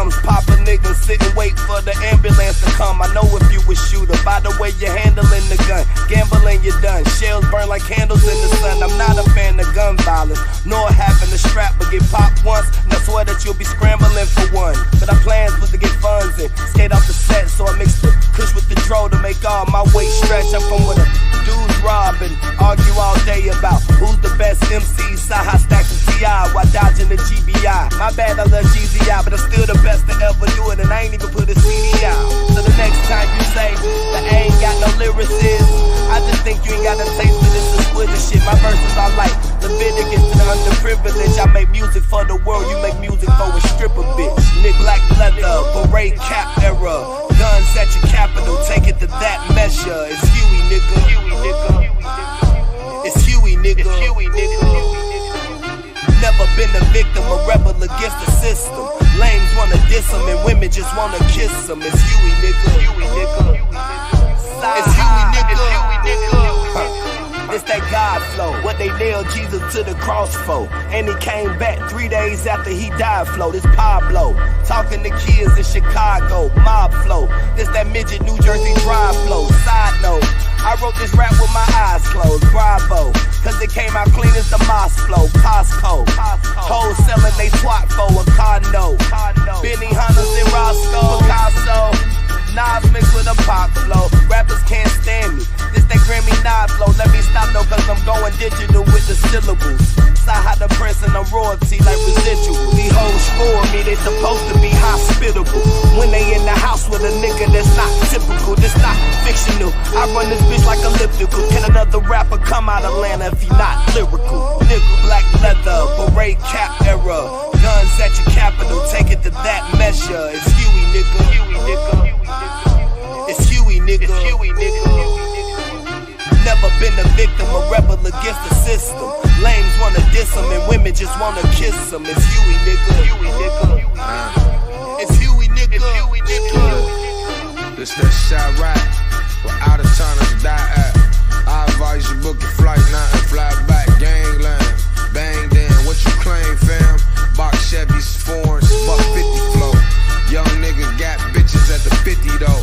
drums, pop a nigga, sit and wait for the ambulance to come. I know if you a shooter, by the way you're handling the gun. Gambling, you're done. Shells burn like candles in the sun. I'm not a fan of gun violence, nor having a strap, but get popped once, and I swear that you'll be scrambling for one. But our plans was to get funds and skate off the set, so I mixed the kush with the dro to make all my weight stretch. I'm from with a dudes rob and argue all day about who's the best MC, Saha stacks of T.I. while dodging the GBI. My bad, I love GZI, but I'm still the best to ever do it, and I ain't even put a CD out. So the next time you say that I ain't got no lyricists, I just think you ain't got a taste for this explicit shit. My verses are like Leviticus to the underprivileged. I make music for the world, you make music for a stripper bitch. Nick black leather, beret cap era, guns at your capital, take it to that measure. It's Huey, nigga. It's Huey, nigga. Never been a victim, a rebel against the system. Lames wanna diss them and women just wanna kiss them. It's Huey, nigga. It's Huey, nigga. It's that God flow, what they nailed Jesus to the cross for. And he came back 3 days after he died flow. This Pablo, talking to kids in Chicago, mob flow. This that midget New Jersey drive flow. Side note, I wrote this rap with my eyes closed, bravo. Cause it came out clean as the Moss flow, Costco. Hoes selling they twat for a car note. Benny Hunters and Roscoe, Picasso. Nas mixed with a pop flow. Rappers can't stand me. This that Grammy Nas flow. Let me stop though, cause I'm going digital with the syllables. Saw the press and the royalty like residual. These hoes for me, they supposed to be hospitable. When they in the house with a nigga that's not typical, this not fictional. I run this bitch like elliptical. Can another rapper come out of Atlanta if he not lyrical? Nigga, black leather, beret cap era, guns at your capital, take it to that measure. It's Huey, nigga. It's Huey, nigga. Never been a victim, a rebel against the system. Lames wanna diss them and women just wanna kiss them. It's Huey, nigga. It's Huey, nigga. This that shot right, where out of towners die at. I advise you book your flight now and fly back. Gangland, bang then, what you claim, fam? Box Chevys, foreigns, buck 50 flow. Young nigga got bitches at the 50 though.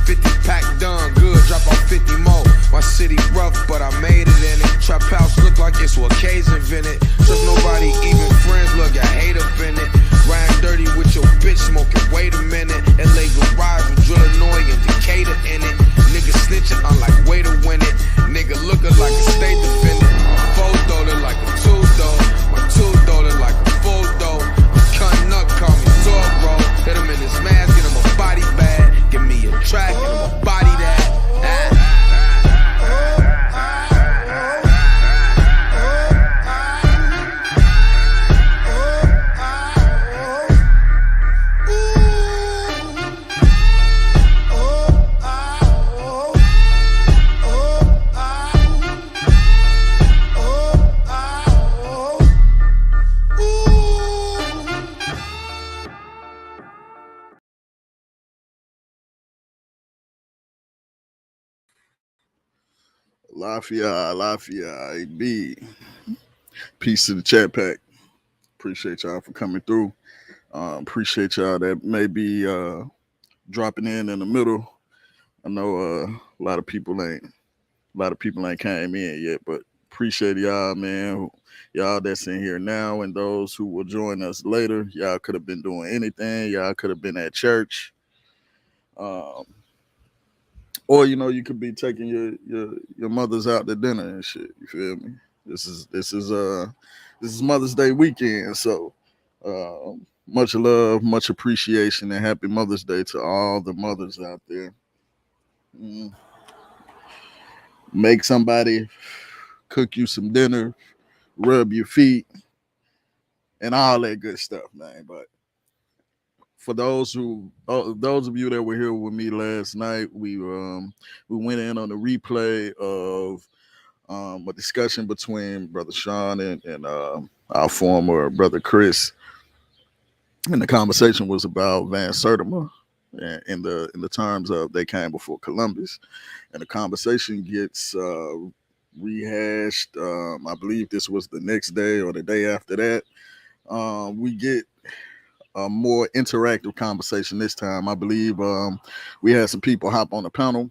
50 pack done, good, drop off 50 more. My city rough, but I made it in it. Trap house look like it's what K's invented. Trust nobody, even friends, look, I hate up in it. Riding dirty with your bitch, smoking, wait a minute. LA garage with Illinois and Decatur in it. Nigga snitching, I'm like, way to win it. Nigga looking like a state defendant. Four though, look like a two though. My two though, look like a full though. I'm cutting up, call me Zorro. Hit him in his mask, get him a body bag. Give me a track, and I'ma body that. Lafayette, AB. Peace to the chat pack. Appreciate y'all for coming through. Appreciate y'all that may be dropping in the middle. I know a lot of people ain't came in yet, but appreciate y'all, man. Y'all that's in here now and those who will join us later. Y'all could have been doing anything. Y'all could have been at church. Or you could be taking your mothers out to dinner and shit. You feel me? This is Mother's Day weekend, so much love, much appreciation, and happy Mother's Day to all the mothers out there. Make somebody cook you some dinner, rub your feet, and all that good stuff, man. But for those of you that were here with me last night, we went in on the replay of a discussion between Brother Sean and our former brother Chris, and the conversation was about Van Sertima in the terms of they came before Columbus, and the conversation gets rehashed. I believe this was the next day or the day after that. We get a more interactive conversation this time. I believe we had some people hop on the panel.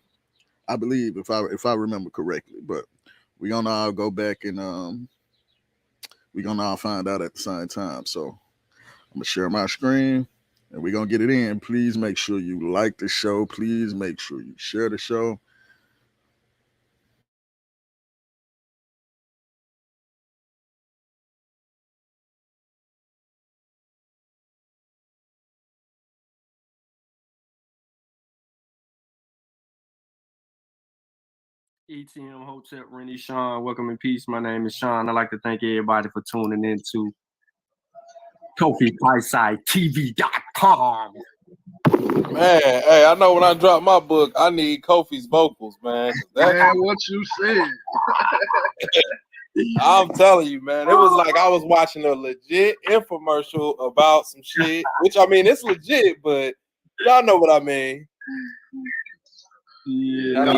I believe if I remember correctly, but we're gonna all go back and we're gonna all find out at the same time. So I'm gonna share my screen and we're gonna get it in. Please make sure you like the show. Please make sure you share the show. ETM Hotel, Rennie Sean. Welcome in peace. My name is Sean. I'd like to thank everybody for tuning in to KofiPiesideTV.com. Man, hey, I know when I drop my book, I need Kofi's vocals, man. Man, what you said? I'm telling you, man, it was like I was watching a legit infomercial about some shit, which I mean, it's legit, but y'all know what I mean. Yeah.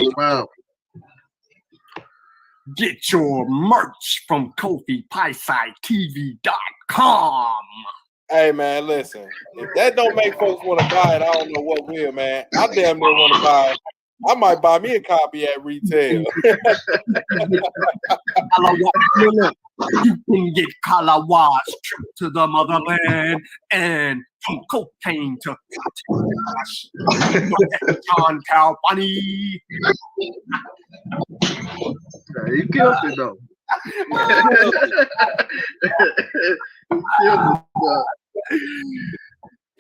Get your merch from KofiPiesideTV.com. Hey, man, listen, if that don't make folks want to buy it, I don't know what will, man. I damn near want to buy it. I might buy me a copy at retail. You can get Kalawa's trip to the motherland and from cocaine to John Calpani. You killed it though.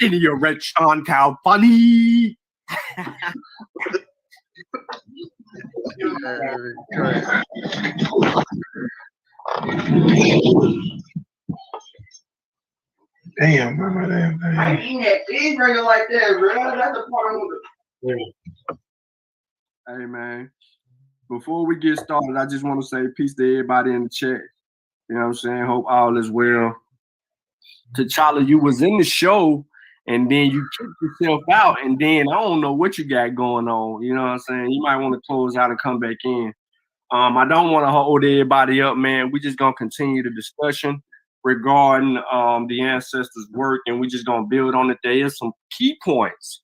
In your red John Calpani. Damn, man, damn. I ain't eating that cheeseburger like that, bro. That's the part Hey, man. Before we get started, I just want to say peace to everybody in the chat. You know what I'm saying? Hope all is well. T'Challa, you was in the show, and then you kicked yourself out, and then I don't know what you got going on. You know what I'm saying? You might want to close out and come back in. I don't want to hold everybody up, man. We're just going to continue the discussion regarding the ancestors' work, and we're just going to build on it. There is some key points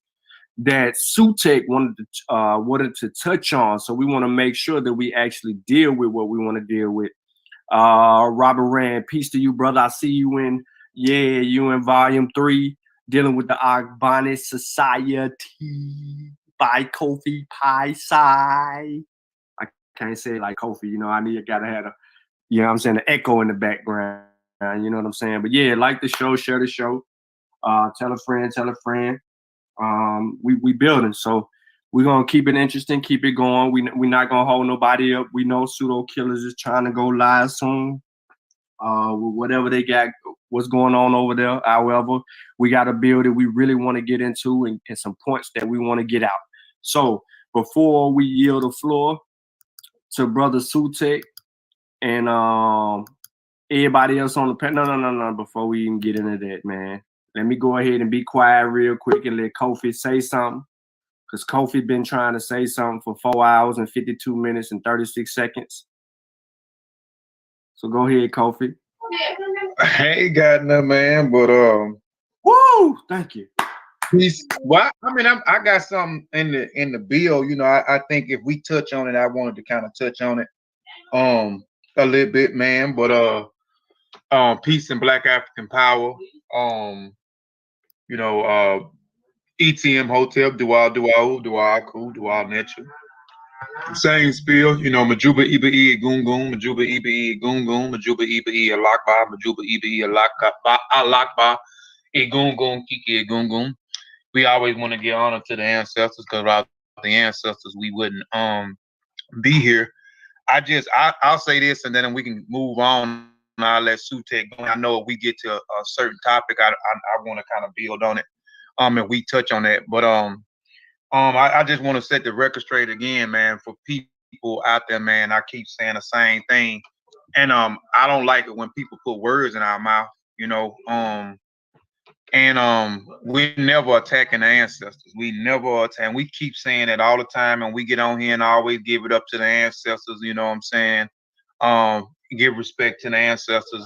that Sutek wanted to touch on, so we want to make sure that we actually deal with what we want to deal with. Robert Rand, peace to you, brother. I see you in volume 3, dealing with the Agbani Society by Kofi Pieside. I can't say it like Kofi, you know, gotta have a, you know what I'm saying, the echo in the background, you know what I'm saying? But yeah, like the show, share the show, tell a friend. We building, so we're gonna keep it interesting, keep it going. We're not gonna hold nobody up. We know Pseudo Killers is trying to go live soon. With whatever they got, what's going on over there. However, we got a bill that we really want to get into and some points that we want to get out. So before we yield the floor to Brother Sutek and everybody else on the panel, no. Before we even get into that, man, let me go ahead and be quiet real quick and let Kofi say something. Because Kofi been trying to say something for 4 hours and 52 minutes and 36 seconds. So go ahead, Kofi. I ain't got nothing, man, but woo! Thank you. Peace. Well, I mean, I got something in the bill. You know, I think if we touch on it, I wanted to kind of touch on it a little bit, man. But peace and Black African power. You know, ETM Hotel, Dua Aku, Dua Nechu. Same spiel, you know, Majuba Iba E Gungun, Majuba Iba E Gungun, Majuba Iba E Alakba, Majuba Iba E Alakba, E Gungun, Kiki E Gungun. We always want to give honor to the ancestors, because without the ancestors, we wouldn't be here. I'll say this and then we can move on. I'll let Sutek go. I know if we get to a certain topic, I want to kind of build on it. And we touch on that. But I just want to set the record straight again, man, for people out there, man. I keep saying the same thing. And I don't like it when people put words in our mouth, you know. We never attacking the ancestors. We never attack. We keep saying that all the time, and we get on here and always give it up to the ancestors, you know what I'm saying? Give respect to the ancestors.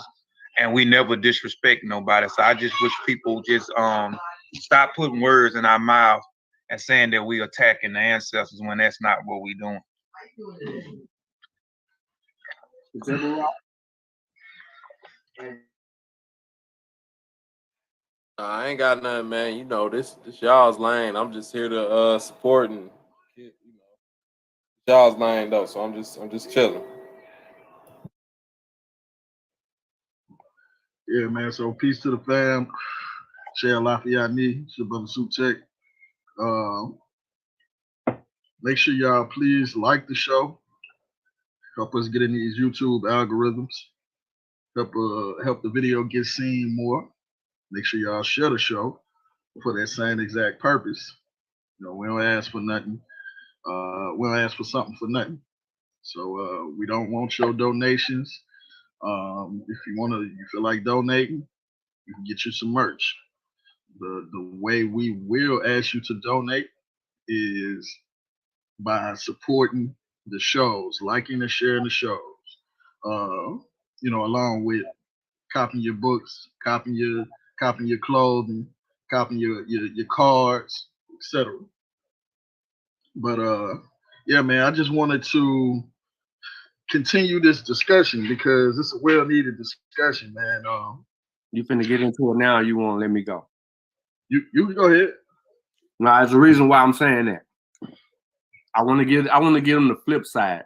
and we never disrespect nobody. So I just wish people just stop putting words in our mouth and saying that we attacking the ancestors when that's not what we doing. Is that right? I ain't got nothing, man. You know, this y'all's lane. I'm just here to support and y'all's lane though. So I'm just chilling. Yeah, man. So peace to the fam. Share Lafayette, it's your brother Suit Tech. Make sure y'all please like the show. Help us get in these YouTube algorithms. Help the video get seen more. Make sure y'all share the show for that same exact purpose. You know, we don't ask for nothing. We don't ask for something for nothing. So we don't want your donations. If you feel like donating, you can get you some merch. The way we will ask you to donate is by supporting the shows, liking and sharing the shows. Along with copying your books, copying your clothing, copying your cards, etc. But yeah, man, I just wanted to continue this discussion because it's a well-needed discussion, man. You finna get into it now, or you won't let me go? You can go ahead. No, there's a reason why I'm saying that. I want to give them the flip side.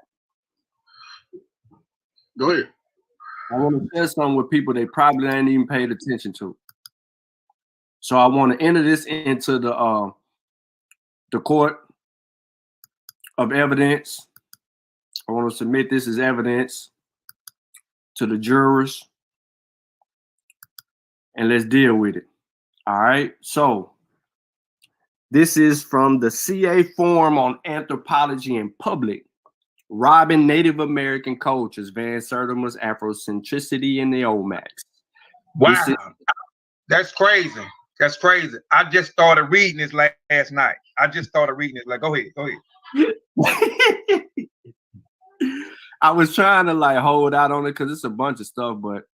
Go ahead. I want to share something with people they probably ain't even paid attention to. So I want to enter this into the court of evidence. I want to submit this as evidence to the jurors, and let's deal with it. All right. So this is from the CA Forum on Anthropology in Public, robbing Native American cultures, Van Sertima's Afrocentricity in the Olmecs. Wow, that's crazy. That's crazy. I just started reading this last night. Go ahead. I was trying to hold out on it because it's a bunch of stuff, but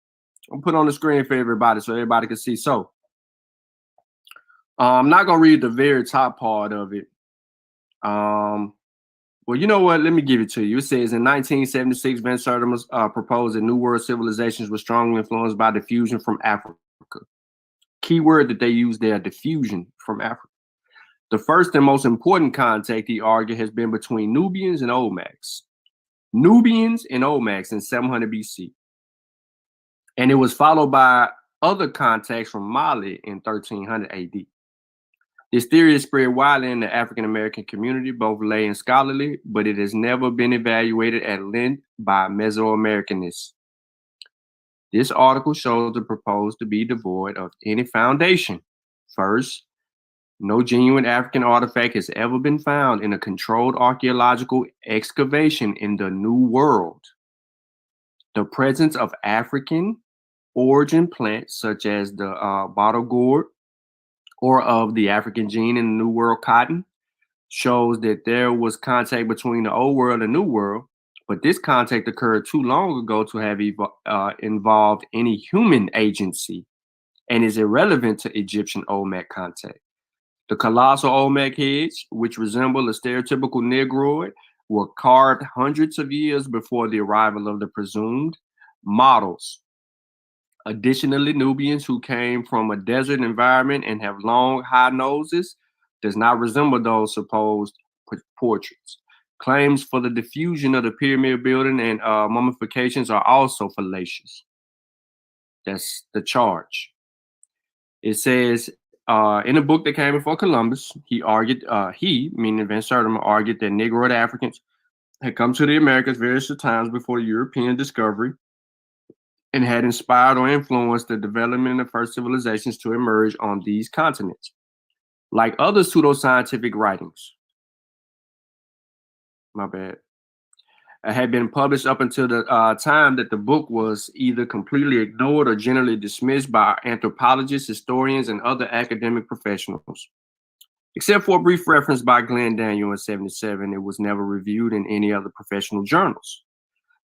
I'll put on the screen for everybody so everybody can see. So I'm not gonna read the very top part of it. Well, you know what? Let me give it to you. It says in 1976, Van Sertima proposed that New World civilizations were strongly influenced by diffusion from Africa. Key word that they use there, diffusion from Africa. The first and most important contact, he argued, has been between Nubians and Olmecs. Nubians and Olmecs in 700 BC. And it was followed by other contacts from Mali in 1300 AD. This theory is spread widely in the African-American community, both lay and scholarly, but it has never been evaluated at length by Mesoamericanists. This article shows the proposed to be devoid of any foundation. First, no genuine African artifact has ever been found in a controlled archaeological excavation in the New World. The presence of African origin plants such as the bottle gourd or of the African gene in the New World cotton shows that there was contact between the Old World and New World, but this contact occurred too long ago to have involved any human agency and is irrelevant to Egyptian Olmec contact. The colossal Olmec heads, which resemble a stereotypical Negroid, were carved hundreds of years before the arrival of the presumed models. Additionally, Nubians who came from a desert environment and have long, high noses does not resemble those supposed portraits. Claims for the diffusion of the pyramid building and mummifications are also fallacious. That's the charge. It says in a book that came before Columbus, he argued, meaning Van Sertima, argued that Negroid Africans had come to the Americas various times before European discovery and had inspired or influenced the development of the first civilizations to emerge on these continents. Like other pseudoscientific writings, had been published up until the time that the book was either completely ignored or generally dismissed by anthropologists, historians, and other academic professionals. Except for a brief reference by Glenn Daniel in 1977, it was never reviewed in any other professional journals.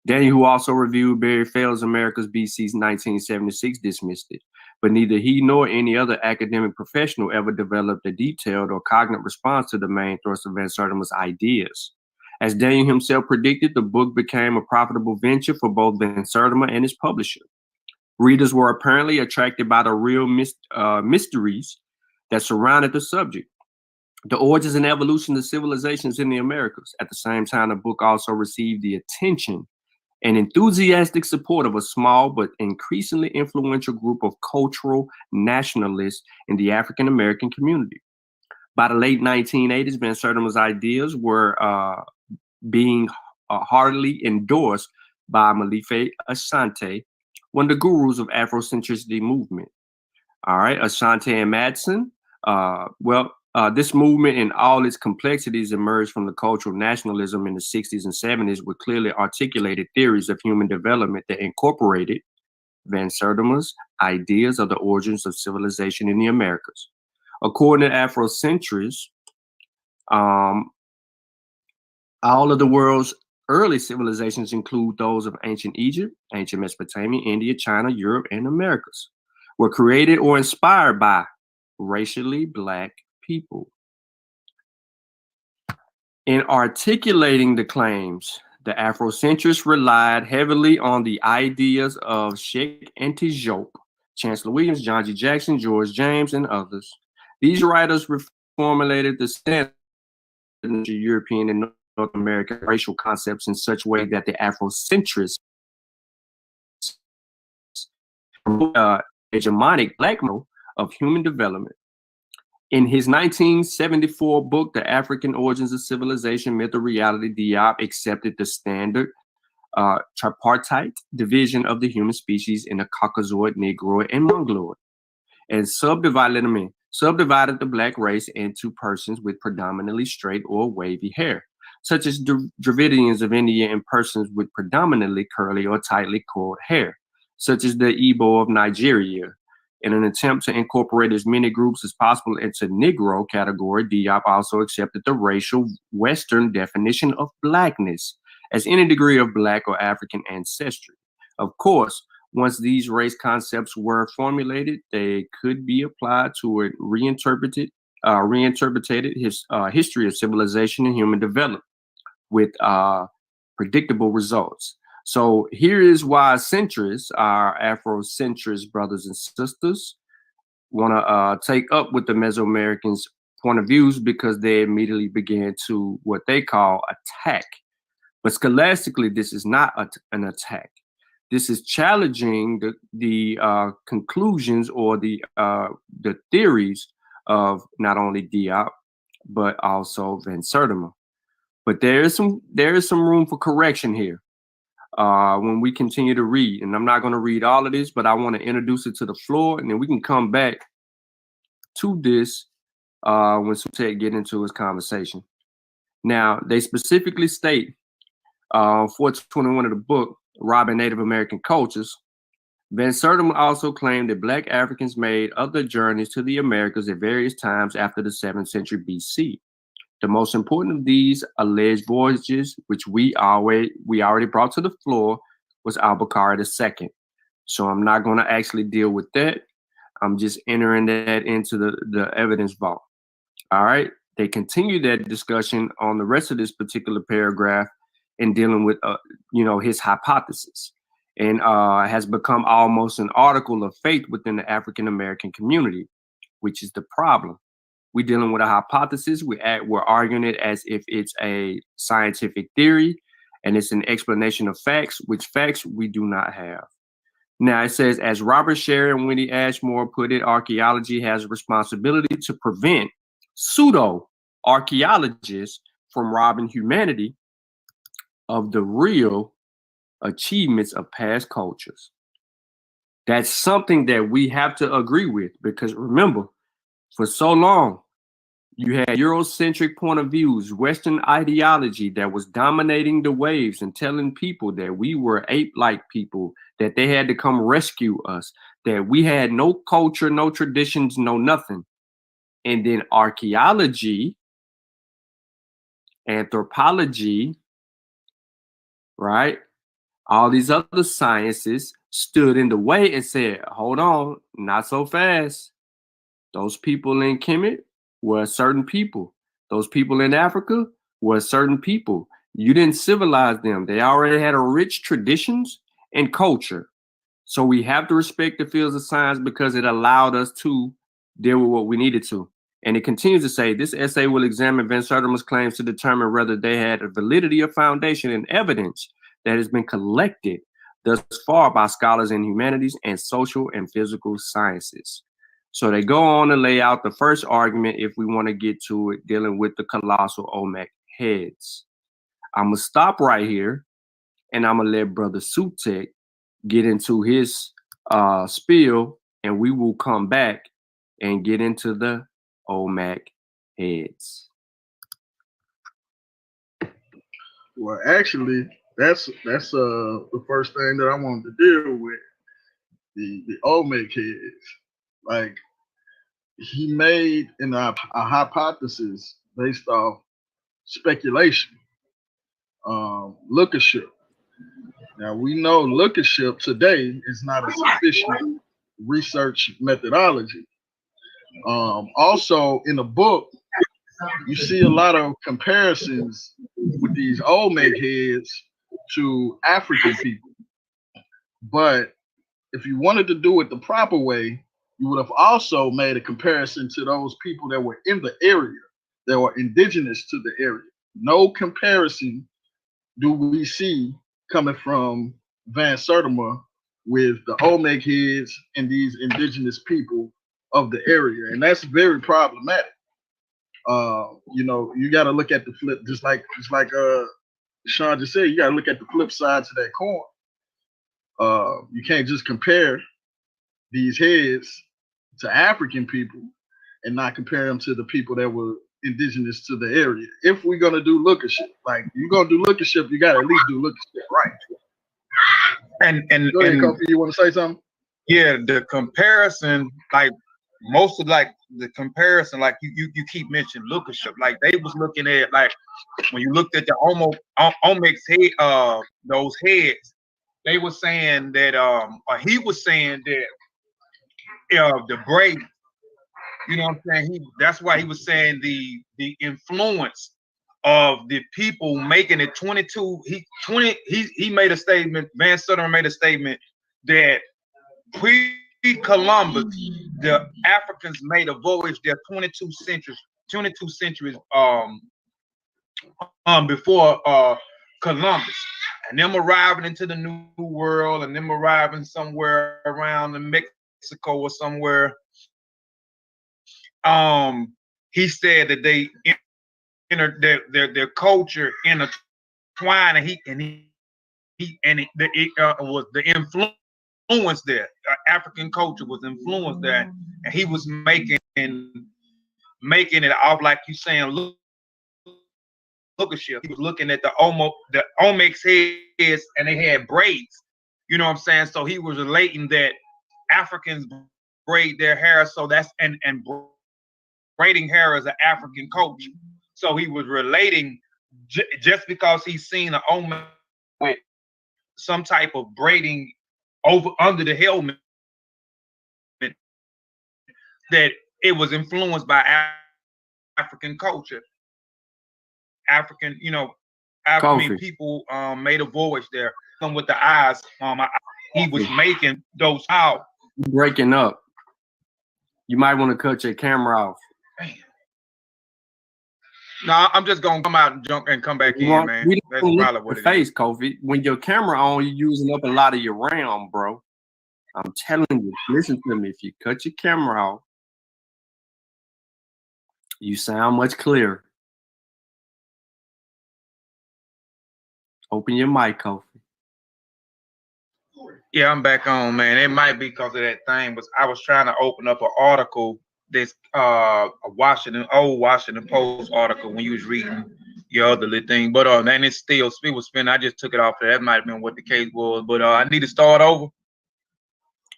Daniel, who also reviewed Barry Fells' America's BC's 1976, dismissed it, but neither he nor any other academic professional ever developed a detailed or cognate response to the main thrust of Van Sertima's ideas. As Daniel himself predicted, the book became a profitable venture for both Van Sertima and his publisher. Readers were apparently attracted by the real mysteries that surrounded the subject, the origins and evolution of civilizations in the Americas. At the same time, the book also received the attention and enthusiastic support of a small but increasingly influential group of cultural nationalists in the African American community. By the late 1980s, Van Sertima's ideas were being heartily endorsed by Malife Asante, one of the gurus of Afrocentricity movement. All right, Asante and Madsen. This movement in all its complexities emerged from the cultural nationalism in the 60s and 70s with clearly articulated theories of human development that incorporated Van Sertima's ideas of the origins of civilization in the Americas. According to Afrocentrists, all of the world's early civilizations include those of ancient Egypt, ancient Mesopotamia, India, China, Europe, and Americas, were created or inspired by racially Black people. In articulating the claims, the Afrocentrists relied heavily on the ideas of Sheikh Anta Diop, Chancellor Williams, John G. Jackson, George James, and others. These writers reformulated the standard European and North American racial concepts in such a way that the Afrocentrists hegemonic Black model of human development. In his 1974 book, The African Origins of Civilization, Myth or Reality, Diop accepted the standard tripartite division of the human species in the Caucasoid, Negroid, and Mongoloid, and subdivided the Black race into persons with predominantly straight or wavy hair, such as Dravidians of India, and persons with predominantly curly or tightly coiled hair, such as the Igbo of Nigeria. In an attempt to incorporate as many groups as possible into Negro category, Diop also accepted the racial Western definition of Blackness as any degree of Black or African ancestry. Of course, once these race concepts were formulated, they could be applied to a reinterpreted history of civilization and human development with predictable results. So here is why centrists, our Afrocentrist brothers and sisters, want to take up with the Mesoamericans' point of views, because they immediately began to what they call attack. But scholastically, this is not an attack. This is challenging the conclusions or the theories of not only Diop but also Van Sertima. But there is some room for correction here. When we continue to read, and I'm not going to read all of this, but I want to introduce it to the floor, and then we can come back to this when Sutek get into his conversation. Now, they specifically state 421 of the book, Robbing Native American Cultures, Van Sertima also claimed that Black Africans made other journeys to the Americas at various times after the 7th century BC. The most important of these alleged voyages, which we already brought to the floor, was Albuquerque II. So I'm not going to actually deal with that. I'm just entering that into the evidence vault. All right. They continue that discussion on the rest of this particular paragraph in dealing with, his hypothesis, and has become almost an article of faith within the African American community, which is the problem. We're dealing with a hypothesis. We're arguing it as if it's a scientific theory, and it's an explanation of facts, which facts we do not have. Now it says, as Robert Sherry and Winnie Ashmore put it, archaeology has a responsibility to prevent pseudo-archaeologists from robbing humanity of the real achievements of past cultures. That's something that we have to agree with, because remember, for so long, you had Eurocentric point of views, Western ideology that was dominating the waves and telling people that we were ape-like people, that they had to come rescue us, that we had no culture, no traditions, no nothing. And then archaeology, anthropology, right, All these other sciences stood in the way and said, hold on, not so fast. Those people in Kemet were a certain people. Those people in Africa were a certain people. You didn't civilize them. They already had a rich traditions and culture. So we have to respect the fields of science because it allowed us to deal with what we needed to. And it continues to say, this essay will examine Van Sertima's claims to determine whether they had a validity of foundation and evidence that has been collected thus far by scholars in humanities and social and physical sciences. So they go on to lay out the first argument, if we want to get to it, dealing with the colossal Olmec heads. I'm going to stop right here, and I'm going to let Brother Sutek get into his spiel, and we will come back and get into the Olmec heads. Well, actually, that's the first thing that I wanted to deal with, the Olmec heads. Like, he made a hypothesis based off speculation, lookership. Now, we know lookership today is not a sufficient research methodology. Also, in the book, you see a lot of comparisons with these Olmec heads to African people. But if you wanted to do it the proper way, you would have also made a comparison to those people that were in the area, that were indigenous to the area. No comparison do we see coming from Van Sertima with the Olmec heads and these indigenous people of the area. And that's very problematic. You got to look at the flip, just like Sean just said, you got to look at the flip side to that coin. You can't just compare these heads to African people and not compare them to the people that were indigenous to the area. If we're gonna do lookership, like you're gonna do lookership, you gotta at least do lookership right. And go ahead, Kofi, you want to say something? Yeah, the comparison, like most of like the comparison, like you keep mentioning lookership, like they was looking at, like when you looked at the Olmec's head, those heads, they were saying that or he was saying that the braid, you know what I'm saying? That's why he was saying the influence of the people making it 22. He made a statement, Van Sertima made a statement that pre-Columbus, the Africans made a voyage there 22 centuries before Columbus. And them arriving into the New World and them arriving somewhere around in Mexico or somewhere. He said that they entered their culture intertwined, and it was the influence there. African culture was influenced there, and he was making it off, like you saying, lookership. He was looking at the Olmec's heads, and they had braids. You know what I'm saying? So he was relating that Africans braid their hair, so that's and braiding hair is an African culture. So he was relating just because he's seen an Olmec with some type of braiding under the helmet, that it was influenced by African culture. African people made a voyage there. Come with the eyes. He was making those out. Breaking up. You might want to cut your camera off. No, I'm just gonna come out and jump and come back in, man. That's probably what it is. Kofi. When your camera on, you're using up a lot of your RAM, bro. I'm telling you, listen to me. If you cut your camera off, you sound much clearer. Open your mic, Kofi. Yeah, I'm back on, man. It might be because of that thing. I was trying to open up an article, this old Washington Post article when you was reading your other little thing. But man, it was spinning. I just took it off there. That might have been what the case was. But I need to start over.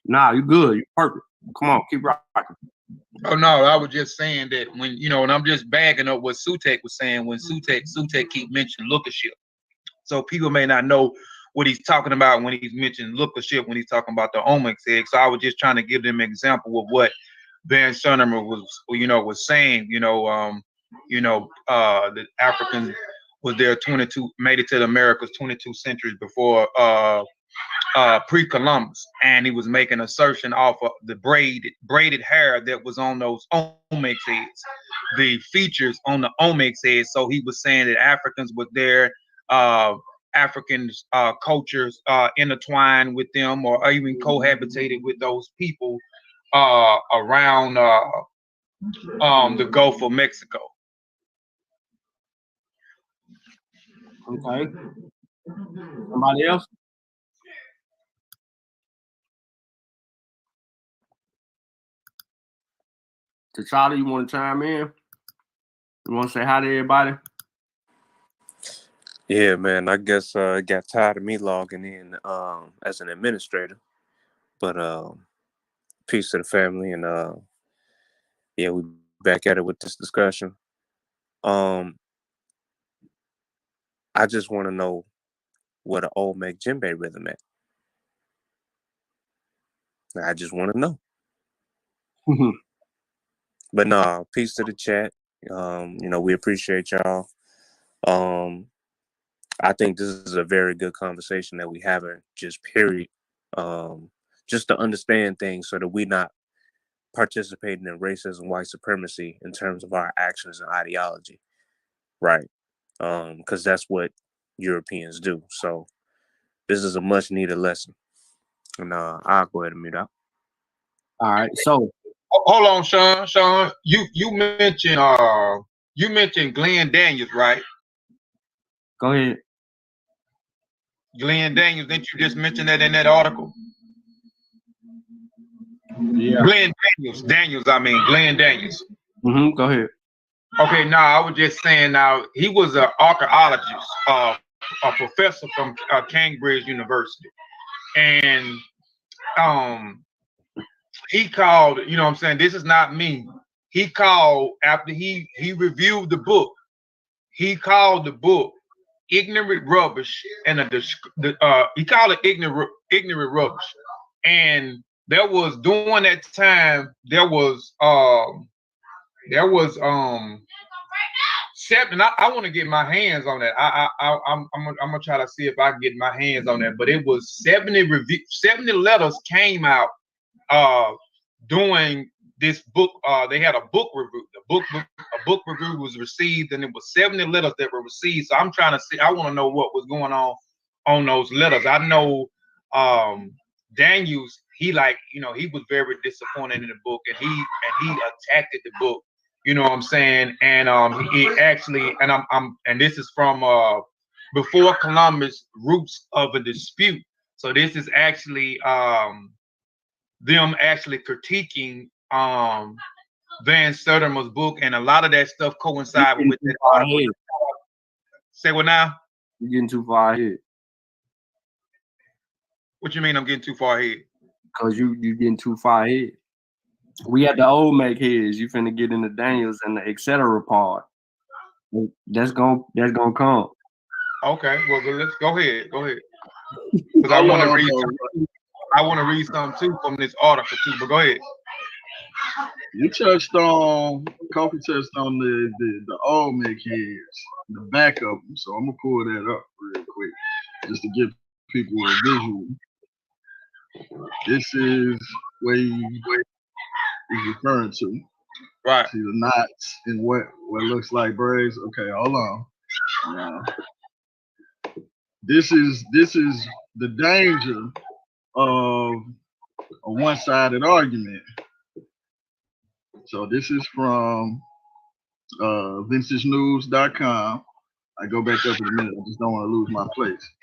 Nah, you good. You're perfect. Come on, keep rocking. Oh no, I was just saying that when and I'm just bagging up what Sutek was saying when Sutek keep mentioning lookership. So people may not know what he's talking about when he's mentioning lookership, when he's talking about the Olmec's egg. So I was just trying to give them an example of what Van Sertima was saying. The Africans was there 22, made it to the Americas 22 centuries before pre-Columbus, and he was making assertion off of the braided hair that was on those Olmec's heads, the features on the Olmec's heads. So he was saying that Africans were there, African cultures intertwined with them, or even cohabitated with those people around the Gulf of Mexico. Okay. Somebody else? T'Challa, you want to chime in? You want to say hi to everybody? Yeah, man. I guess it got tired of me logging in as an administrator. But peace to the family, and yeah, we back at it with this discussion. I just want to know what an Olmec djembe rhythm at. I just want to know. But no, peace to the chat. We appreciate y'all. I think this is a very good conversation that we having, just period. Just to understand things so that we're not participating in racism, white supremacy in terms of our actions and ideology. Right. Because that's what Europeans do. So this is a much needed lesson. And I'll go ahead and mute out. All right. So hold on, Sean. Sean, you mentioned Glenn Daniels, right? Go ahead. Glenn Daniels, didn't you just mention that in that article? Yeah. Glenn Daniels. Glenn Daniels. Go ahead. Okay, now I was just saying. Now he was an archaeologist, a professor from Cambridge University, and he called. You know what I'm saying? This is not me. He called after he reviewed the book. He called the book ignorant rubbish, and he called it ignorant rubbish. And there was, during that time, there was seven. I want to get my hands on that. I'm gonna try to see if I can get my hands on that. But it was 70 letters came out doing this book. They had a book review. A book review was received, and it was 70 letters that were received. So I'm trying to see. I want to know what was going on those letters. I know Daniels. He was very disappointed in the book, and he attacked the book. You know what I'm saying? And he actually, and this is from Before Columbus: Roots of a Dispute. So this is actually them actually critiquing Van Sertima's book, and a lot of that stuff coincided with that article. Say what now? You're getting too far ahead. What you mean I'm getting too far ahead? Because you're getting too far ahead. We had the Olmec heads. You finna get into Daniels and the etc. part. That's gonna come. Okay, well let's go ahead. Because I want to read. I want to read something too from this article too. But go ahead. You touched on Kofi touched on the Olmec heads, the back of them. So I'm gonna pull that up real quick just to give people a visual. This is what he's referring to. Right. See the knots and what looks like braids. Okay, hold on. Now, this is the danger of a one-sided argument. So this is from vintagenews.com. I go back up in a minute. I just don't want to lose my place.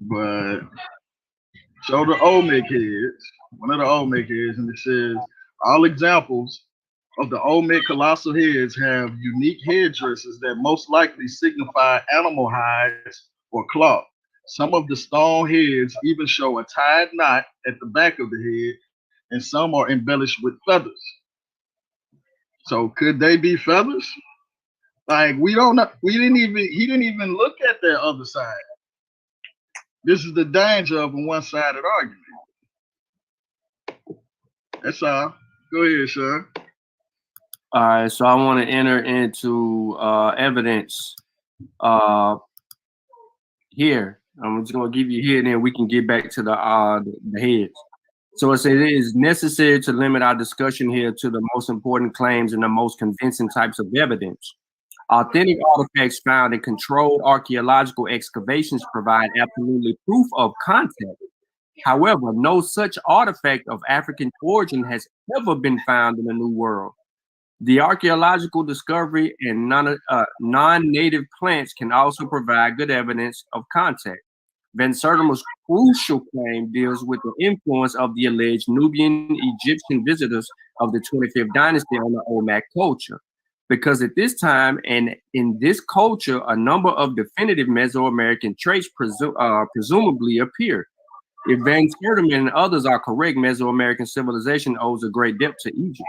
But show the Olmec heads, one of the Olmec heads, and it says, all examples of the Olmec colossal heads have unique headdresses that most likely signify animal hides or cloth. Some of the stone heads even show a tied knot at the back of the head, and some are embellished with feathers. So could they be feathers? Like, we don't know. He didn't even look at that other side. This is the danger of a one-sided argument. That's all. Go ahead, Sean. All right, so I want to enter into evidence here. I'm just going to give you here, and then we can get back to the heads. So it says it is necessary to limit our discussion here to the most important claims and the most convincing types of evidence. Authentic artifacts found in controlled archaeological excavations provide absolutely proof of contact. However, no such artifact of African origin has ever been found in the New World. The archaeological discovery and non-native plants can also provide good evidence of contact. Van Sertima's crucial claim deals with the influence of the alleged Nubian Egyptian visitors of the 25th dynasty on the Olmec culture. Because at this time and in this culture, a number of definitive Mesoamerican traits presumably appear. If Van Sertima and others are correct, Mesoamerican civilization owes a great debt to Egypt.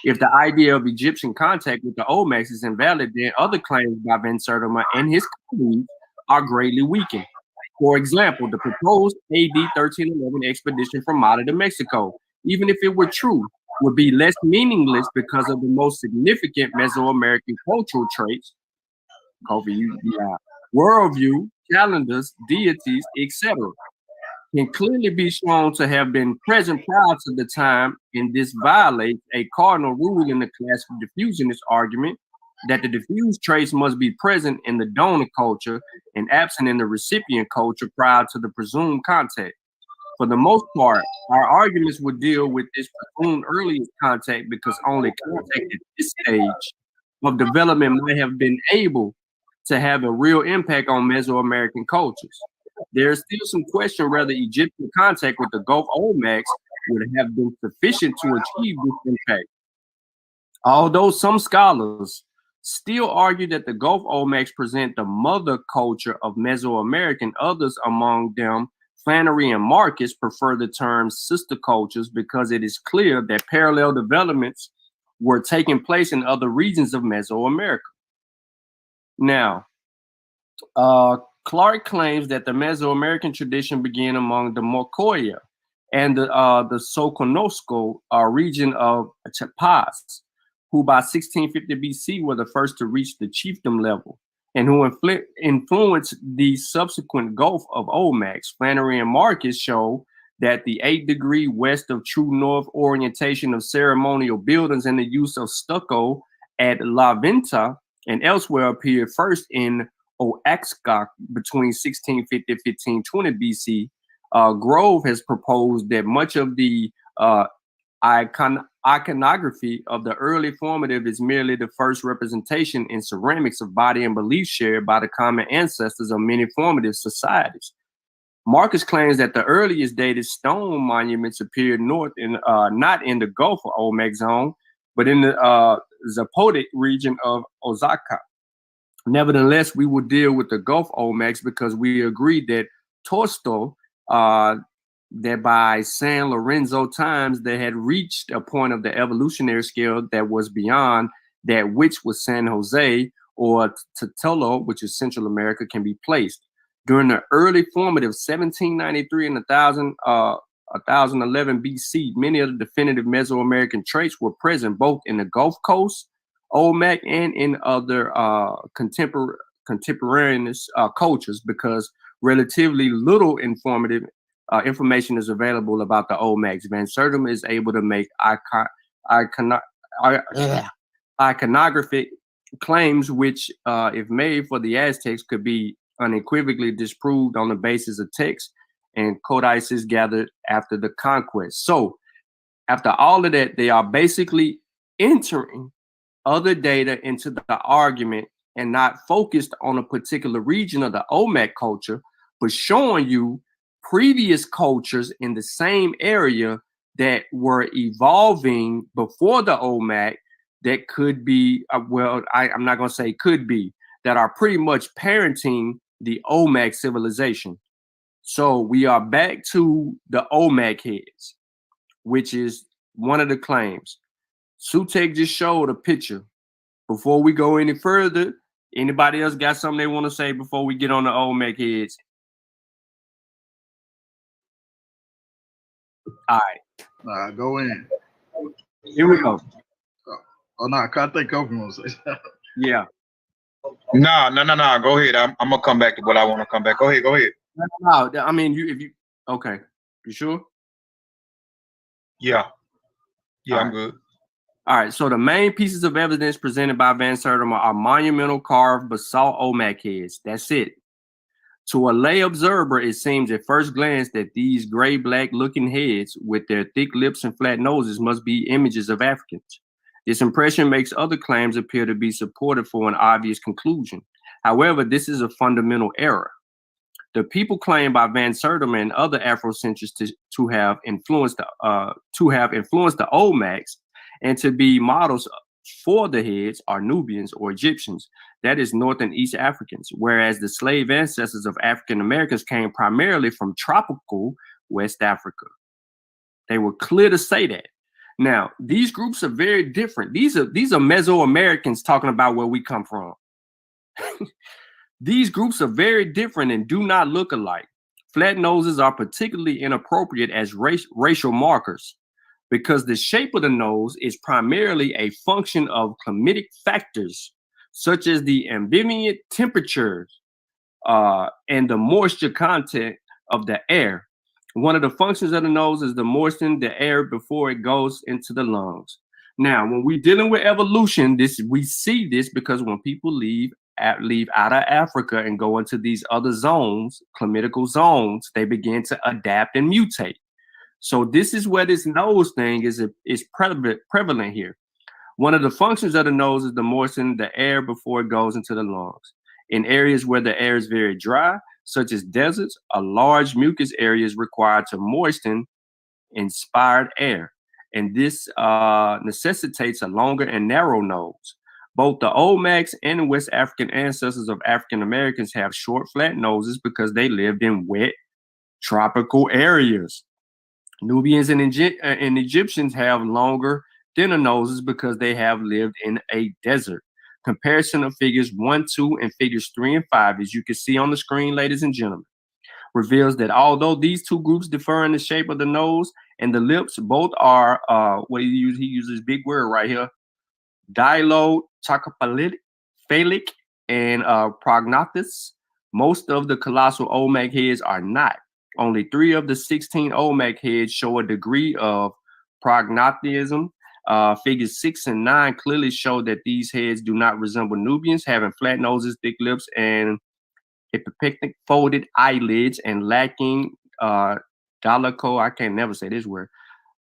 If the idea of Egyptian contact with the Olmecs is invalid, then other claims by Van Sertima and his colleagues are greatly weakened. For example, the proposed AD 1311 expedition from Mata to Mexico, even if it were true, would be less meaningless because of the most significant Mesoamerican cultural traits, worldview, calendars, deities, etc., can clearly be shown to have been present prior to the time, and this violates a cardinal rule in the classical diffusionist argument that the diffused traits must be present in the donor culture and absent in the recipient culture prior to the presumed contact. For the most part, our arguments would deal with this presumed earliest contact because only contact at this stage of development might have been able to have a real impact on Mesoamerican cultures. There is still some question whether Egyptian contact with the Gulf Olmecs would have been sufficient to achieve this impact. Although some scholars still argue that the Gulf Olmecs present the mother culture of Mesoamerican, others among them, Flannery and Marcus, prefer the term sister cultures because it is clear that parallel developments were taking place in other regions of Mesoamerica. Now, Clark claims that the Mesoamerican tradition began among the Mocoya and the Soconusco region of Chiapas, who by 1650 BC were the first to reach the chiefdom level, and who influenced the subsequent Gulf of Olmecs. Flannery and Marcus show that the 8 degree west of true north orientation of ceremonial buildings and the use of stucco at La Venta and elsewhere appeared first in Oaxaca between 1650 and 1520 BC. Grove has proposed that much of the iconography of the early formative is merely the first representation in ceramics of body and belief shared by the common ancestors of many formative societies. Marcus claims that the earliest dated stone monuments appeared north in not in the Gulf of Olmec zone, but in the Zapotic region of Oaxaca. Nevertheless, we will deal with the Gulf Olmecs because we agreed that Tosto, that by San Lorenzo times they had reached a point of the evolutionary scale that was beyond that which was San Jose or Totolo, which is Central America, can be placed. During the early formative 1793 and 1011 BC, many of the definitive Mesoamerican traits were present both in the Gulf Coast, Olmec, and in other contemporaneous cultures because relatively little informative information is available about the Olmecs. Van Sertima is able to make iconographic claims which, if made for the Aztecs, could be unequivocally disproved on the basis of text and codices gathered after the conquest. So after all of that, they are basically entering other data into the argument and not focused on a particular region of the Olmec culture, but showing you previous cultures in the same area that were evolving before the Olmec that could be, I'm not going to say could be, that are pretty much parenting the Olmec civilization. So we are back to the Olmec heads, which is one of the claims. Sutek just showed a picture. Before we go any further, anybody else got something they want to say before we get on the Olmec heads? All right. Go in. Here we go. Oh no, I think Kobe wants to say something. Yeah. No. Go ahead. I'm gonna come back to what I want to come back. Go ahead. No, I mean, okay. You sure? Yeah, All I'm right. good. All right, so the main pieces of evidence presented by Van Sertima are monumental carved basalt Olmec heads. That's it. To a lay observer, it seems at first glance that these gray-black looking heads with their thick lips and flat noses must be images of Africans. This impression makes other claims appear to be supported for an obvious conclusion. However, this is a fundamental error. The people claimed by Van Sertima and other Afrocentrists to have influenced the Olmecs and to be models for the heads are Nubians or Egyptians, that is North and East Africans, whereas the slave ancestors of African Americans came primarily from tropical West Africa. They were clear to say that. Now, these groups are very different. These are Mesoamericans talking about where we come from. These groups are very different and do not look alike. Flat noses are particularly inappropriate as racial markers because the shape of the nose is primarily a function of climatic factors such as the ambient temperatures and the moisture content of the air. One of the functions of the nose is to moisten the air before it goes into the lungs. Now, when we're dealing with evolution, we see this because when people leave out of Africa and go into these other zones, climatical zones, they begin to adapt and mutate. So this is where this nose thing is prevalent here. One of the functions of the nose is to moisten the air before it goes into the lungs. In areas where the air is very dry, such as deserts, a large mucus area is required to moisten inspired air. And this necessitates a longer and narrow nose. Both the Olmecs and the West African ancestors of African Americans have short, flat noses because they lived in wet, tropical areas. Nubians and Egyptians have longer, thinner noses because they have lived in a desert. Comparison of figures 1, 2, and figures 3 and 5, as you can see on the screen, ladies and gentlemen, reveals that although these two groups differ in the shape of the nose and the lips, both are what he uses big word right here, dilotocophalic and prognathous. Most of the colossal Olmec heads are not. Only 3 of the 16 Olmec heads show a degree of prognathism. Figures 6 and 9 clearly show that these heads do not resemble Nubians, having flat noses, thick lips, and epipectic folded eyelids, and lacking I can never say this word,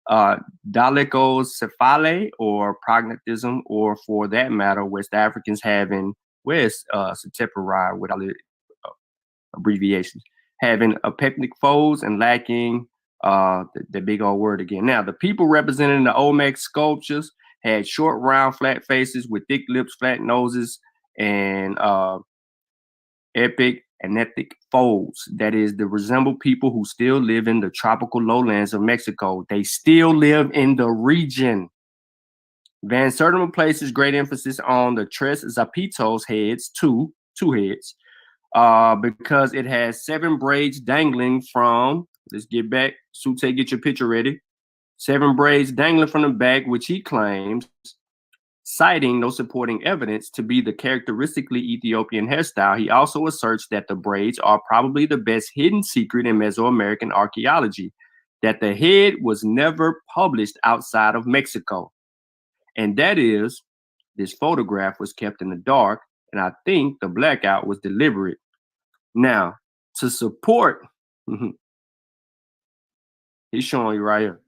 dolichocephale or prognathism, or for that matter, West Africans having septipari with all the abbreviations, having apectic folds and lacking the big old word again. Now, the people represented in the Olmec sculptures had short, round, flat faces with thick lips, flat noses, and epicnetic folds. That is, they resemble people who still live in the tropical lowlands of Mexico. They still live in the region. Van Sertima places great emphasis on the tres zapitos heads, two heads, because it has 7 braids dangling from, let's get back, Sute, get your picture ready. 7 braids dangling from the back, which he claims, citing no supporting evidence, to be the characteristically Ethiopian hairstyle. He also asserts that the braids are probably the best hidden secret in Mesoamerican archaeology, that the head was never published outside of Mexico. And that is, this photograph was kept in the dark, and I think the blackout was deliberate. Now, to support, he's showing you right here,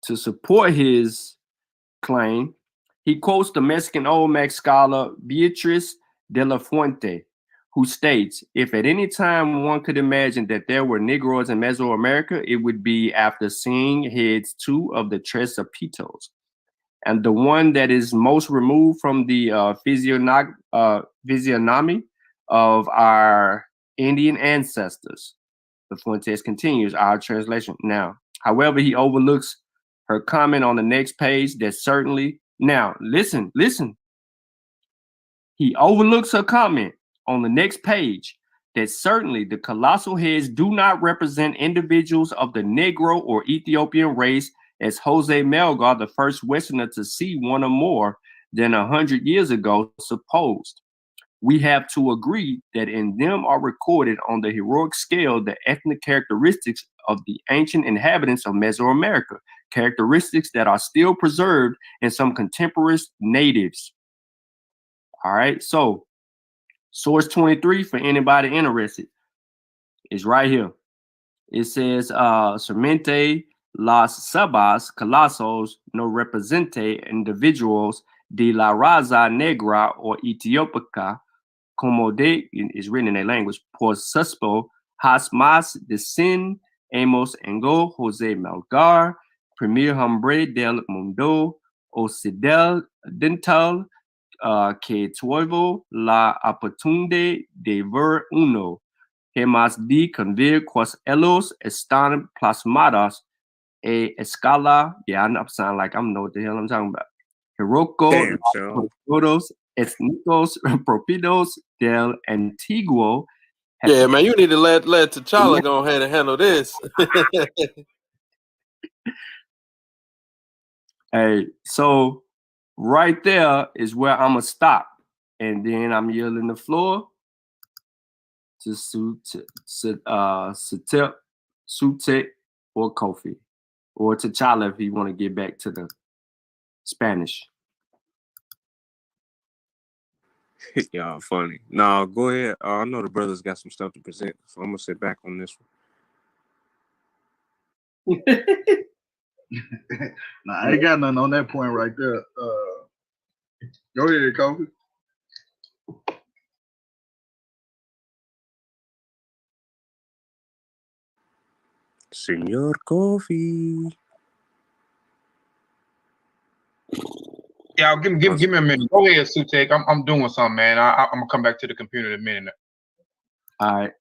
to support his claim, he quotes the Mexican Olmec scholar Beatriz de la Fuente, who states, if at any time one could imagine that there were Negroes in Mesoamerica, it would be after seeing heads 2 of the Tres Zapitos. And the one that is most removed from the physiognomy of our Indian ancestors. The Fuentes continues our translation. Now, however, he overlooks her comment on the next page that certainly, now listen. He overlooks her comment on the next page that certainly the colossal heads do not represent individuals of the Negro or Ethiopian race, as Jose Melgar, the first Westerner to see one or more than 100 years ago, supposed. We have to agree that in them are recorded on the heroic scale the ethnic characteristics of the ancient inhabitants of Mesoamerica, characteristics that are still preserved in some contemporary natives. All right, so source 23 for anybody interested is right here. It says, Sermente las sabas colosos no represente individuos de la raza negra or etiópica, como de, is written in a language, por suspo, has más de 100 hemos engo José Melgar, primer hombre del mundo occidental, que tuvo la oportunidad de ver uno, que más de convir cuas ellos están plasmados a escala, yeah, I sound like I know what the hell I'm talking about. Heroico, Damn, son. todos étnicos propios del antiguo. Yeah, man, you need to let T'Challa go ahead and handle this. Hey, so right there is where I'm gonna stop, and then I'm yielding the floor to Sute or Kofi, or T'Challa if you want to get back to the Spanish. Y'all funny. No, go ahead. I know the brothers got some stuff to present, so I'm gonna sit back on this one. Nah, I ain't got nothing on that point right there. Go ahead, Kofi. Senor Coffee. Yeah, give me a minute. Go ahead, Sutek. I'm doing something, man. I'm gonna come back to the computer in a minute. All right,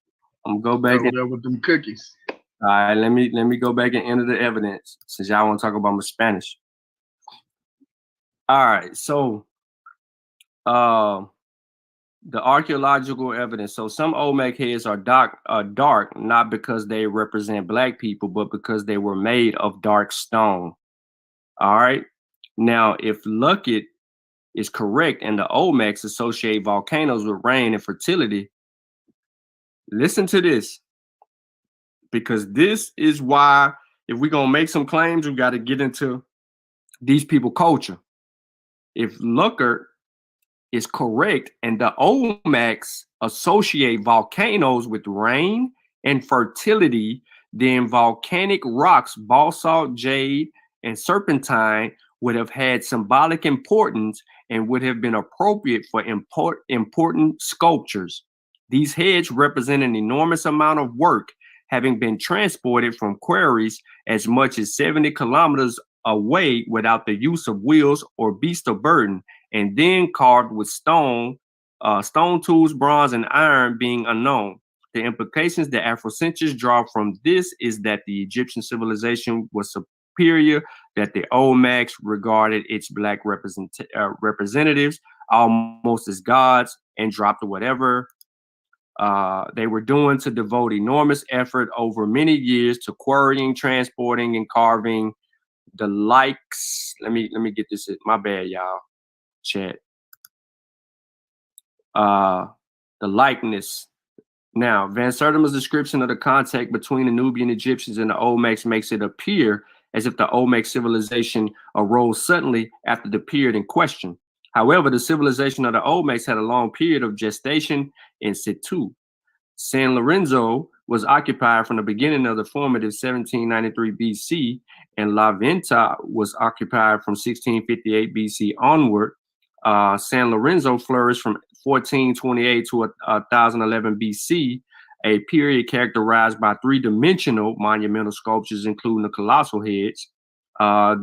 I'm gonna go back over there with them cookies. All right, let me go back and enter the evidence since y'all want to talk about my Spanish. All right, so the archaeological evidence. So some Olmec heads are dark, not because they represent black people, but because they were made of dark stone. All right. Now, if Luckett is correct and the Olmecs associate volcanoes with rain and fertility, listen to this, because this is why if we're gonna make some claims, we got to get into these people culture. If Luckett is correct and the Olmecs associate volcanoes with rain and fertility, then volcanic rocks, basalt, jade, and serpentine would have had symbolic importance and would have been appropriate for important sculptures. These heads represent an enormous amount of work, having been transported from quarries as much as 70 kilometers away without the use of wheels or beast of burden, and then carved with stone tools, bronze, and iron being unknown. The implications that Afrocentrists draw from this is that the Egyptian civilization was superior, that the Olmecs regarded its black representatives almost as gods, and dropped whatever they were doing to devote enormous effort over many years to quarrying, transporting, and carving the likes. Let me get this. My bad, y'all. Chat. The likeness. Now, Van Sertima's description of the contact between the Nubian Egyptians and the Olmecs makes it appear as if the Olmec civilization arose suddenly after the period in question. However, the civilization of the Olmecs had a long period of gestation in situ. San Lorenzo was occupied from the beginning of the formative 1793 BC, and La Venta was occupied from 1658 BC onward. San Lorenzo flourished from 1428 to 1011 BC, a period characterized by three-dimensional monumental sculptures, including the colossal heads.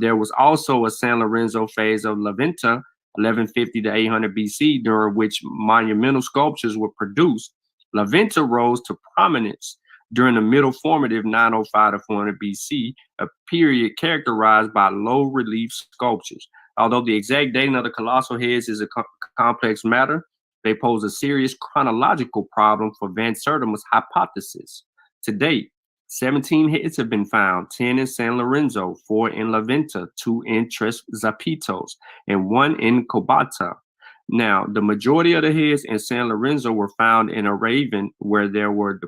There was also a San Lorenzo phase of La Venta, 1150 to 800 BC, during which monumental sculptures were produced. La Venta rose to prominence during the middle formative 905 to 400 BC, a period characterized by low relief sculptures. Although the exact dating of the colossal heads is a complex matter, they pose a serious chronological problem for Van Sertima's hypothesis. To date, 17 heads have been found, 10 in San Lorenzo, 4 in La Venta, 2 in Tres Zapitos, and 1 in Cobata. Now, the majority of the heads in San Lorenzo were found in a raven where they were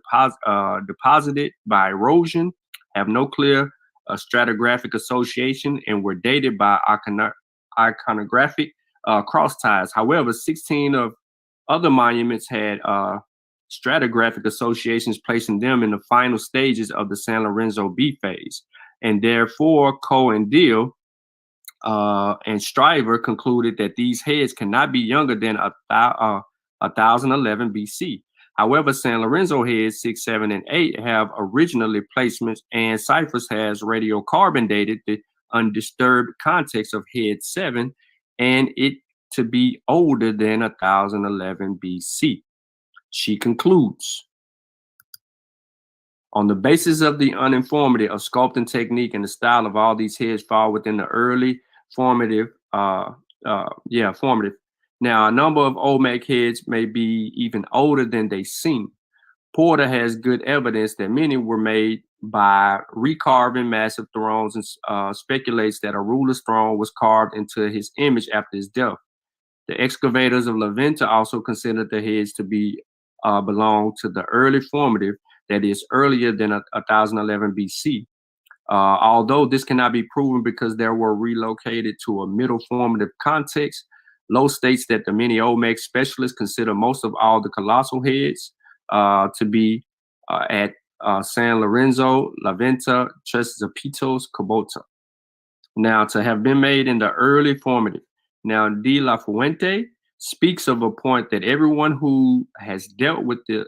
deposited by erosion, have no clear stratigraphic association, and were dated by iconographic cross ties. However, 16 of other monuments had stratigraphic associations, placing them in the final stages of the San Lorenzo B phase. And therefore, Coe and Deal and Stryver concluded that these heads cannot be younger than 1011 BC. However, San Lorenzo heads 6, 7, and 8 have originally placements, and Cyphers has radiocarbon dated the undisturbed context of head 7 and it to be older than 1011 BC. She concludes, on the basis of the uniformity of sculpting technique and the style of all these heads fall within the early formative. Now, a number of Olmec heads may be even older than they seem. Porter has good evidence that many were made by recarving massive thrones and speculates that a ruler's throne was carved into his image after his death. The excavators of La Venta also considered the heads to be belong to the early formative, that is earlier than 1011 BC. Although this cannot be proven because they were relocated to a middle formative context, Lowe states that the many Olmec specialists consider most of all the colossal heads to be at San Lorenzo, La Venta, Tres Zapitos, Cobota. Now, to have been made in the early formative. Now, De La Fuente speaks of a point that everyone who has dealt with the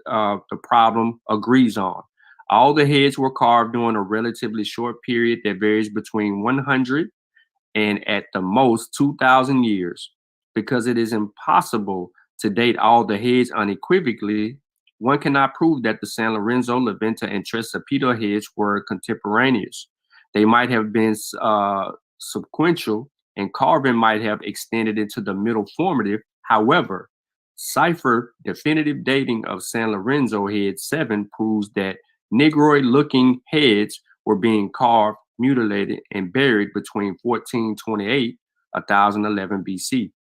problem agrees on. All the heads were carved during a relatively short period that varies between 100 and at the most 2,000 years. Because it is impossible to date all the heads unequivocally, one cannot prove that the San Lorenzo, La Venta, and Tres Zapitos heads were contemporaneous. They might have been sequential, and carving might have extended into the middle formative. However, cipher definitive dating of San Lorenzo head 7 proves that Negroid-looking heads were being carved, mutilated, and buried between 1428 1011 BC.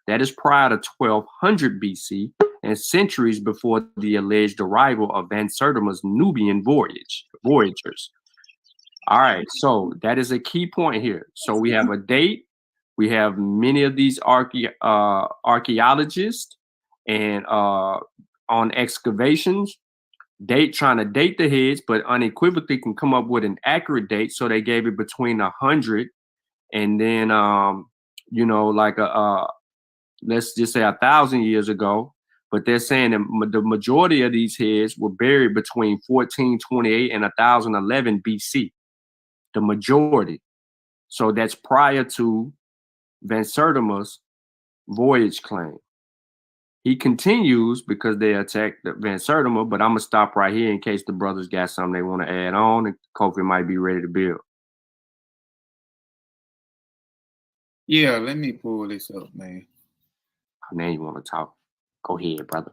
That is prior to 1200 BC and centuries before the alleged arrival of Van Sertima's Nubian voyagers. All right, so that is a key point here. So we have a date. We have many of these archaeologists and on excavations, trying to date the heads, but unequivocally can come up with an accurate date. So they gave it between 100 and then, like let's just say 1,000 years ago. But they're saying that the majority of these heads were buried between 1428 and 1011 BC. The majority. So that's prior to Van Sertima's voyage claim. He continues because they attacked Van Sertima, but I'm going to stop right here in case the brothers got something they want to add on, and Kofi might be ready to build. Yeah, let me pull this up, man. Now you want to talk. Go ahead, brother.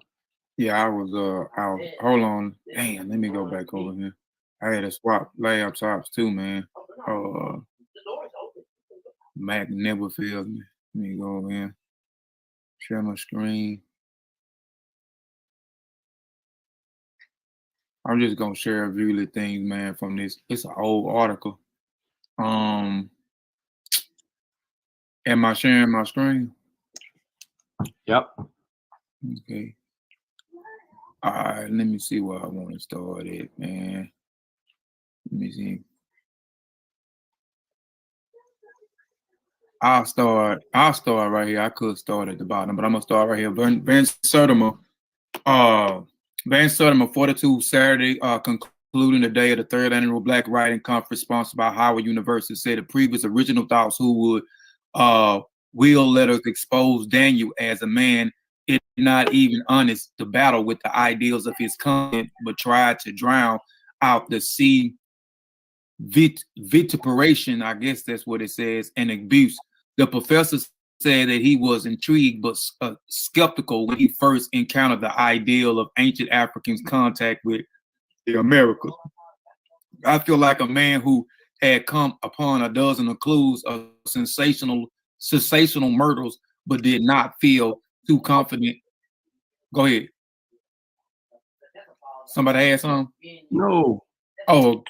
Yeah, I was hold on. Damn, let me go back over here. I had to swap laptops too, man. Mac never fails me. Let me go over here. Share my screen. I'm just gonna share a few of things, man, from this. It's an old article. Am I sharing my screen? Yep. Okay. All right, let me see where I want to start it, man. Let me see. I'll start right here. I could start at the bottom, but I'm gonna start right here. Van Sertima. Van Sertima, 42 Saturday, concluding the day of the third annual Black Writing Conference sponsored by Howard University, said the previous original thoughts who would will letters expose Daniel as a man, if not even honest, to battle with the ideals of his content, but tried to drown out the sea vituperation, I guess that's what it says, and abuse. The professor said that he was intrigued but skeptical when he first encountered the ideal of ancient Africans' contact with the Americas. I feel like a man who had come upon a dozen of clues of sensational murders, but did not feel too confident. Go ahead. Somebody had something? No. Oh,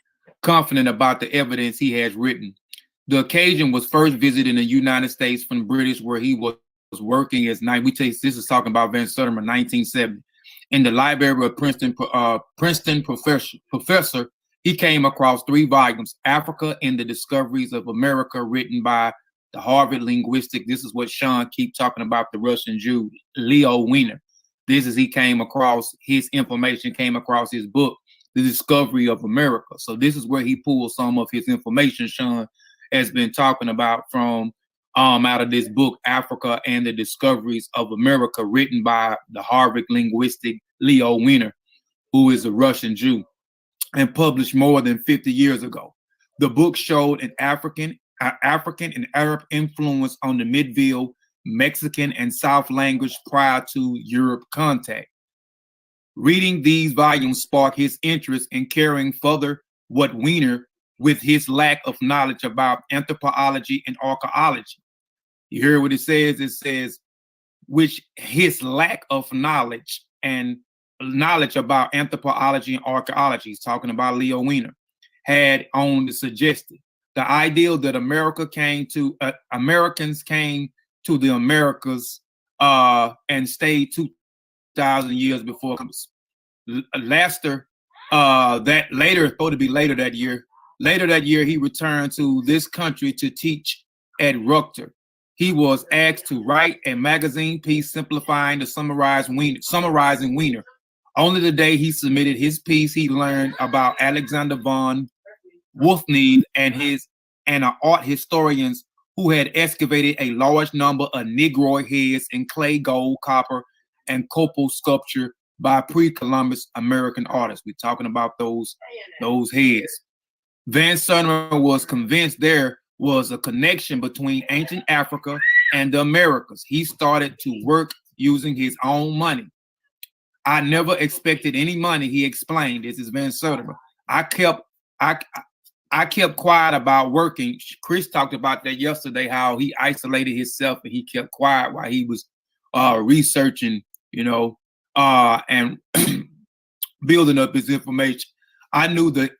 confident about the evidence he has written. The occasion was first visited in the United States from British, where he was working as night. This is talking about Van Sertima, 1970. In the library of Princeton professor, he came across 3 volumes, Africa and the Discoveries of America, written by the Harvard linguistic. This is what Sean keep talking about, the Russian Jew, Leo Wiener. This is, he came across his information, came across his book, The Discovery of America. So this is where he pulled some of his information Sean has been talking about from out of this book, Africa and the Discoveries of America, written by the Harvard linguistic Leo Wiener, who is a Russian Jew, and published more than 50 years ago. The book showed an African and Arab influence on the Midville, Mexican, and South language prior to Europe contact. Reading these volumes sparked his interest in carrying further what Wiener, with his lack of knowledge about anthropology and archaeology. You hear what it says? It says, which his lack of knowledge about anthropology and archaeology, he's talking about Leo Wiener, had only suggested. The ideal that Americans came to the Americas and stayed 2,000 years before Laster, that later, thought to be later that year, he returned to this country to teach at Rutgers. He was asked to write a magazine piece simplifying the summarizing Wiener. Only the day he submitted his piece, he learned about Alexander von Wolfnede and art historians who had excavated a large number of Negroid heads in clay, gold, copper, and copal sculpture by pre-Columbus American artists. We're talking about those heads. Van Sertima was convinced there was a connection between ancient Africa and the Americas. He started to work using his own money. I never expected any money, he explained. This is Van Sertima. I kept quiet about working. Chris talked about that yesterday, how he isolated himself and he kept quiet while he was researching, and building up his information. I knew that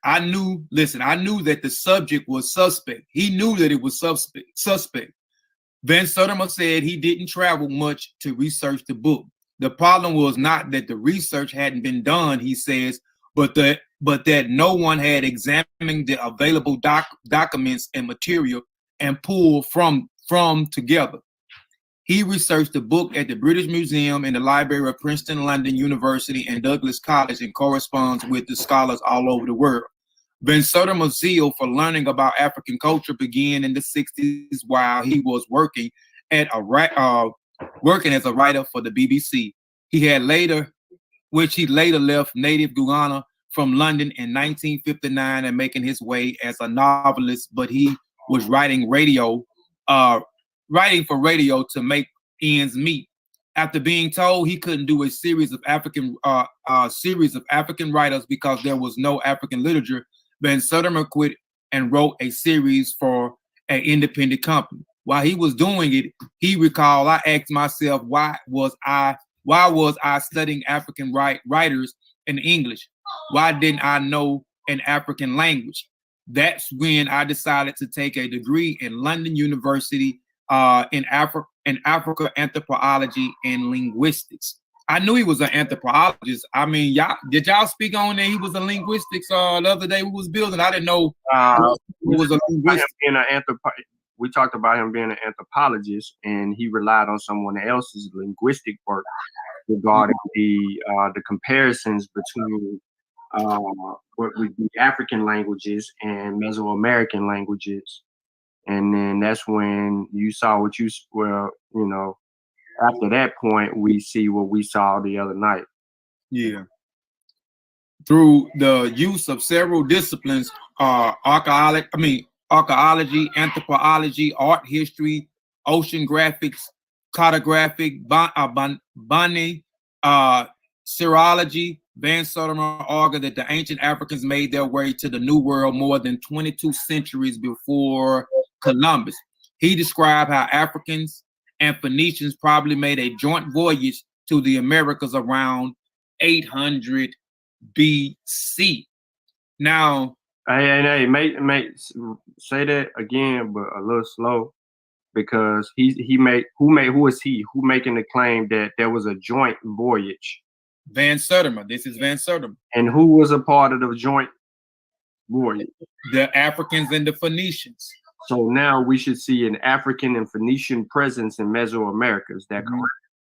the subject was suspect. He knew that it was suspect. Van Sertima said he didn't travel much to research the book. The problem was not that the research hadn't been done, he says, but that no one had examined the available documents and material and pulled from together. He researched the book at the British Museum in the library of Princeton, London University, and Douglas College, and corresponds with the scholars all over the world. Van Sertima's zeal for learning about African culture began in the 60s while he was working as a writer for the BBC. He later left native Guyana from London in 1959 and making his way as a novelist, but he was writing for radio to make ends meet. After being told he couldn't do a series of African writers because there was no African literature, Van Sertima quit and wrote a series for an independent company. While he was doing it, he recalled, I asked myself, why was I studying African writers in English? Why didn't I know an African language? That's when I decided to take a degree in London University in Africa anthropology and linguistics. I knew he was an anthropologist. I mean, did y'all speak on that he was a linguistics the other day we was building? I didn't know he was a linguist. We talked about him being an anthropologist, and he relied on someone else's linguistic work regarding the comparisons between what would be African languages and Mesoamerican languages. And then that's when you saw after that point, we see what we saw the other night. Yeah. Through the use of several disciplines, archaeology, anthropology, art history, oceanographics, cartographic, botany, serology. Van Sertima argued that the ancient Africans made their way to the New World more than 22 centuries before Columbus. He described how Africans and Phoenicians probably made a joint voyage to the Americas around 800 BC. Now, hey, mate, say that again, but a little slow, because who is he making the claim that there was a joint voyage? Van Sertima. This is Van Sertima. And who was a part of the joint voyage? The Africans and the Phoenicians. So now we should see an African and Phoenician presence in Mesoamerica. Is that correct?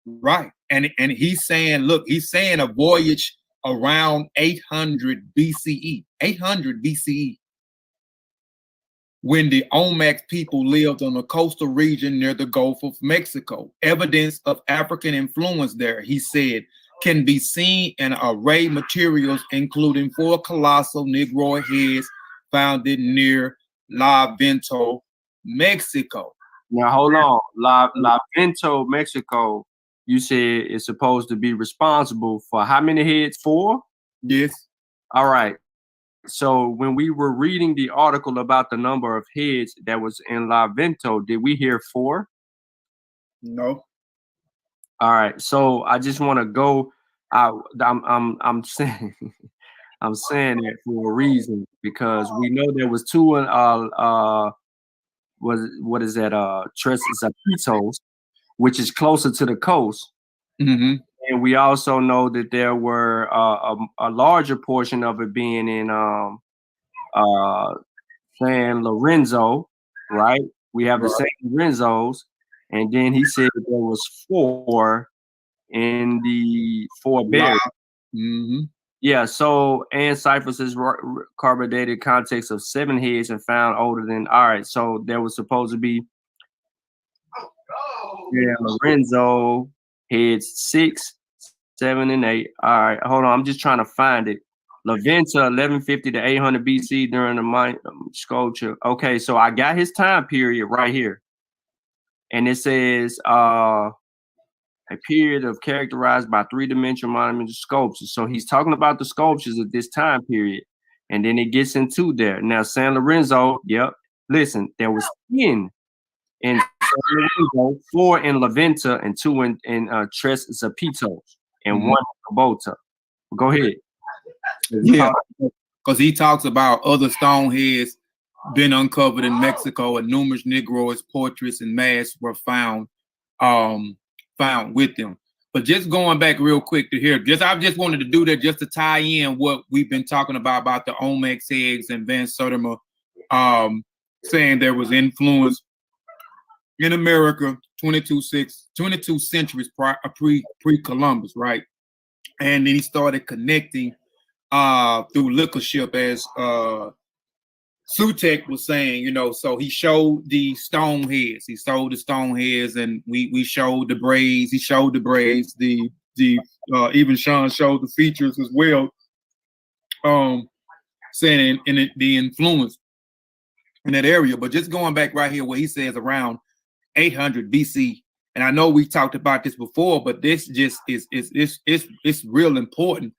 Right. And he's saying, look, he's saying a voyage around 800 BCE. 800 BCE. When the Olmec people lived on the coastal region near the Gulf of Mexico. Evidence of African influence there, he said, can be seen in array materials, including 4 colossal Negroid heads found near La Vento, Mexico. Now, hold on. La Vento, Mexico, you said is supposed to be responsible for how many heads? 4? Yes. All right. So when we were reading the article about the number of heads that was in La Vento, did we hear 4? No. All right. So I just want to go out. I'm saying I'm saying that for a reason, because we know there was 2 what is that Tres Zapitos, which is closer to the coast. Mm-hmm. And we also know that there were a larger portion of it being in San Lorenzo, right? We have the San Lorenzos, and then he said there was 4 in the 4 berries. Mm-hmm. Yeah, so and Cyphers is carbonated context of 7 heads and found older than. All right, so there was supposed to be Lorenzo heads 6, 7, and 8. All right, hold on, I'm just trying to find it. La Venta 1150 to 800 BC during the sculpture. Okay, so I got his time period right here, and it says a period of characterized by 3-dimensional monumental sculptures. So he's talking about the sculptures of this time period, and then it gets into there. Now San Lorenzo, yep. Listen, there was 10 in San Lorenzo, 4 in La Venta, and 2 in Tres Zapitos, and 1 in Cabota. Go ahead. Yeah, because he talks about other stone heads been uncovered in Mexico, and numerous Negroids, portraits, and masks were found with them. But just going back real quick to here, I just wanted to do that just to tie in what we've been talking about the Olmec eggs and Van Sertima saying there was influence in America 22 centuries pre-Columbus, right? And then he started connecting through liquor ship, as Sutek was saying, so he showed the stone heads. He showed the stone heads, and we showed the braids. He showed the braids. The even Sean showed the features as well. Saying in the influence in that area. But just going back right here, where he says around 800 BC, and I know we talked about this before, but this just it's real important.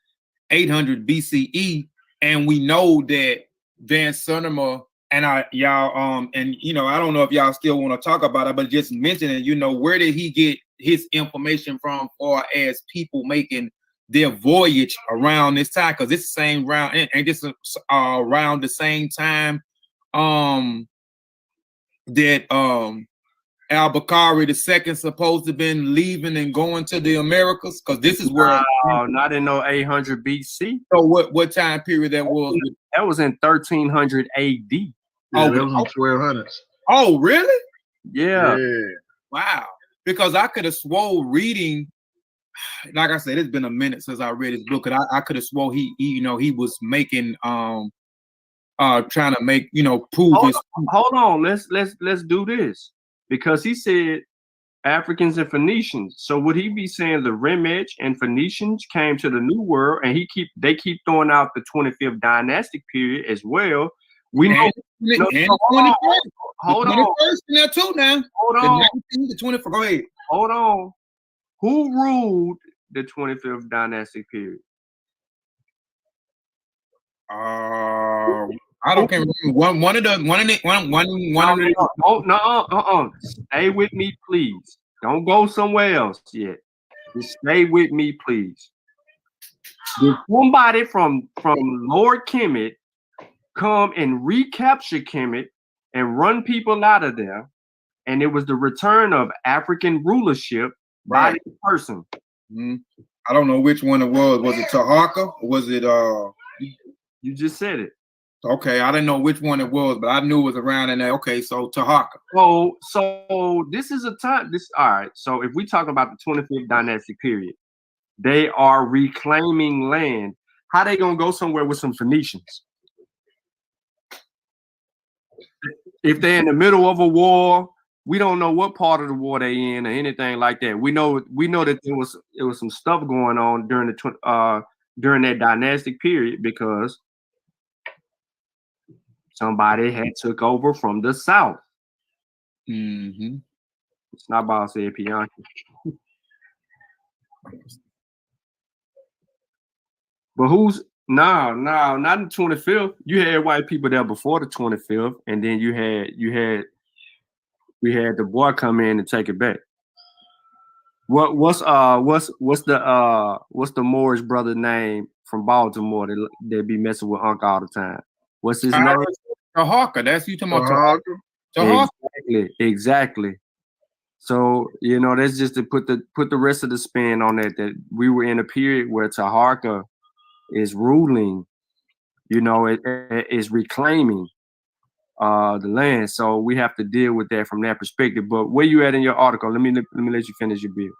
800 BCE, and we know that Van Sertima and y'all and I don't know if y'all still want to talk about it, but just mention it. Where did he get his information from, far as people making their voyage around this time? Because it's the same round, and this around the same time that Al-Bukhari II supposed to have been leaving and going to the Americas, because this is where not in no 800 BC. So what time period that was? That was in 1300 AD. Yeah, that was in 1200s. Oh, really? Yeah. Wow. Because I could have swore reading, like I said, it's been a minute since I read his book, and I could have swore he was making trying to make prove his. Hold on, let's do this. Because he said Africans and Phoenicians. So would he be saying the Remech and Phoenicians came to the New World, and they keep throwing out the 25th dynastic period as well, We know. And No, hold on. 21st in there too now. Hold The on. 19th, the 24th. Go ahead. Hold on. Who ruled the 25th dynastic period? I don't can't remember. One of the. Oh no. Stay with me, please. Don't go somewhere else yet. Just stay with me, please. Did somebody from Lord Kemet come and recapture Kemet and run people out of there? And it was the return of African rulership by this person. Mm-hmm. I don't know which one it was. Was it Taharka? Or was it You just said it. Okay, I didn't know which one it was, but I knew it was around in there. Okay, so Taharka. So this is a time. All right. So if we talk about the 25th dynastic period, they are reclaiming land. How they gonna go somewhere with some Phoenicians? If they're in the middle of a war, we don't know what part of the war they in or anything like that. We know that there was some stuff going on during that dynastic period because somebody had took over from the south. Mm-hmm. It's not about say Bianchi. But who's not the 25th. You had white people there before the 25th, and then we had the boy come in and take it back. What's the Moorish brother name from Baltimore that be messing with Unc all the time? What's his name? Taharka. That's you talking about Taharka. Exactly. So that's just to put the rest of the spin on that we were in a period where Taharka is ruling, it is reclaiming the land. So we have to deal with that from that perspective. But where you at in your article? Let me let you finish your bill.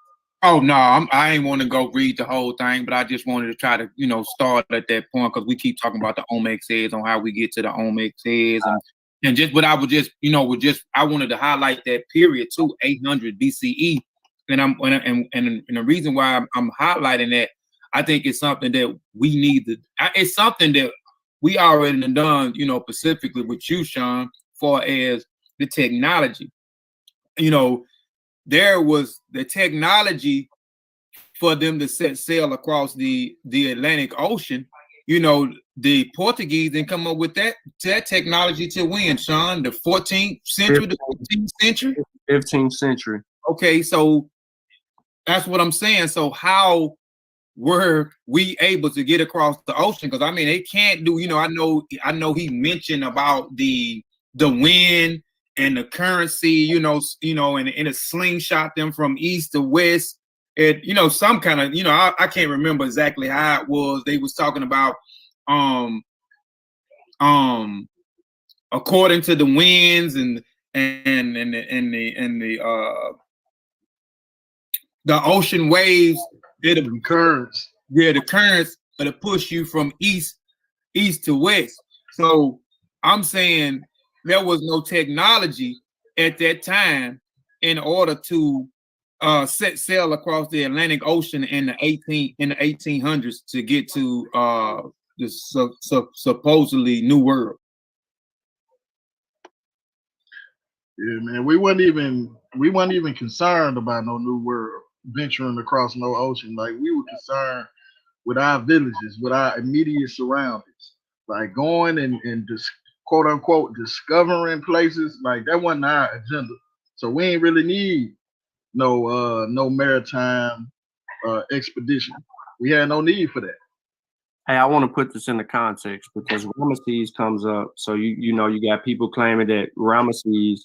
Oh no, I ain't want to go read the whole thing, but I just wanted to try to start at that point because we keep talking about the Olmec says on how we get to the Olmec says and just what I would just I wanted to highlight that period too, 800 BCE, and the reason why I'm highlighting that, I think it's something that we need to. It's something that we already done, specifically with you, Sean, far as the technology. There was the technology for them to set sail across the Atlantic Ocean. The Portuguese didn't come up with that technology till when, Sean? The 14th century, the 15th century? 15th century. Okay, so that's what I'm saying. So how were we able to get across the ocean? Because I mean, they can't do. I know he mentioned about the wind and the currency. And it slingshot them from east to west. Some kind of. I can't remember exactly how it was. They was talking about according to the winds and the ocean waves. The currents. Yeah, the currents are to push you from east to west. So I'm saying there was no technology at that time in order to set sail across the Atlantic Ocean in the 1800s to get to the supposedly New World. Yeah, man, we weren't even concerned about no New World venturing across no ocean. Like, we were concerned with our villages, with our immediate surroundings, like going and just quote unquote discovering places. Like, that wasn't our agenda. So we ain't really need no maritime expedition. We had no need for that. Hey, I want to put this in the context because Ramesses comes up. So you got people claiming that Ramesses,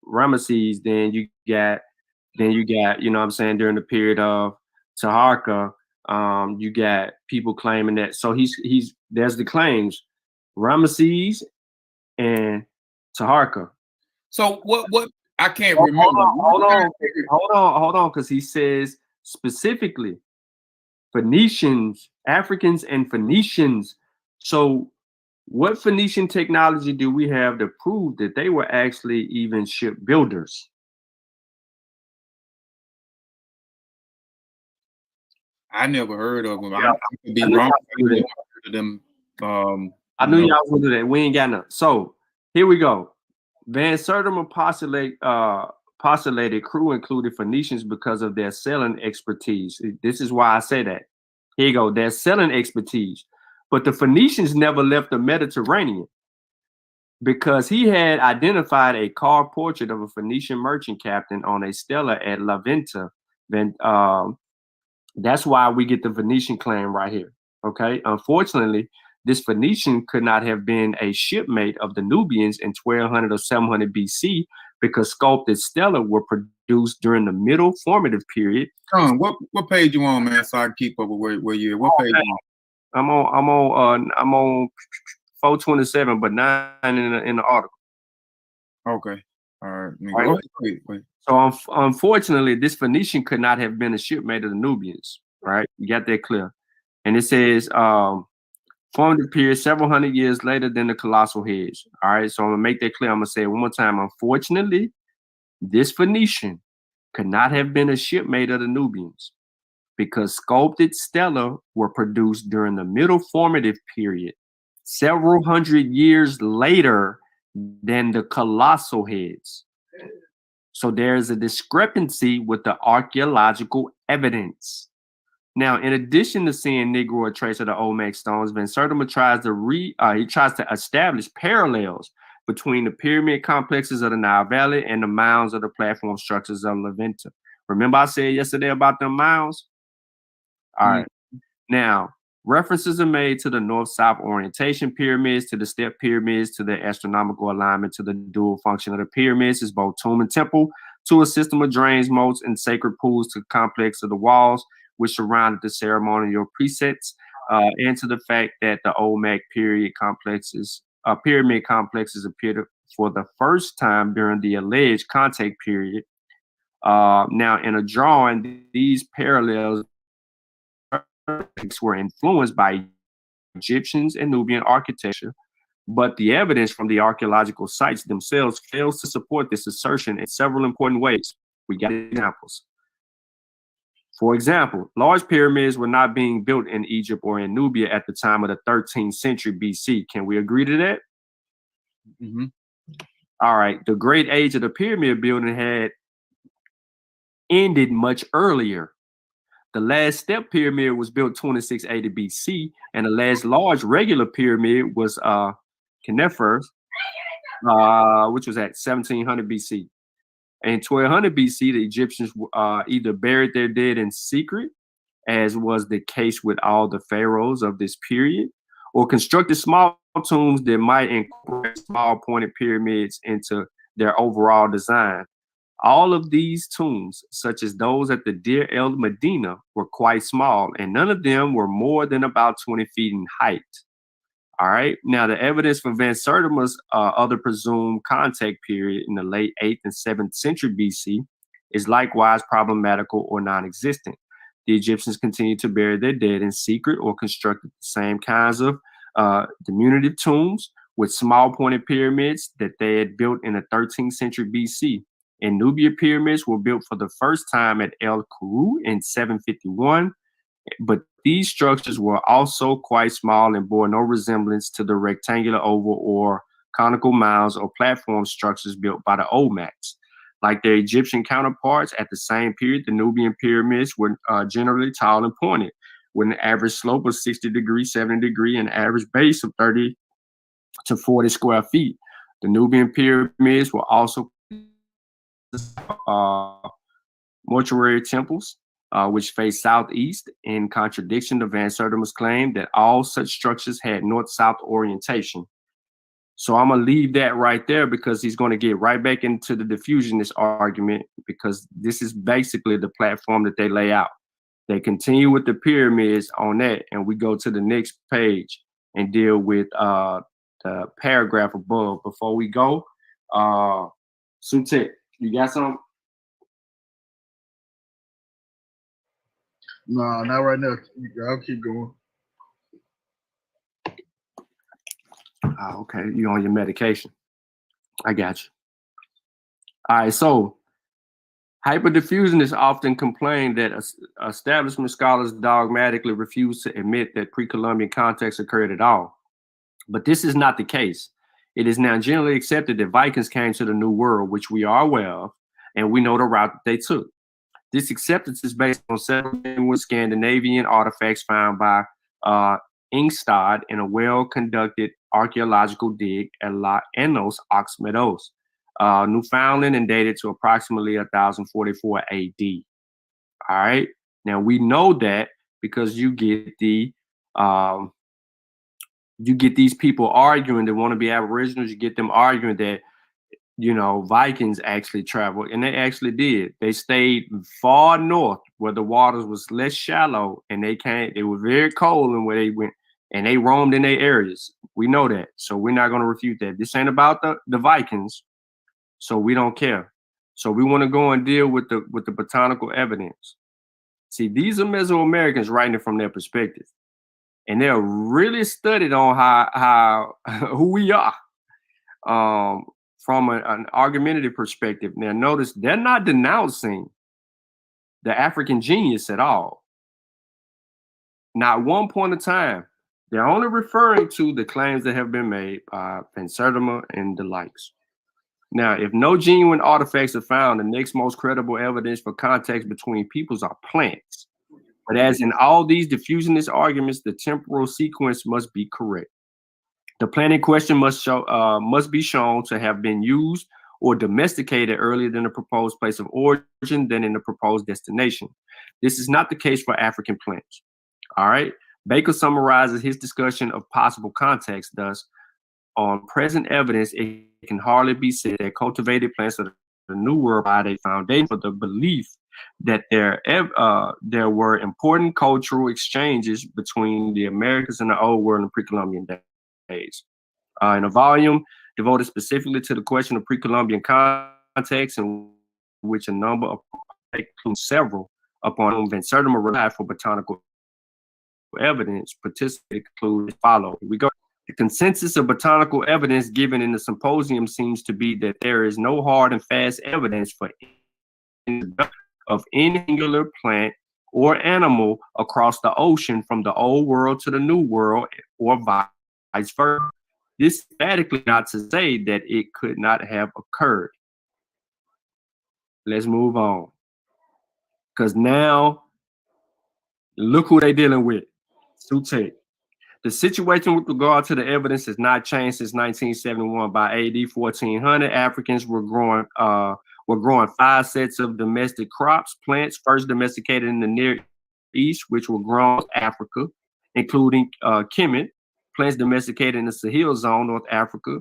Ramesses. Then you got, what I'm saying, during the period of Taharka, you got people claiming that. So there's the claims, Ramesses and Taharka. So what I can't remember. Hold on, because he says specifically Phoenicians, Africans, and Phoenicians. So what Phoenician technology do we have to prove that they were actually even shipbuilders? I never heard of them. I could be wrong. I never heard of them I knew y'all was gonna do that. We ain't got none. So here we go. Van Sertima postulated crew included Phoenicians because of their selling expertise. This is why I say that. Here you go. Their selling expertise. But the Phoenicians never left the Mediterranean because he had identified a carved portrait of a Phoenician merchant captain on a stela at La Venta. Then that's why we get the Venetian claim right here. Okay. Unfortunately, this Phoenician could not have been a shipmate of the Nubians in 1200 or 700 BC because sculpted stela were produced during the middle formative period. What page you on, man? So I can keep up with where you're. What page? I'm on 427, but 9 in the article. Okay. All right. Wait. So unfortunately, this Phoenician could not have been a shipmate of the Nubians. Right? You got that clear. And it says formative period several hundred years later than the colossal heads. All right. So I'm gonna make that clear. I'm gonna say it one more time. Unfortunately, this Phoenician could not have been a shipmate of the Nubians because sculpted stela were produced during the middle formative period, several hundred years later than the colossal heads. So there's a discrepancy with the archaeological evidence. Now, in addition to seeing Negro or trace of the Olmec stones, Van Sertima tries to establish parallels between the pyramid complexes of the Nile Valley and the mounds of the platform structures of La Venta. Remember I said yesterday about the mounds? All right. Now, references are made to the north-south orientation pyramids, to the step pyramids, to the astronomical alignment, to the dual function of the pyramids as both tomb and temple, to a system of drains, moats, and sacred pools, to the complex of the walls, which surrounded the ceremonial presets, and to the fact that the Olmec pyramid complexes appeared for the first time during the alleged contact period. Now, in a drawing, these parallels were influenced by Egyptians and Nubian architecture, but the evidence from the archaeological sites themselves fails to support this assertion in several important ways. We got examples. For example, large pyramids were not being built in Egypt or in Nubia at the time of the 13th century BC. Can we agree to that? Mm-hmm. All right. The great age of the pyramid building had ended much earlier. The last step pyramid was built 2680 BC, and the last large regular pyramid was Khnefers, which was at 1700 BC. In 1200 BC, the Egyptians either buried their dead in secret, as was the case with all the pharaohs of this period, or constructed small tombs that might incorporate small pointed pyramids into their overall design. All of these tombs, such as those at the Deir el Medina, were quite small, and none of them were more than about 20 feet in height. All right. Now, the evidence for Van Sertima's other presumed contact period in the late 8th and 7th century BC is likewise problematical or non-existent. The Egyptians continued to bury their dead in secret or constructed the same kinds of diminutive tombs with small pointed pyramids that they had built in the 13th century BC. And Nubia pyramids were built for the first time at El Kuru in 751. But these structures were also quite small and bore no resemblance to the rectangular, oval, or conical mounds or platform structures built by the Olmecs. Like their Egyptian counterparts at the same period, the Nubian pyramids were generally tall and pointed, with an average slope of 60 degrees, 70 degrees, and average base of 30 to 40 square feet. The Nubian pyramids were also mortuary temples, which face southeast, in contradiction to Van Sertima's claim that all such structures had north-south orientation. So I'm gonna leave that right there because he's gonna get right back into the diffusionist argument, because this is basically the platform that they lay out. They continue with the pyramids on that, and we go to the next page and deal with the paragraph above. Before we go, Sutek, you got something? No, not right now. I'll keep going. Okay, you're on your medication. I got you. All right, so hyperdiffusionists often complain that establishment scholars dogmatically refuse to admit that pre-Columbian context occurred at all. But this is not the case. It is now generally accepted that Vikings came to the New World, which we are aware of, and we know the route that they took. This acceptance is based on several Scandinavian artifacts found by Ingstad in a well-conducted archaeological dig at La Enos Ox Meadows, Newfoundland, and dated to approximately 1044 AD. All right. Now we know that because you get these people arguing that want to be Aboriginals. You get them arguing that, you know, Vikings actually traveled, and they actually did. They stayed far north where the waters was less shallow, and they were very cold and where they went, and they roamed in their areas. We know that, so we're not going to refute that. This ain't about the Vikings, so we don't care. So we want to go and deal with the botanical evidence. See, these are Mesoamericans writing it from their perspective, and they're really studied on how who we are. From an argumentative perspective. Now, notice they're not denouncing the African genius at all. Not one point of time. They're only referring to the claims that have been made by Van Sertima and the likes. Now, if no genuine artifacts are found, the next most credible evidence for context between peoples are plants. But as in all these diffusionist arguments, the temporal sequence must be correct. The plant in question must be shown to have been used or domesticated earlier than the proposed place of origin than in the proposed destination. This is not the case for African plants. All right. Baker summarizes his discussion of possible context. Thus, on present evidence, it can hardly be said that cultivated plants of the New World provide a foundation for the belief that there were important cultural exchanges between the Americas and the Old World in pre-Columbian days. In a volume devoted specifically to the question of pre-Columbian context, in which a number of includes several upon whom Van Sertima relied for botanical evidence, participants conclude as follows. Here we go. The consensus of botanical evidence given in the symposium seems to be that there is no hard and fast evidence for of any singular plant or animal across the ocean from the Old World to the New World, or vice versa. This is emphatically not to say that it could not have occurred. Let's move on. Because now, look who they're dealing with. Sutek. The situation with regard to the evidence has not changed since 1971. By AD 1400, Africans were growing 5 sets of domestic crops, plants first domesticated in the Near East, which were grown in Africa, including Kemet, plants domesticated in the Sahel zone, North Africa,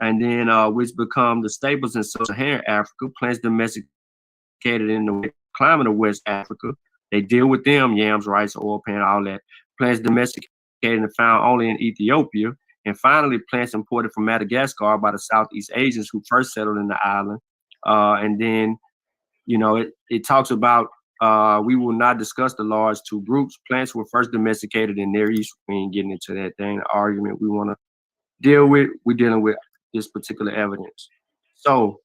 and then which become the staples in Sub-Saharan Africa, plants domesticated in the climate of West Africa. They deal with them, yams, rice, oil pan, all that. Plants domesticated and found only in Ethiopia. And finally, plants imported from Madagascar by the Southeast Asians who first settled in the island. And then, you know, it talks about, we will not discuss the large two groups. Plants were first domesticated in Near East. We ain't getting into that thing, the argument we want to deal with. We're dealing with this particular evidence. So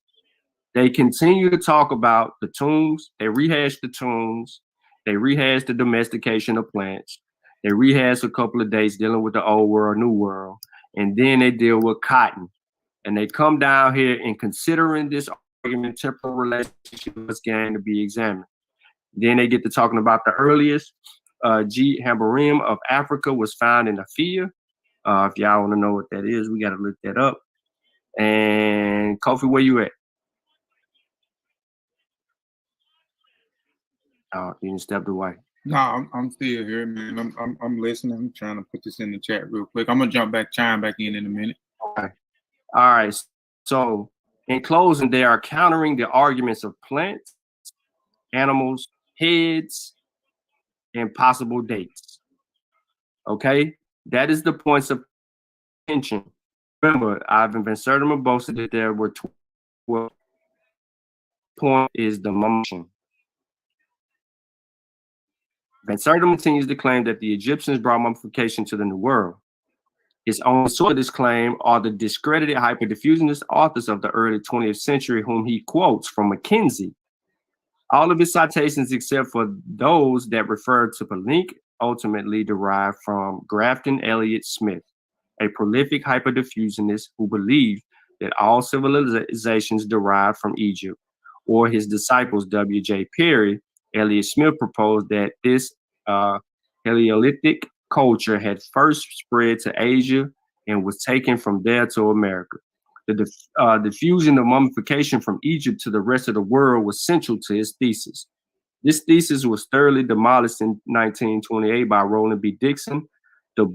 they continue to talk about the tombs. They rehash the tombs. They rehash the domestication of plants. They rehash a couple of dates dealing with the Old World, New World. And then they deal with cotton. And they come down here and considering this argument, temporal relationship was going to be examined. Then they get to talking about the earliest G. Hambarim of Africa was found in Afia. If y'all want to know what that is, we got to look that up. And Kofi, where you at? Oh, you didn't step away. No, I'm still here, man. I'm listening. I'm trying to put this in the chat real quick. I'm gonna chime back in a minute. Okay. All right. So in closing, they are countering the arguments of plants, animals, heads, and possible dates. Okay, that is the points of tension. Remember, Ivan Van Sertima boasted that there were 12. Point is the motion. Van Sertima continues to claim that the Egyptians brought mummification to the New World. His own source of this claim are the discredited hyperdiffusionist authors of the early 20th century, whom he quotes from Mackenzie. All of his citations, except for those that refer to Palenque, ultimately derived from Grafton Elliott Smith. a prolific hyperdiffusionist who believed that all civilizations derived from Egypt, or his disciples W.J. Perry. Elliot Smith proposed that this Paleolithic culture had first spread to Asia and was taken from there to America. The diffusion of mummification from Egypt to the rest of the world was central to his thesis. This thesis was thoroughly demolished in 1928 by Roland B. Dixon, the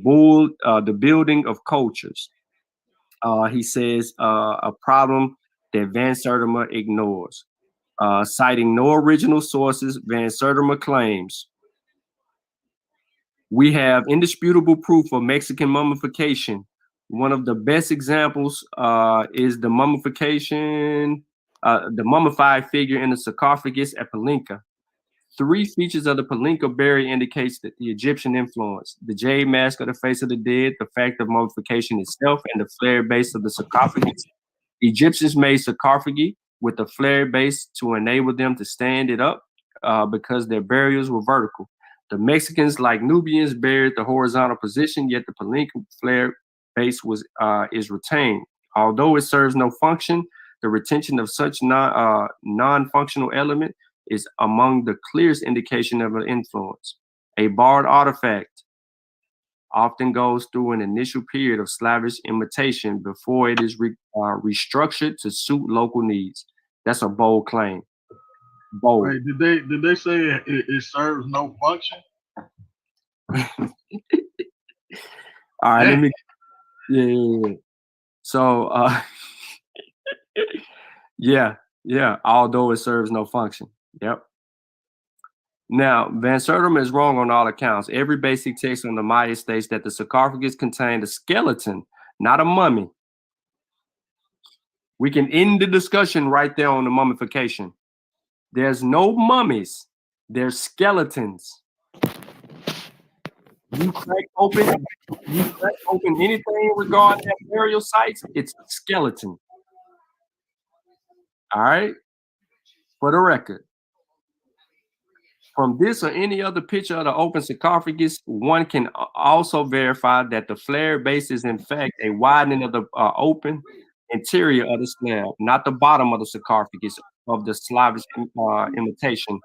building of cultures. He says a problem that Van Sertima ignores. Citing no original sources, Van Sertima claims, we have indisputable proof of Mexican mummification. One of the best examples is the mummified figure in the sarcophagus at Palenque. 3 features of the Palenque burial indicates that the Egyptian influence: the jade mask of the face of the dead, the fact of mummification itself, and the flared base of the sarcophagus. Egyptians made sarcophagi with a flared base to enable them to stand it up because their burials were vertical. The Mexicans, like Nubians, buried the horizontal position, yet the Palenque flared base is retained. Although it serves no function, the retention of such non-functional element is among the clearest indication of an influence. A barred artifact often goes through an initial period of slavish imitation before it is restructured to suit local needs. That's a bold claim. Bold. Wait, did they say it serves no function? All right, let me. Yeah. So, yeah. Although it serves no function. Yep. Now, Van Sertima is wrong on all accounts. Every basic text on the Maya states that the sarcophagus contained a skeleton, not a mummy. We can end the discussion right there on the mummification. There's no mummies. There's skeletons. You crack open anything regarding that burial sites, it's a skeleton. All right? For the record. From this or any other picture of the open sarcophagus, one can also verify that the flared base is in fact a widening of the open interior of the slab, not the bottom of the sarcophagus of the Slavic imitation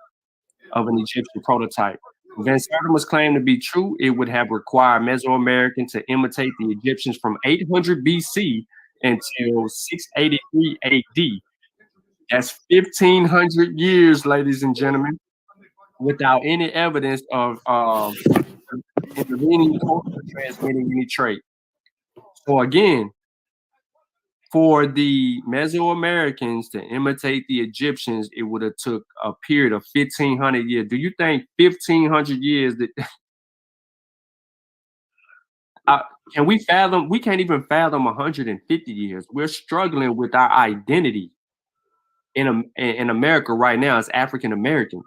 of an Egyptian prototype. Van Sertima's claim to be true, it would have required Mesoamerican to imitate the Egyptians from 800 BC until 683 AD. That's 1,500 years, ladies and gentlemen, without any evidence of intervening culture transmitting any trait. So again, for the Mesoamericans to imitate the Egyptians, it would have took a period of 1,500 years. Do you think 1,500 years that can we fathom? We can't even fathom 150 years. We're struggling with our identity in America right now as African Americans,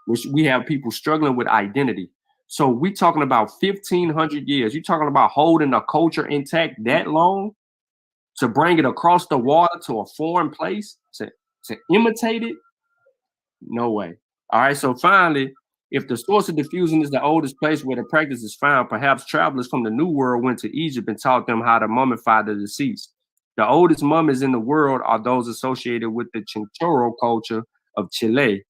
which we have people struggling with identity. So we talking about 1,500 years. You're talking about holding a culture intact that long? To bring it across the water to a foreign place, to imitate it? No way. All right, so finally, if the source of diffusion is the oldest place where the practice is found, perhaps travelers from the New World went to Egypt and taught them how to mummify the deceased. The oldest mummies in the world are those associated with the Chinchorro culture of Chile,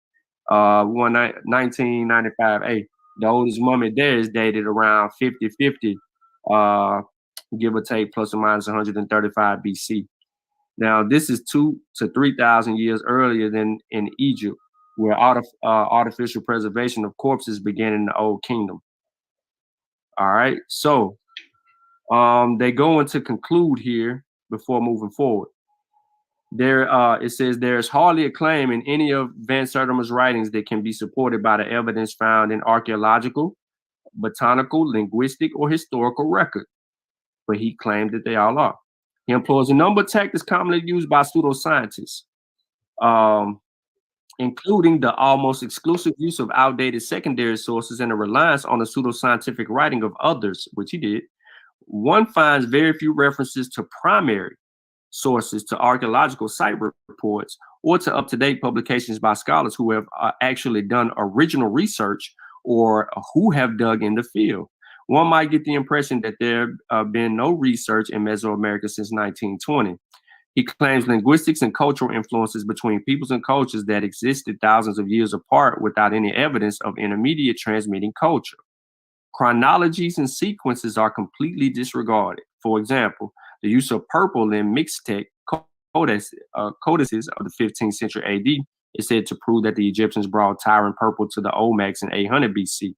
1995A. The oldest mummy there is dated around 5050. Give or take, plus or minus 135 BC. Now, this is 2,000 to 3,000 years earlier than in Egypt, where artificial preservation of corpses began in the Old Kingdom. All right, so they go on to conclude here before moving forward. It says there is hardly a claim in any of Van Sertima's writings that can be supported by the evidence found in archaeological, botanical, linguistic, or historical record. But he claimed that they all are. He employs a number of tactics commonly used by pseudoscientists, including the almost exclusive use of outdated secondary sources and a reliance on the pseudoscientific writing of others, which he did. One finds very few references to primary sources, to archaeological site reports, or to up-to-date publications by scholars who have actually done original research or who have dug in the field. One might get the impression that there been no research in Mesoamerica since 1920. He claims linguistics and cultural influences between peoples and cultures that existed thousands of years apart without any evidence of intermediate transmitting culture. Chronologies and sequences are completely disregarded. For example, the use of purple in Mixtec codices of the 15th century AD is said to prove that the Egyptians brought Tyran purple to the Olmecs in 800 BC.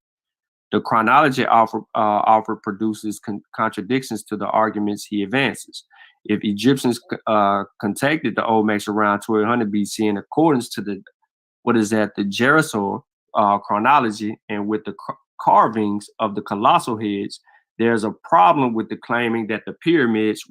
The chronology offered produces contradictions to the arguments he advances. If Egyptians contacted the Olmecs around 1200 BC in accordance to the Gersor chronology and with the carvings of the colossal heads, there's a problem with the claiming that the pyramids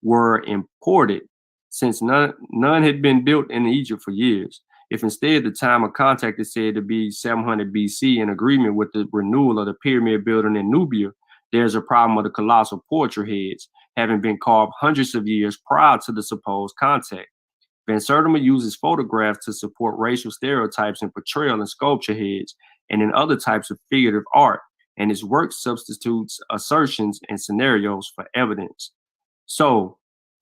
were imported, since none had been built in Egypt for years. If instead the time of contact is said to be 700 BC in agreement with the renewal of the pyramid building in Nubia, there's a problem with the colossal portrait heads having been carved hundreds of years prior to the supposed contact. Van Sertima uses photographs to support racial stereotypes in portrayal in sculpture heads and in other types of figurative art, and his work substitutes assertions and scenarios for evidence. So,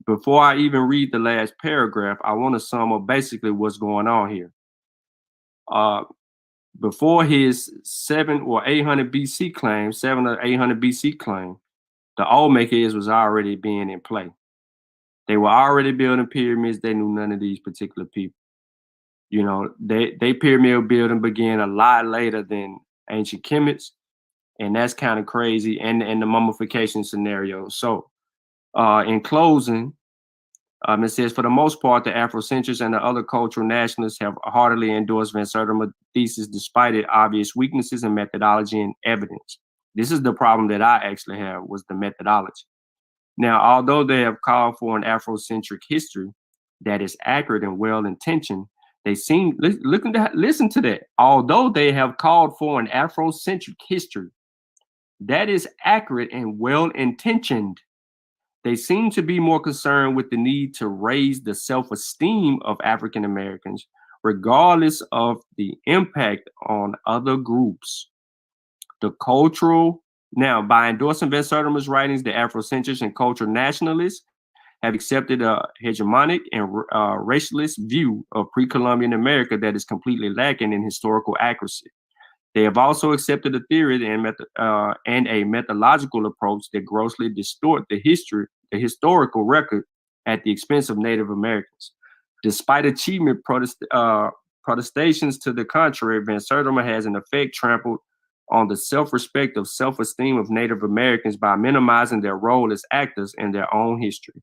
before I even read the last paragraph, I want to sum up basically what's going on here. Before his 700 or 800 BC claim, the Olmec heads was already being in play. They were already building pyramids. They knew none of these particular people. You know, they pyramid building began a lot later than ancient Kemets, and that's kind of crazy. And the mummification scenario. So, in closing, it says, for the most part, the Afrocentrists and the other cultural nationalists have heartily endorsed Van Sertima's thesis despite its obvious weaknesses in methodology and evidence. This is the problem that I actually have, was the methodology. Now, although they have called for an Afrocentric history that is accurate and well-intentioned, they seem, listen to that. Although they have called for an Afrocentric history that is accurate and well-intentioned, they seem to be more concerned with the need to raise the self-esteem of African Americans, regardless of the impact on other groups. Now, by endorsing Van Sertima's writings, the Afrocentrists and cultural nationalists have accepted a hegemonic and racialist view of pre-Columbian America that is completely lacking in historical accuracy. They have also accepted a theory and a methodological approach that grossly distort the historical record at the expense of Native Americans. Despite achievement protestations to the contrary, Van Sertima has in effect trampled on the self-respect of self-esteem of Native Americans by minimizing their role as actors in their own history,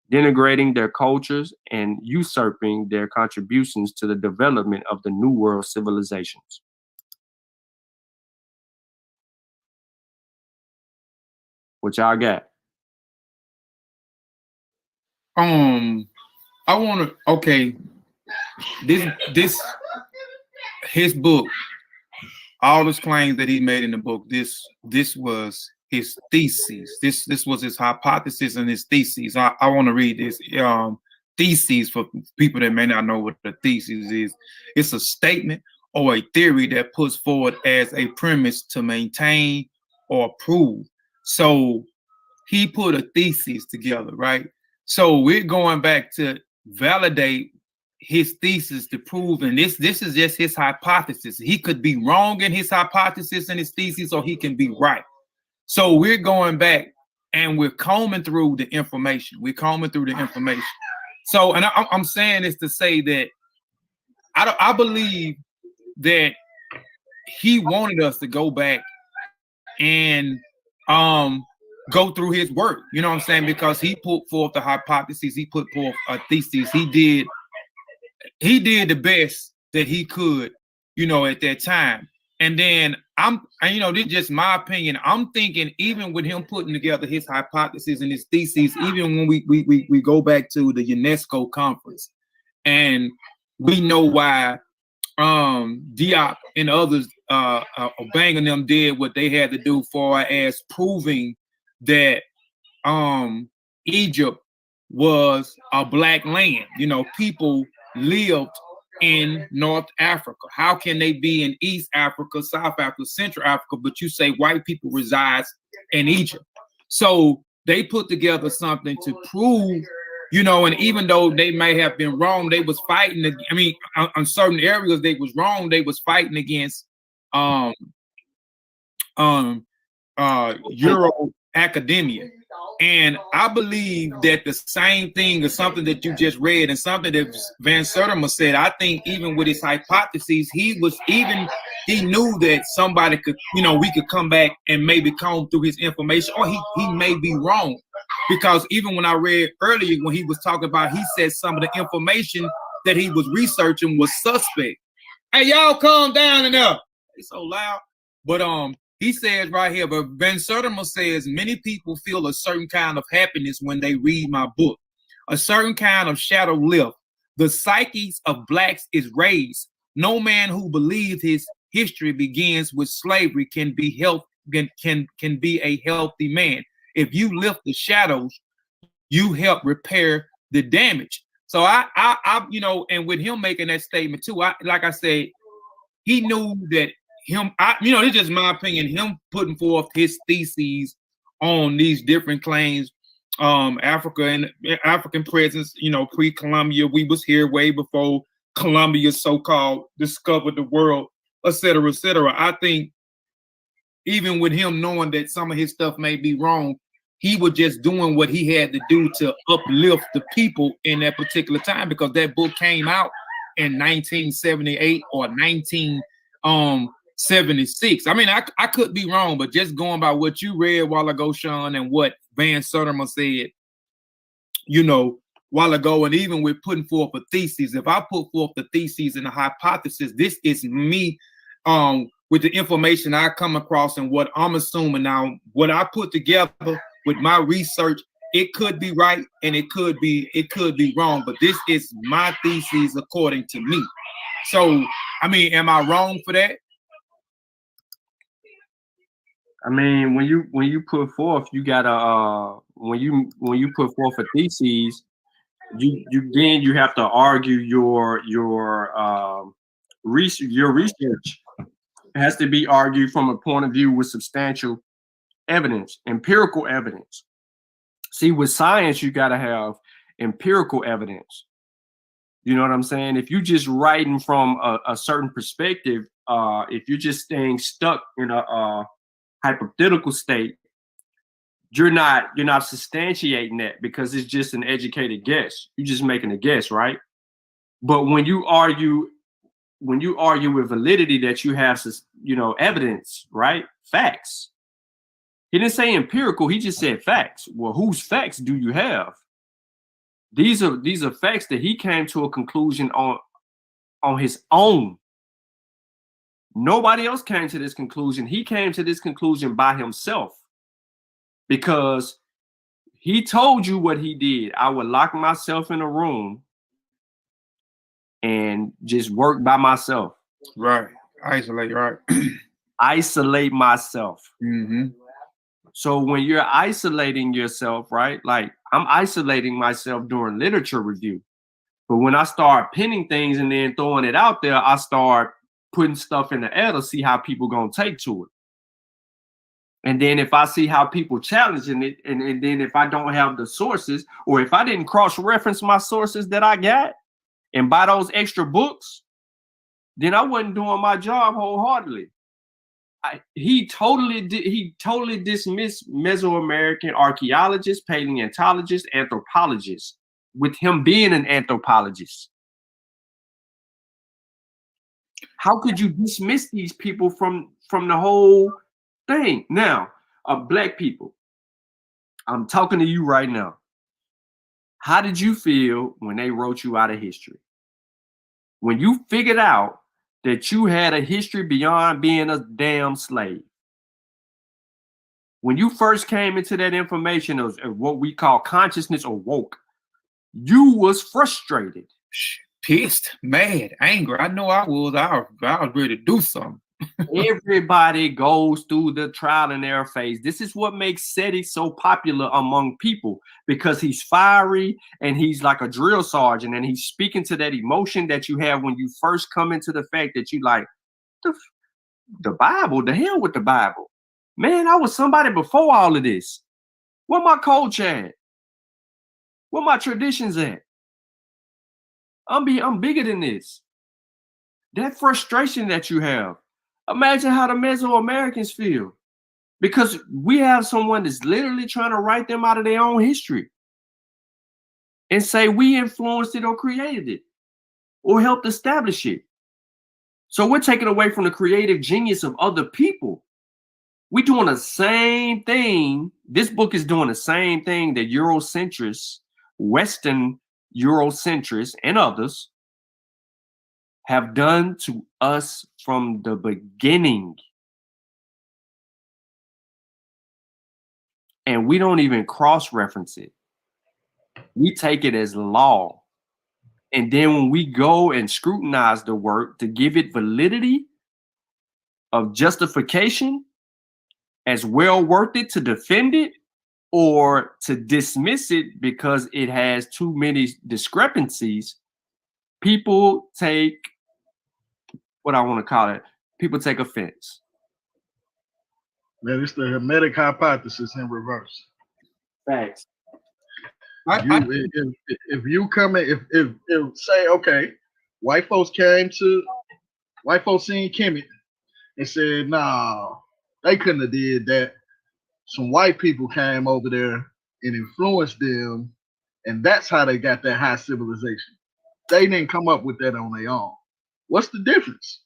denigrating their cultures, and usurping their contributions to the development of the New World civilizations. What y'all got? His book, all his claims that he made in the book, this was his thesis. This was his hypothesis and his thesis. I want to read this. Thesis, for people that may not know what the thesis is. It's a statement or a theory that puts forward as a premise to maintain or prove. So he put a thesis together, right? So we're going back to validate his thesis to prove, and this is just his hypothesis. He could be wrong in his hypothesis and his thesis, or he can be right. So we're going back and we're combing through the information. So, and I'm saying this to say that I believe that he wanted us to go back and go through his work. You know what I'm saying? Because he put forth the hypothesis, he put forth a thesis. He did the best that he could, you know, at that time. And then this is just my opinion. I'm thinking even with him putting together his hypothesis and his thesis, even when we go back to the UNESCO conference, and we know why Diop and others, Bang and them did what they had to do for as proving that Egypt was a black land. You know, people lived in North Africa? How can they be in East Africa, South Africa, Central Africa, but you say white people resides in Egypt? So they put together something to prove, you know, and even though they may have been wrong, they was fighting. I mean, on certain areas they was wrong. They was fighting against Euro academia. And I believe that the same thing is something that you just read and something that Van Sertima said. I think even with his hypotheses, he knew that somebody could, you know, we could come back and maybe comb through his information, or he may be wrong. Because even when I read earlier, when he was talking about, he said some of the information that he was researching was suspect. Hey, y'all calm down enough. It's so loud. But he says right here, but Van Sertima says, many people feel a certain kind of happiness when they read my book, a certain kind of shadow lift. The psyches of blacks is raised. No man who believes his history begins with slavery can be can be a healthy man. If you lift the shadows, you help repair the damage. So I you know, and with him making that statement too, like I said, he knew that you know, it's just my opinion, him putting forth his theses on these different claims, Africa and African presence, you know, pre-Columbia, we was here way before Columbia so-called discovered the world, etc., etc. I think even with him knowing that some of his stuff may be wrong, he was just doing what he had to do to uplift the people in that particular time, because that book came out in 1978 or 1976. I mean, I could be wrong, but just going by what you read a while ago, Sean, and what Van Sertima said, you know, while ago, and even with putting forth a thesis, if I put forth the thesis and the hypothesis, this is me with the information I come across and what I'm assuming now, what I put together with my research, it could be right and it could be wrong, but this is my thesis according to me. So, I mean, am I wrong for that? I mean, when you put forth, you gotta when you put forth a thesis, you have to argue your research. Your research has to be argued from a point of view with substantial evidence, empirical evidence. See, with science, you gotta have empirical evidence. You know what I'm saying? If you're just writing from a certain perspective, if you're just staying stuck in a hypothetical state, you're not substantiating that, because it's just an educated guess. You're just making a guess, right? But when you argue with validity, that you have, you know, evidence, right? Facts. He didn't say empirical. He just said facts. Well, whose facts do you have? These are facts that he came to a conclusion on his own. Nobody else came to this conclusion. He came to this conclusion by himself, because he told you what he did. I would lock myself in a room and just work by myself. Right. Isolate, right. Isolate myself. Mm-hmm. So when you're isolating yourself, right? Like, I'm isolating myself during literature review. But when I start pinning things and then throwing it out there, I start putting stuff in the air to see how people gonna take to it. And then if I see how people challenging it, and then if I don't have the sources, or if I didn't cross-reference my sources that I got and buy those extra books, then I wasn't doing my job wholeheartedly. He totally dismissed Mesoamerican archaeologists, paleontologists, anthropologists, with him being an anthropologist. How could you dismiss these people from the whole thing? Now, black people, I'm talking to you right now. How did you feel when they wrote you out of history? When you figured out that you had a history beyond being a damn slave? When you first came into that information of what we call consciousness or woke, you was frustrated. Pissed, mad, angry. I know I was. I was ready to do something. Everybody goes through the trial and error phase. This is what makes SETI so popular among people, because he's fiery and he's like a drill sergeant, and he's speaking to that emotion that you have when you first come into the fact that you like the Bible, the hell with the Bible. Man, I was somebody before all of this. Where my culture at? Where my traditions at? I'm bigger than this. That frustration that you have. Imagine how the Mesoamericans feel, because we have someone that's literally trying to write them out of their own history and say we influenced it or created it or helped establish it. So we're taking away from the creative genius of other people. We're doing the same thing. This book is doing the same thing that Eurocentrists, Western Eurocentrists, and others have done to us from the beginning. And we don't even cross-reference it. We take it as law. And then when we go and scrutinize the work to give it validity of justification as well worth it to defend it, or to dismiss it because it has too many discrepancies, people take, what I want to call it, people take offense. Man, it's the Hermetic hypothesis in reverse. Facts. If you come in, if say, okay, white folks seen Kemet and said, nah, they couldn't have did that. Some white people came over there and influenced them, and that's how they got that high civilization. They didn't come up with that on their own. What's the difference?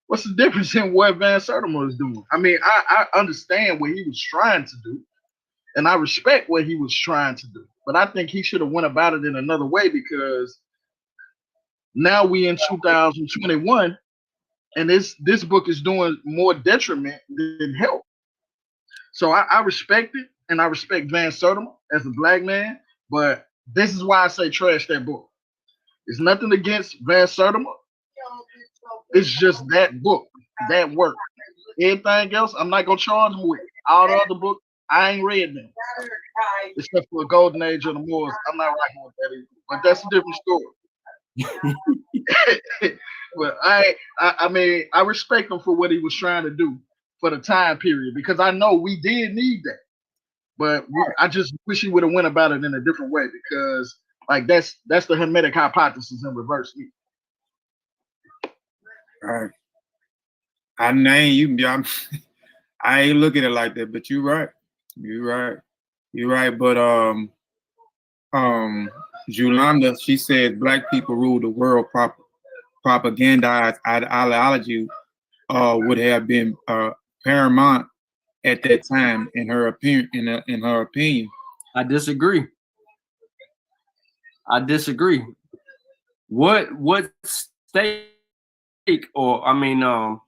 What's the difference in what Van Sertima is doing? I mean, I understand what he was trying to do, and I respect what he was trying to do, but I think he should have went about it in another way, because now we in 2021, and this book is doing more detriment than help. So I respect it, and I respect Van Sertima as a black man, but this is why I say trash that book. It's nothing against Van Sertima. It's just that book, that work. Everything else, I'm not gonna charge him with. All the other books, I ain't read them, except for Golden Age of the Moors. I'm not rocking with that either, but that's a different story. But I mean, I respect him for what he was trying to do for the time period, because I know we did need that. But I just wish he would have went about it in a different way, because like that's the Hermetic hypothesis in reverse. Right. I ain't look at it like that, but you're right. You're right. But Julanda, she said black people rule the world. Propaganda ideology would have been paramount at that time, in her opinion. I disagree. What stake, or I mean,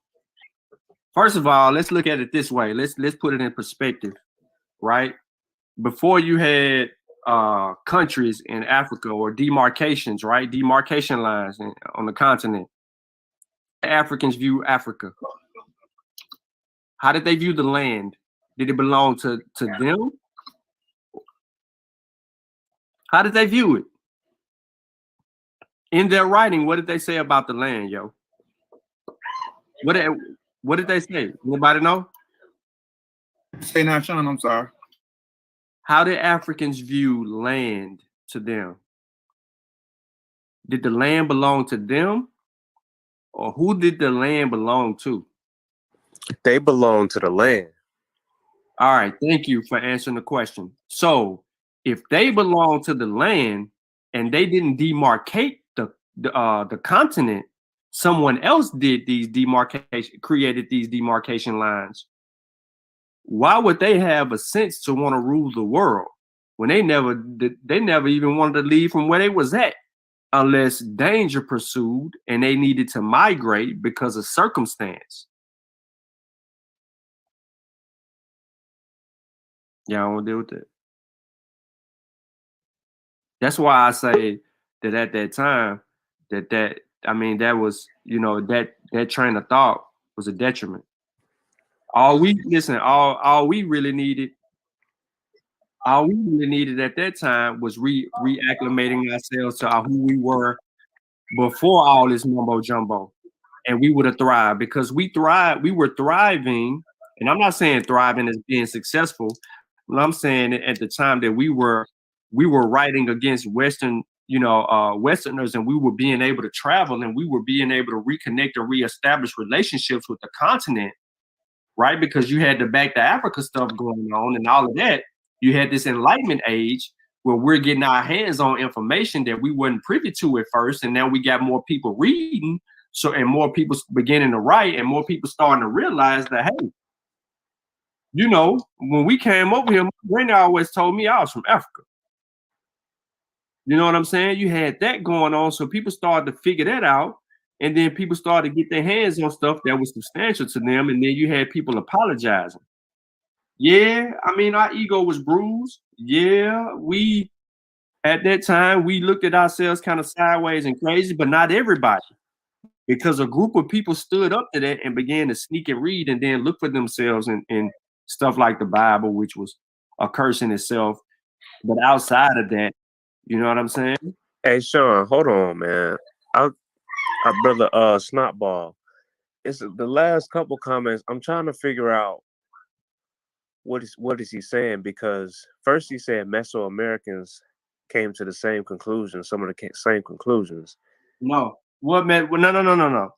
first of all, let's look at it this way. Let's put it in perspective, right? Before you had countries in Africa, or demarcations, right? Demarcation lines on the continent. Africans view Africa. How did they view the land? Did it belong to them? How did they view it? In their writing, what did they say about the land, yo? What did they say? Anybody know? Say not, Sean, I'm sorry. How did Africans view land to them? Did the land belong to them? Or who did the land belong to? They belong to the land. All right, thank you for answering the question. So if they belong to the land and they didn't demarcate the continent, someone else did created these demarcation lines. Why would they have a sense to want to rule the world when they never even wanted to leave from where they was at, unless danger pursued and they needed to migrate because of circumstance? Yeah, I don't want to deal with that. That's why I say that at that time, that I mean, that was, you know, that train of thought was a detriment. All we really needed at that time was reacclimating ourselves to who we were before all this mumbo jumbo, and we would have thrived because we were thriving. And I'm not saying thriving as being successful, but I'm saying at the time that we were writing against Western, Westerners, and we were being able to travel, and we were being able to reconnect and reestablish relationships with the continent, right? Because you had the Back to Africa stuff going on and all of that. You had this Enlightenment age where we're getting our hands on information that we weren't privy to at first, and now we got more people reading, and more people beginning to write, and more people starting to realize that, hey, when we came over here, my granny always told me I was from Africa. You know what I'm saying? You had that going on, so people started to figure that out, and then people started to get their hands on stuff that was substantial to them, and then you had people apologizing. Yeah, I mean, our ego was bruised. Yeah, at that time, we looked at ourselves kind of sideways and crazy, but not everybody, because a group of people stood up to that and began to sneak and read and then look for themselves in stuff like the Bible, which was a curse in itself. But outside of that, you know what I'm saying? Hey, Sean, hold on, man. Our brother Snotball. It's the last couple comments. I'm trying to figure out what is he saying, because first he said Mesoamericans came to the same conclusion, some of the same conclusions. No. What, man? No.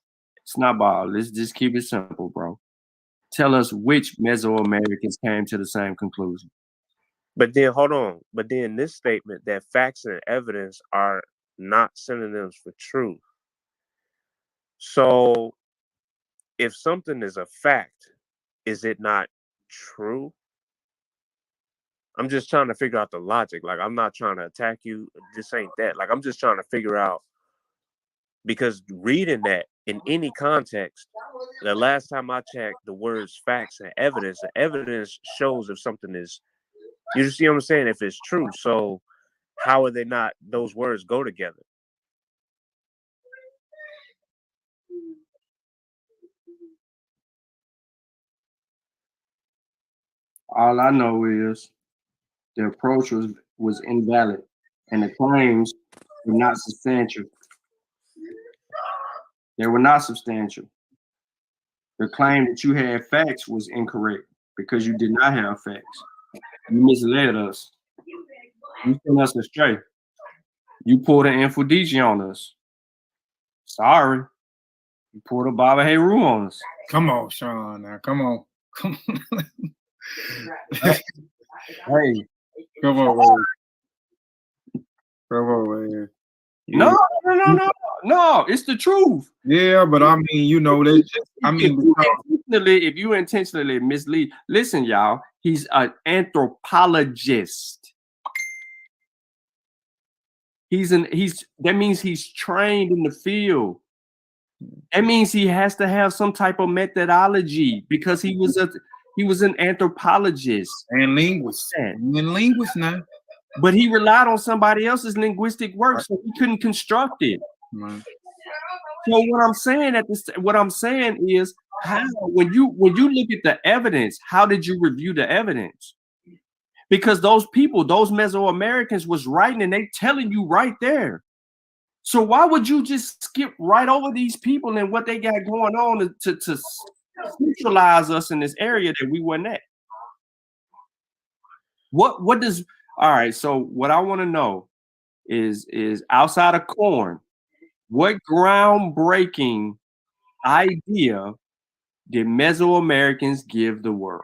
Snotball. Let's just keep it simple, bro. Tell us which Mesoamericans came to the same conclusion. But then, hold on. But then this statement that facts and evidence are not synonyms for truth. So if something is a fact, is it not true? I'm just trying to figure out the logic. Like, I'm not trying to attack you. This ain't that. Like, I'm just trying to figure out, because reading that in any context, the last time I checked the words facts and evidence, the evidence shows if something is, you see what I'm saying, if it's true. So how are they not, those words go together? All I know is the approach was invalid, and the claims were not substantial. They were not substantial. The claim that you had facts was incorrect because you did not have facts. You misled us. You sent us astray. You pulled an Infodigi on us. Sorry. You pulled a Baba Heru on us. Come on, Sean. Now, come on. Hey. Come on, man. Come on, man. No. It's the truth. Yeah, but I mean, if you intentionally mislead, listen, y'all. He's an anthropologist. That means he's trained in the field. That means he has to have some type of methodology because he was an anthropologist and linguist. Now. But he relied on somebody else's linguistic work, so he couldn't construct it. Right. So what I'm saying is, how when you look at the evidence, how did you review the evidence? Because those people, those Mesoamericans, was writing and they telling you right there. So why would you just skip right over these people and what they got going on to centralize us in this area that we weren't at? What does, all right, so what I want to know is outside of corn, what groundbreaking idea did Mesoamericans give the world?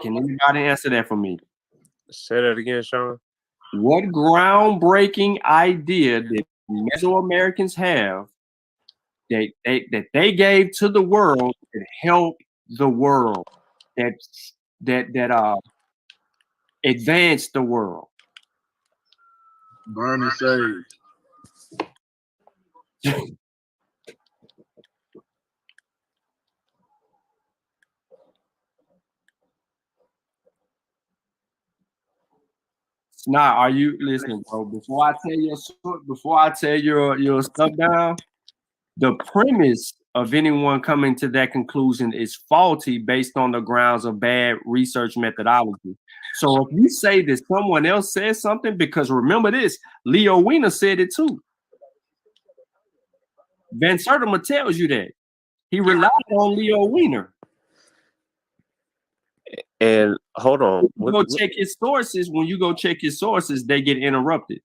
Can anybody answer that for me? Say that again, Sean. What groundbreaking idea did Mesoamericans have that they gave to the world that helped the world, that advanced the world? Burn and sage. Nah, are you listening, bro? Before I tell your stuff down, the premise of anyone coming to that conclusion is faulty based on the grounds of bad research methodology. So if you say that someone else says something, because remember this, Leo Wiener said it too. Van Sertima tells you that. He relied on Leo Wiener. And hold on. When you go check his sources, they get interrupted.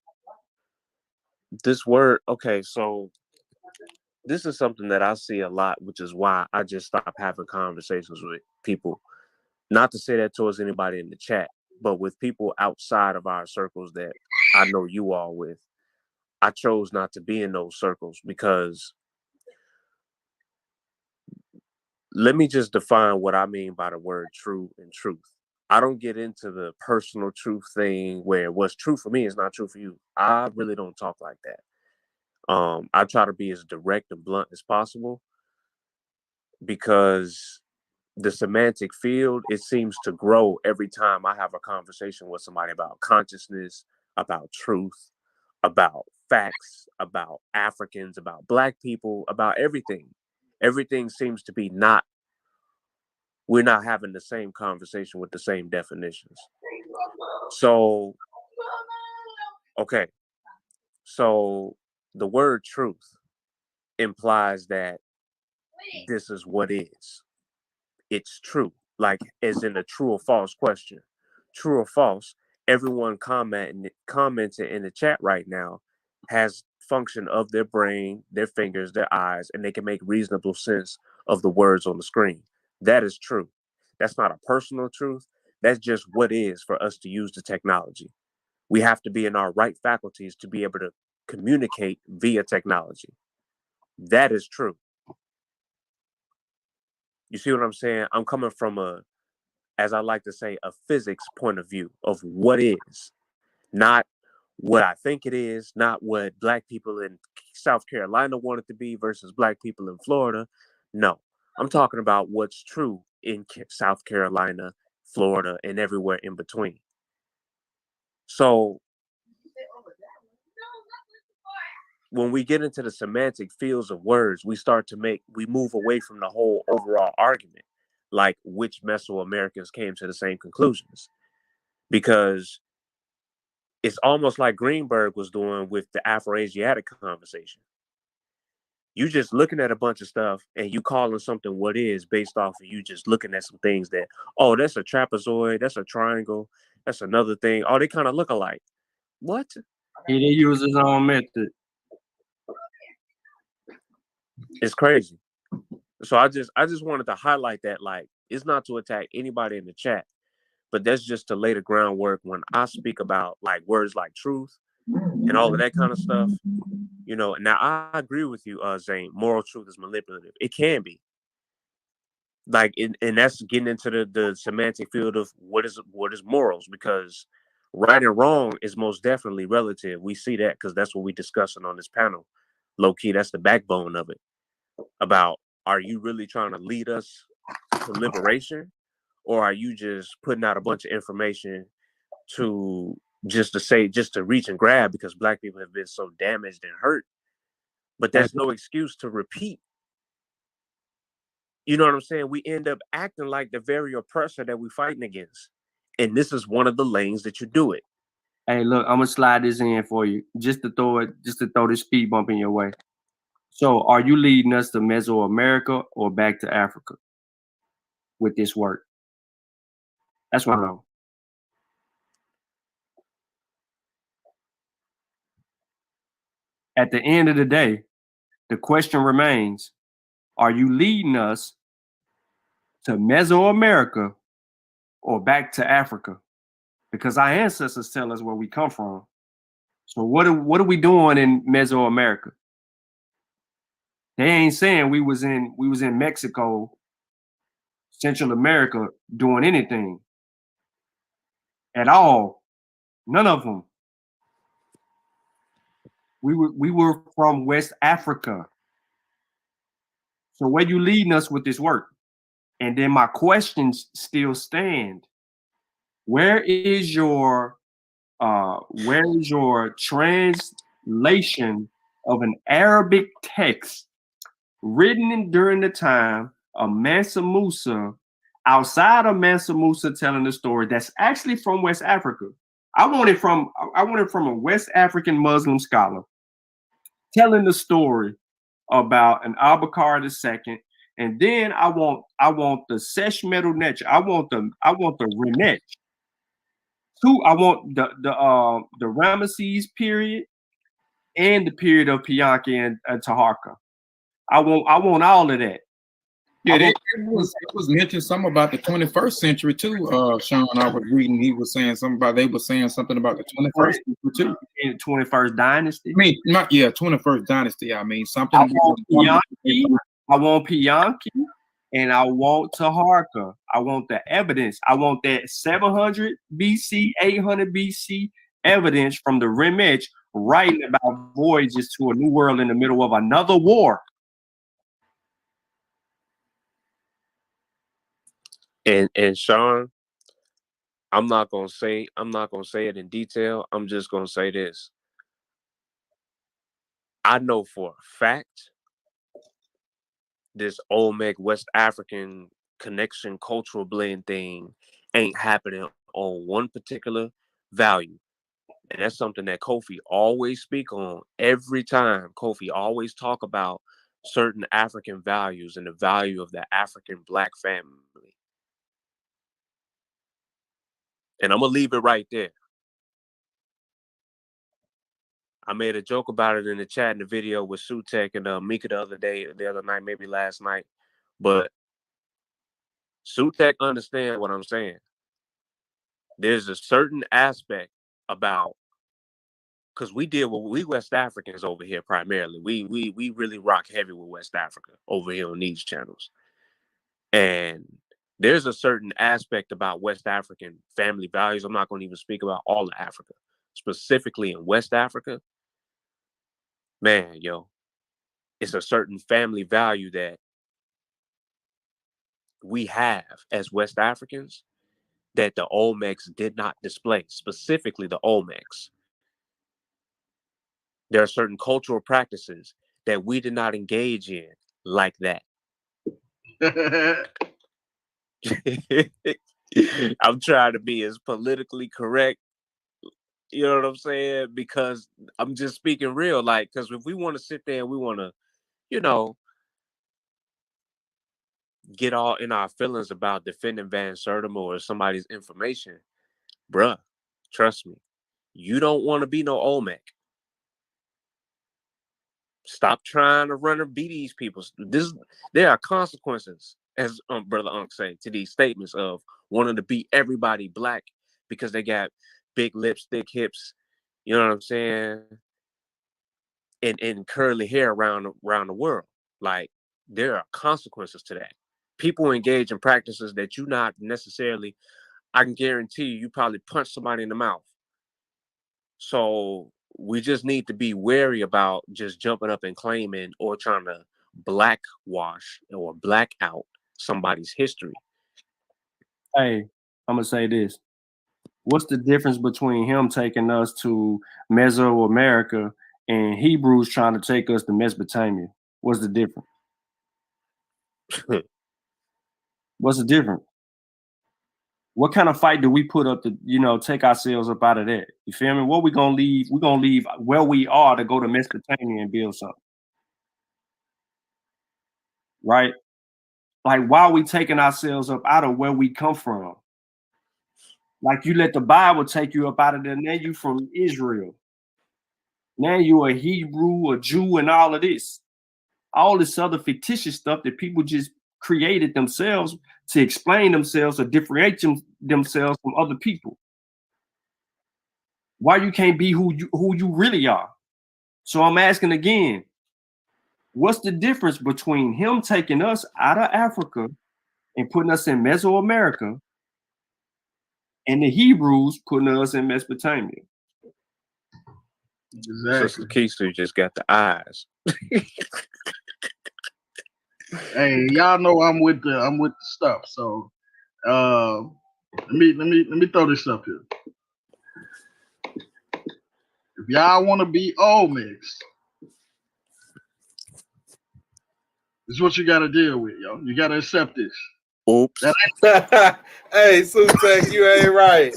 This word, okay, so this is something that I see a lot, which is why I just stopped having conversations with people. Not to say that towards anybody in the chat, but with people outside of our circles that I know you all with. I chose not to be in those circles because let me just define what I mean by the word true and truth. I don't get into the personal truth thing where what's true for me is not true for you. I really don't talk like that. I try to be as direct and blunt as possible because the semantic field, it seems to grow every time I have a conversation with somebody about consciousness, about truth, about facts, about Africans, about Black people, about everything. Everything seems to be we're not having the same conversation with the same definitions. So, okay. So the word truth implies that this is what is. It's true, like as in a true or false question. True or false, everyone commenting in the chat right now has function of their brain, their fingers, their eyes, and they can make reasonable sense of the words on the screen. That is true. That's not a personal truth. That's just what is for us to use the technology. We have to be in our right faculties to be able to communicate via technology. That is true. You see what I'm saying? I'm coming from as I like to say, a physics point of view of what is, not what I think it is, not what Black people in South Carolina want it to be versus Black people in Florida. No, I'm talking about what's true in South Carolina, Florida, and everywhere in between. So when we get into the semantic fields of words, we move away from the whole overall argument, like which Mesoamericans came to the same conclusions. Because it's almost like Greenberg was doing with the Afro-Asiatic conversation. You just looking at a bunch of stuff and you calling something what is based off of you just looking at some things that, oh, that's a trapezoid, that's a triangle, that's another thing. Oh, they kind of look alike. What? He didn't use his own method. It's crazy. So I just wanted to highlight that, like, it's not to attack anybody in the chat, but that's just to lay the groundwork when I speak about like words like truth and all of that kind of stuff. You know, now I agree with you, Zane. Moral truth is manipulative. It can be. Like, and that's getting into the semantic field of what is morals, because right and wrong is most definitely relative. We see that because that's what we're discussing on this panel. Low key, that's the backbone of it. About, are you really trying to lead us to liberation, or are you just putting out a bunch of information to reach and grab because Black people have been so damaged and hurt? But that's no excuse to repeat. You know what I'm saying? We end up acting like the very oppressor that we're fighting against. And this is one of the lanes that you do it. Hey, look, I'm gonna slide this in for you just to throw this speed bump in your way. So are you leading us to Mesoamerica or back to Africa with this work? That's what I know. At the end of the day, the question remains, are you leading us to Mesoamerica or back to Africa? Because our ancestors tell us where we come from. So what are we doing in Mesoamerica? They ain't saying we was in Mexico, Central America, doing anything at all. None of them. We were from West Africa. So where you leading us with this work? And then my questions still stand. Where is your where is your translation of an Arabic text written during the time of Mansa Musa, outside of Mansa Musa telling the story that's actually from West Africa? I want it from a West African Muslim scholar telling the story about an Abubakar II, and then I want the Sesh Metal Netch. I want the Renetch. I want the Ramesses period and the period of Pianki and Taharka. I want all of that. Yeah, it was mentioned something about the 21st century too. Sean, I was reading, he was saying something about they were saying something about the 21st century too. In the 21st dynasty. I mean, 21st dynasty. I mean, something. I want Pianki, and I want Taharka. I want the evidence. I want that 700 BC, 800 BC evidence from the Remech writing about voyages to a new world in the middle of another war. And Sean, I'm not gonna say it in detail. I'm just gonna say this. I know for a fact this Olmec West African connection cultural blend thing ain't happening on one particular value. And that's something that Kofi always speak on every time. Kofi always talk about certain African values and the value of the African Black family. And I'm going to leave it right there. I made a joke about it in the chat in the video with Sutek and Mika the other night, maybe last night. But Sutek understand what I'm saying. There's a certain aspect about, because we West Africans over here primarily. We really rock heavy with West Africa over here on these channels. And there's a certain aspect about West African family values. I'm not going to even speak about all of Africa. Specifically in West Africa, man, yo, it's a certain family value that we have as West Africans that the Olmecs did not display, specifically the Olmecs. There are certain cultural practices that we did not engage in like that. I'm trying to be as politically correct, you know what I'm saying? Because I'm just speaking real, like, because if we want to sit there and we want to, you know, get all in our feelings about defending Van Sertima or somebody's information, bruh, trust me, you don't want to be no Olmec. Stop trying to run or be these people. There are consequences, as Brother Unc say, to these statements of wanting to be everybody Black because they got big lips, thick hips, you know what I'm saying, and curly hair around the world. Like, there are consequences to that. People engage in practices that you not necessarily, I can guarantee you probably punch somebody in the mouth. So we just need to be wary about just jumping up and claiming or trying to blackwash or black out somebody's history. Hey, I'm gonna say this. What's the difference between him taking us to Mesoamerica and Hebrews trying to take us to Mesopotamia? What's the difference? What's the difference? What kind of fight do we put up to, take ourselves up out of that? You feel me? What we gonna leave? We're gonna leave where we are to go to Mesopotamia and build something. Right? Like, why are we taking ourselves up out of where we come from? Like, you let the Bible take you up out of there. Now you from Israel. Now you a Hebrew, a Jew, and all of this. All this other fictitious stuff that people just created themselves to explain themselves or differentiate themselves from other people. Why you can't be who you really are? So I'm asking again, what's the difference between him taking us out of Africa and putting us in Mesoamerica and the Hebrews putting us in Mesopotamia? Exactly. Sister Keisha just got the eyes. Hey, y'all know I'm with the stuff. So let me throw this up here. If y'all want to be old mix, this is what you got to deal with, yo. You got to accept this. Oops. Hey, Sutek, you ain't right.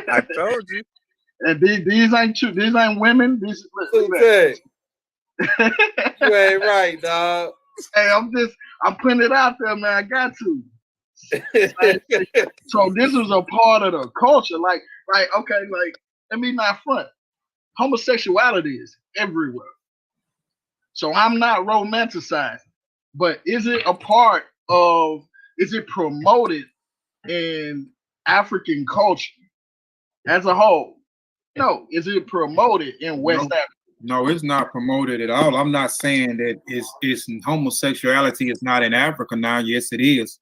I told you. And these ain't true. These ain't women. These Sutek, you ain't right, dog. Hey, I'm putting it out there, man. I got to. So this is a part of the culture. Like, okay, like, let me not front. Homosexuality is everywhere. So I'm not romanticizing, but is it promoted in African culture as a whole? No. Is it promoted in West Africa? No, it's not promoted at all. I'm not saying that it's homosexuality is not in Africa now. Yes, it is.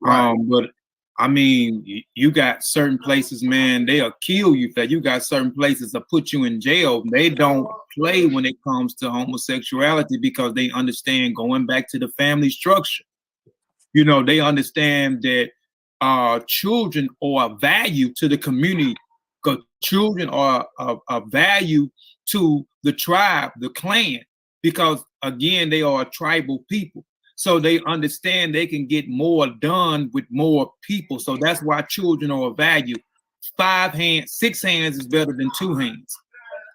Right. But I mean, you got certain places, man, they'll kill you. That you got certain places that put you in jail. They don't play when it comes to homosexuality because they understand going back to the family structure. You know, they understand that children are a value to the community. Because children are a value to the tribe, the clan, because again, they are a tribal people. So they understand they can get more done with more people. So that's why children are a value. 6 hands is better than 2 hands.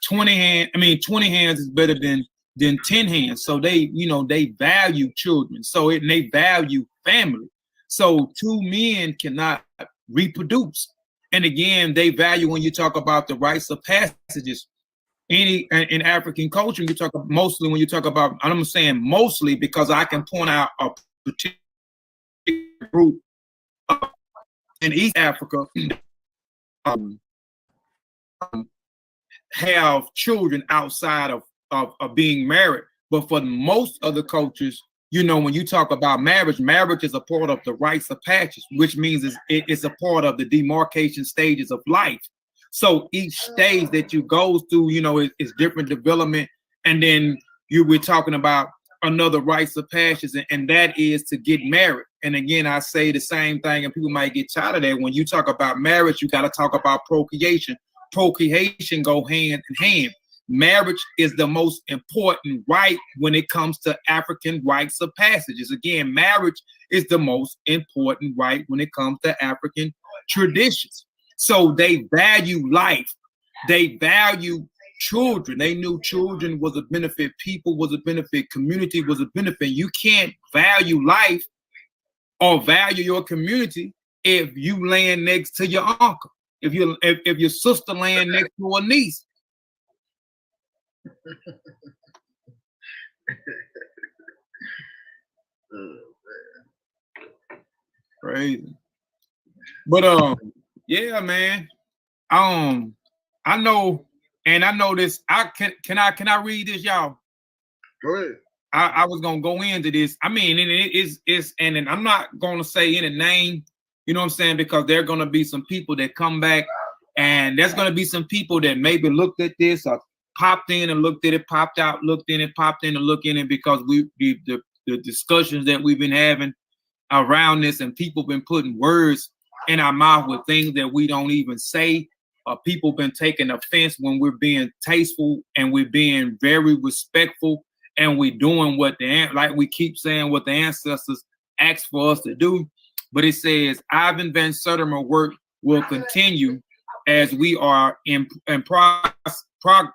20 hands is better than 10 hands. So they value children. So they value family. So 2 men cannot reproduce. And again, they value when you talk about the rites of passages. In African culture, you talk mostly when you talk about, I'm saying mostly because I can point out a particular group in East Africa have children outside of being married. But for most other cultures, you know, when you talk about marriage is a part of the rites of passage, which means it's a part of the demarcation stages of life. So each stage that you go through, you know, is different development. And then we're talking about another rites of passage, and that is to get married. And again, I say the same thing, and people might get tired of that. When you talk about marriage, you got to talk about procreation. Procreation go hand in hand. Marriage is the most important right when it comes to African rites of passages. Again, marriage is the most important right when it comes to African traditions. So they value life. They value children. They knew children was a benefit. People was a benefit. Community was a benefit. You can't value life or value your community if you laying next to your uncle. If your sister laying next to a niece. Crazy. But yeah, man. I know this. Can I read this, y'all? Go ahead. I was gonna go into this. I mean, and it's and I'm not gonna say any name, you know what I'm saying, because there are gonna be some people that come back, and there's gonna be some people that maybe looked at this or popped in and looked at it, popped out, looked in it, popped in and looked in it, because the discussions that we've been having around this, and people been putting words in our mouth with things that we don't even say. People been taking offense when we're being tasteful and we're being very respectful, and we're doing what like we keep saying, what the ancestors asked for us to do. But it says Ivan Van Sertima work will continue as we are in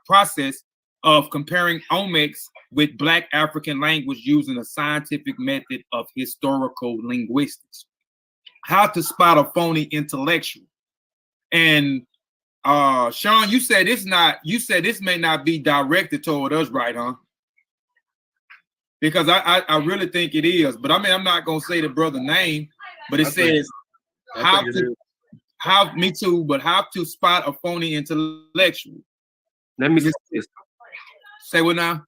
process of comparing omics with Black African language using a scientific method of historical linguistics. How to spot a phony intellectual. And Sean, you said this may not be directed toward us, right, huh? Because I really think it is. But I mean, I'm not gonna say the brother's name, but it says how to spot a phony intellectual. Let me just say what now?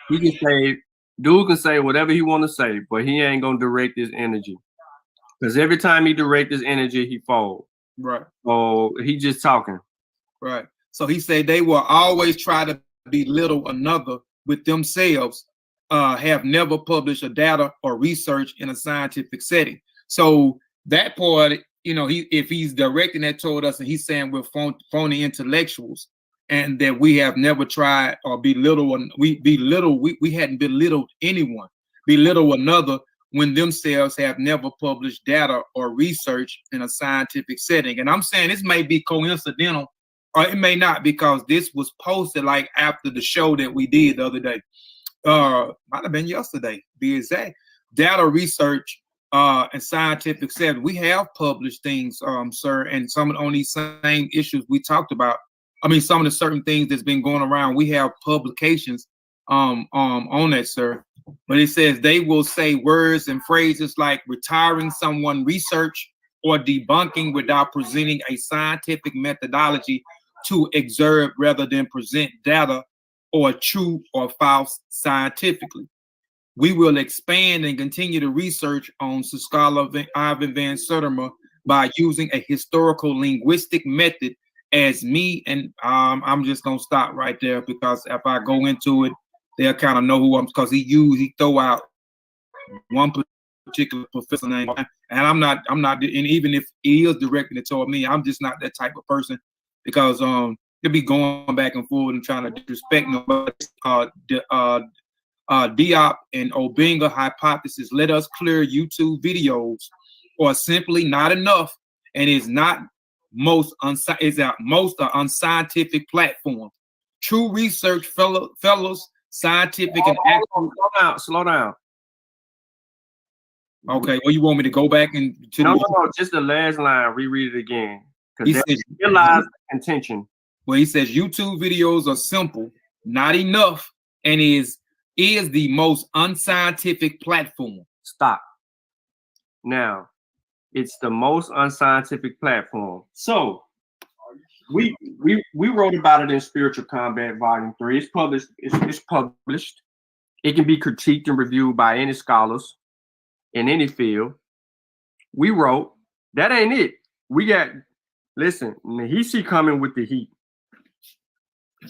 He can say, dude can say whatever he want to say, but he ain't gonna direct his energy. Because every time he direct his energy, he falls. Right. Oh, he just talking. Right. So he said they will always try to belittle another with themselves, have never published a data or research in a scientific setting. So that part, you know, if he's directing that toward us and he's saying we're phony intellectuals, and that we have never tried or belittle. We hadn't belittled anyone, belittle another when themselves have never published data or research in a scientific setting. And I'm saying this may be coincidental, or it may not, because this was posted like after the show that we did the other day. Might have been yesterday, be exact. Data research and scientific setting. We have published things, sir, and some on these same issues we talked about. I mean, some of the certain things that's been going around. We have publications on that, sir. But it says they will say words and phrases like retiring someone research or debunking without presenting a scientific methodology to observe rather than present data or true or false scientifically. We will expand and continue to research on scholar Ivan Van Sertima by using a historical linguistic method as me, and I'm just gonna stop right there, because if I go into it, they'll kind of know who I'm, because he throw out one particular professor name, and I'm not, and even if he is directing it toward me, I'm just not that type of person, because they'll be going back and forth and trying to disrespect nobody. Diop and Obinga hypothesis, let us clear YouTube videos or simply not enough, and is not most unscientific platform. True research, fellows, scientific and actual. Slow down. Okay, well, you want me to go back and to no, just the last line. Reread it again. He says, realize intention. Well, he says YouTube videos are simple, not enough, and is the most unscientific platform. Stop. Now, it's the most unscientific platform. So we wrote about it in Spiritual Combat Volume 3. It's published. It's published. It can be critiqued and reviewed by any scholars in any field. We wrote, that ain't it. We got, listen, Nahisi coming with the heat.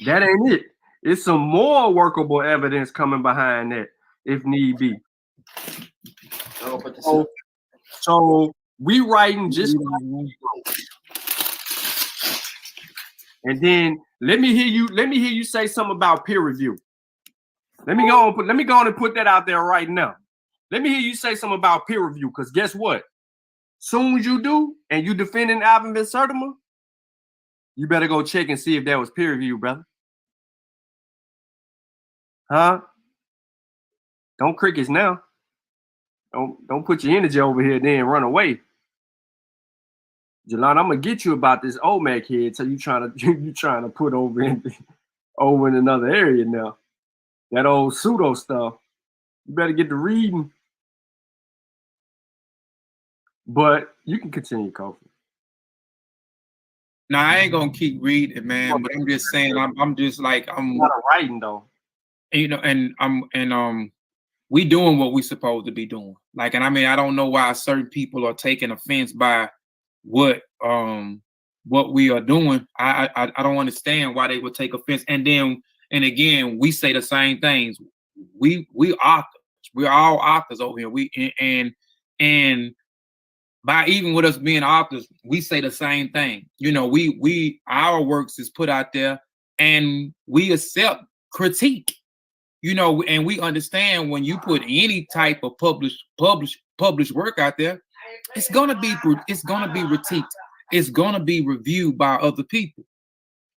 That ain't it. It's some more workable evidence coming behind that, if need be. So we writing just and then let me hear you say something about peer review. Let me go on and put that out there right now. Let me hear you say something about peer review, because guess what? Soon as you do, and you defending Ivan Van Sertima, you better go check and see if that was peer review, brother. Huh? Don't crickets now. Don't put your energy over here then run away. Jelon, I'm gonna get you about this OMAC head. So you trying to put over in another area now. That old pseudo stuff. You better get to reading. But you can continue, Kofi. Now I ain't gonna keep reading, man. But I'm just saying, I'm just like I'm not writing though. You know, and we doing what we supposed to be doing. Like, and I mean, I don't know why certain people are taking offense by what we are doing. I don't understand why they would take offense. And again, we say the same things. We authors. We're all authors over here. And by even with us being authors, we say the same thing. You know, our works is put out there, and we accept critique. You know, and we understand when you put any type of published work out there, it's gonna be critiqued. It's gonna be reviewed by other people.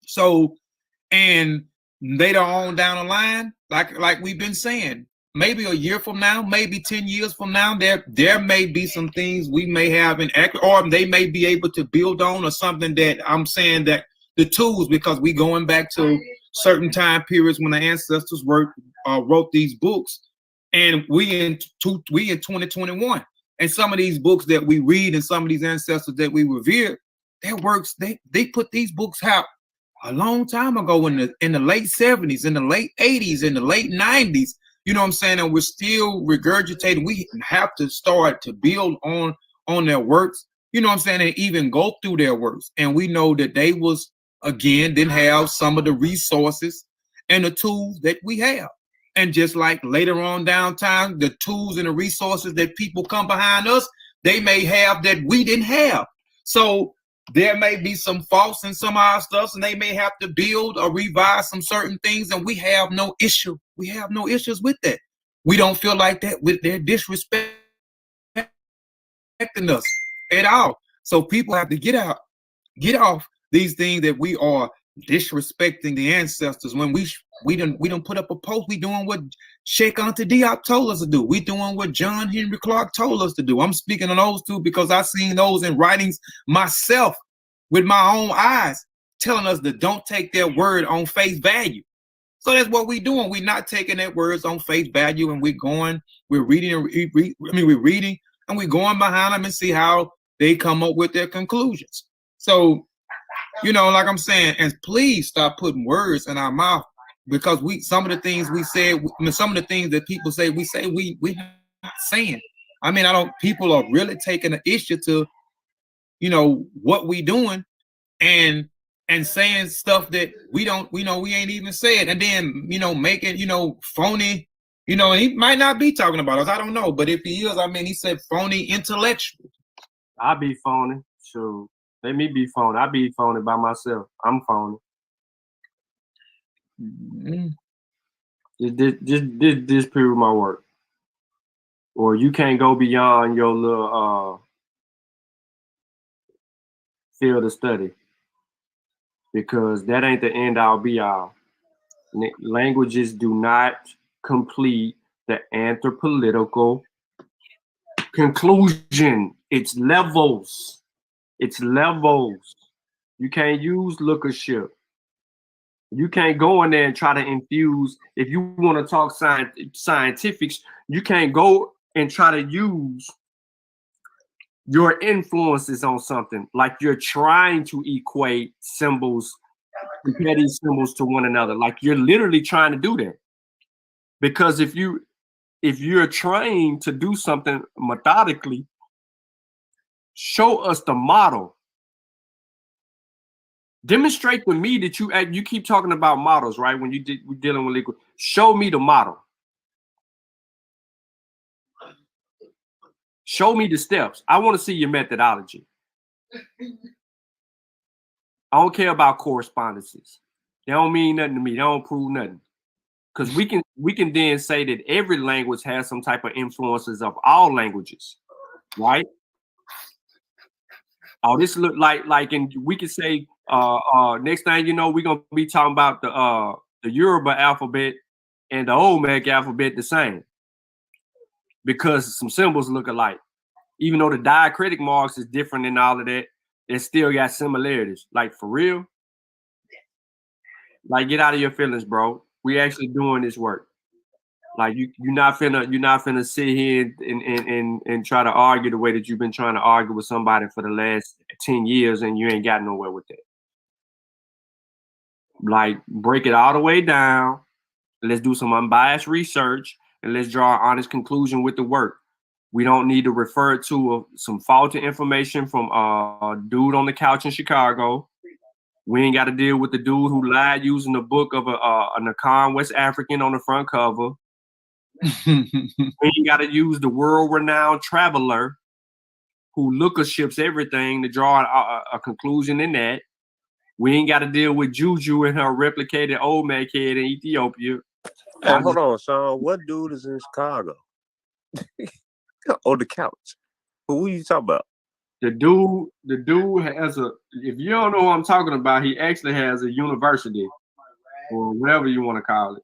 So, and later on down the line, like we've been saying, maybe a year from now, maybe 10 years from now, there may be some things we may have or they may be able to build on, or something that I'm saying that the tools, because we going back to certain time periods when the ancestors wrote these books, and we in 2021, and some of these books that we read and some of these ancestors that we revere, their works, they put these books out a long time ago in the late 70s, in the late 80s, in the late 90s. You know what I'm saying? And we're still regurgitating. We have to start to build on their works. You know what I'm saying? And even go through their works. And we know that they didn't have some of the resources and the tools that we have. And just like later on down time, the tools and the resources that people come behind us, they may have that we didn't have. So there may be some faults in some of our stuff, and they may have to build or revise some certain things, and we have no issue. We have no issues with that. We don't feel like that with their disrespecting us at all. So people have to get off these things that we are disrespecting the ancestors. When we don't put up a post, we doing what Sheikh Anta Diop told us to do. We doing what John Henry Clark told us to do. I'm speaking on those two because I seen those in writings myself with my own eyes, telling us to don't take their word on face value. So that's what we're doing. We're not taking their words on face value, and we're reading and we're going behind them and see how they come up with their conclusions. So, like I'm saying, and please stop putting words in our mouth, because some of the things we say, some of the things that people say, we're not saying. I mean, people are really taking an issue to, what we doing and saying stuff that we ain't even said, and then, making, phony, and he might not be talking about us. I don't know. But if he is, he said phony intellectual. I be phony. Sure. Let me be phony. I be phony by myself. I'm phony. Just disprove my work. Or you can't go beyond your little field of study, because that ain't the end all be all. Languages do not complete the anthropolitical conclusion. It's levels. You can't use lookership. You can't go in there and try to infuse. If you want to talk scientifics, you can't go and try to use your influences on something like you're trying to equate symbols, compare symbols to one another. Like you're literally trying to do that. Because if you're trying to do something methodically, show us the model. Demonstrate to me that you keep talking about models, right? When we're dealing with legal, show me the model. Show me the steps. I want to see your methodology. I don't care about correspondences. They don't mean nothing to me. They don't prove nothing. Because we can then say that every language has some type of influences of all languages, right? Oh, this look like, and we could say next thing you know, we're gonna be talking about the Yoruba alphabet and the Olmec alphabet the same, because some symbols look alike. Even though the diacritic marks is different and all of that, they still got similarities. Like, for real? Like, get out of your feelings, bro. We actually doing this work. Like, you're not finna sit here and try to argue the way that you've been trying to argue with somebody for the last 10 years and you ain't got nowhere with that. Like, break it all the way down. Let's do some unbiased research and let's draw an honest conclusion with the work. We don't need to refer to some faulty information from a dude on the couch in Chicago. We ain't got to deal with the dude who lied using the book of a Nakan West African on the front cover. We ain't got to use the world-renowned traveler who lookerships everything to draw a conclusion in that. We ain't got to deal with Juju and her replicated Olmec head in Ethiopia. Hey, hold on, Sean. What dude is in Chicago? On the couch. Who are you talking about? The dude has if you don't know who I'm talking about, he actually has a university or whatever you want to call it.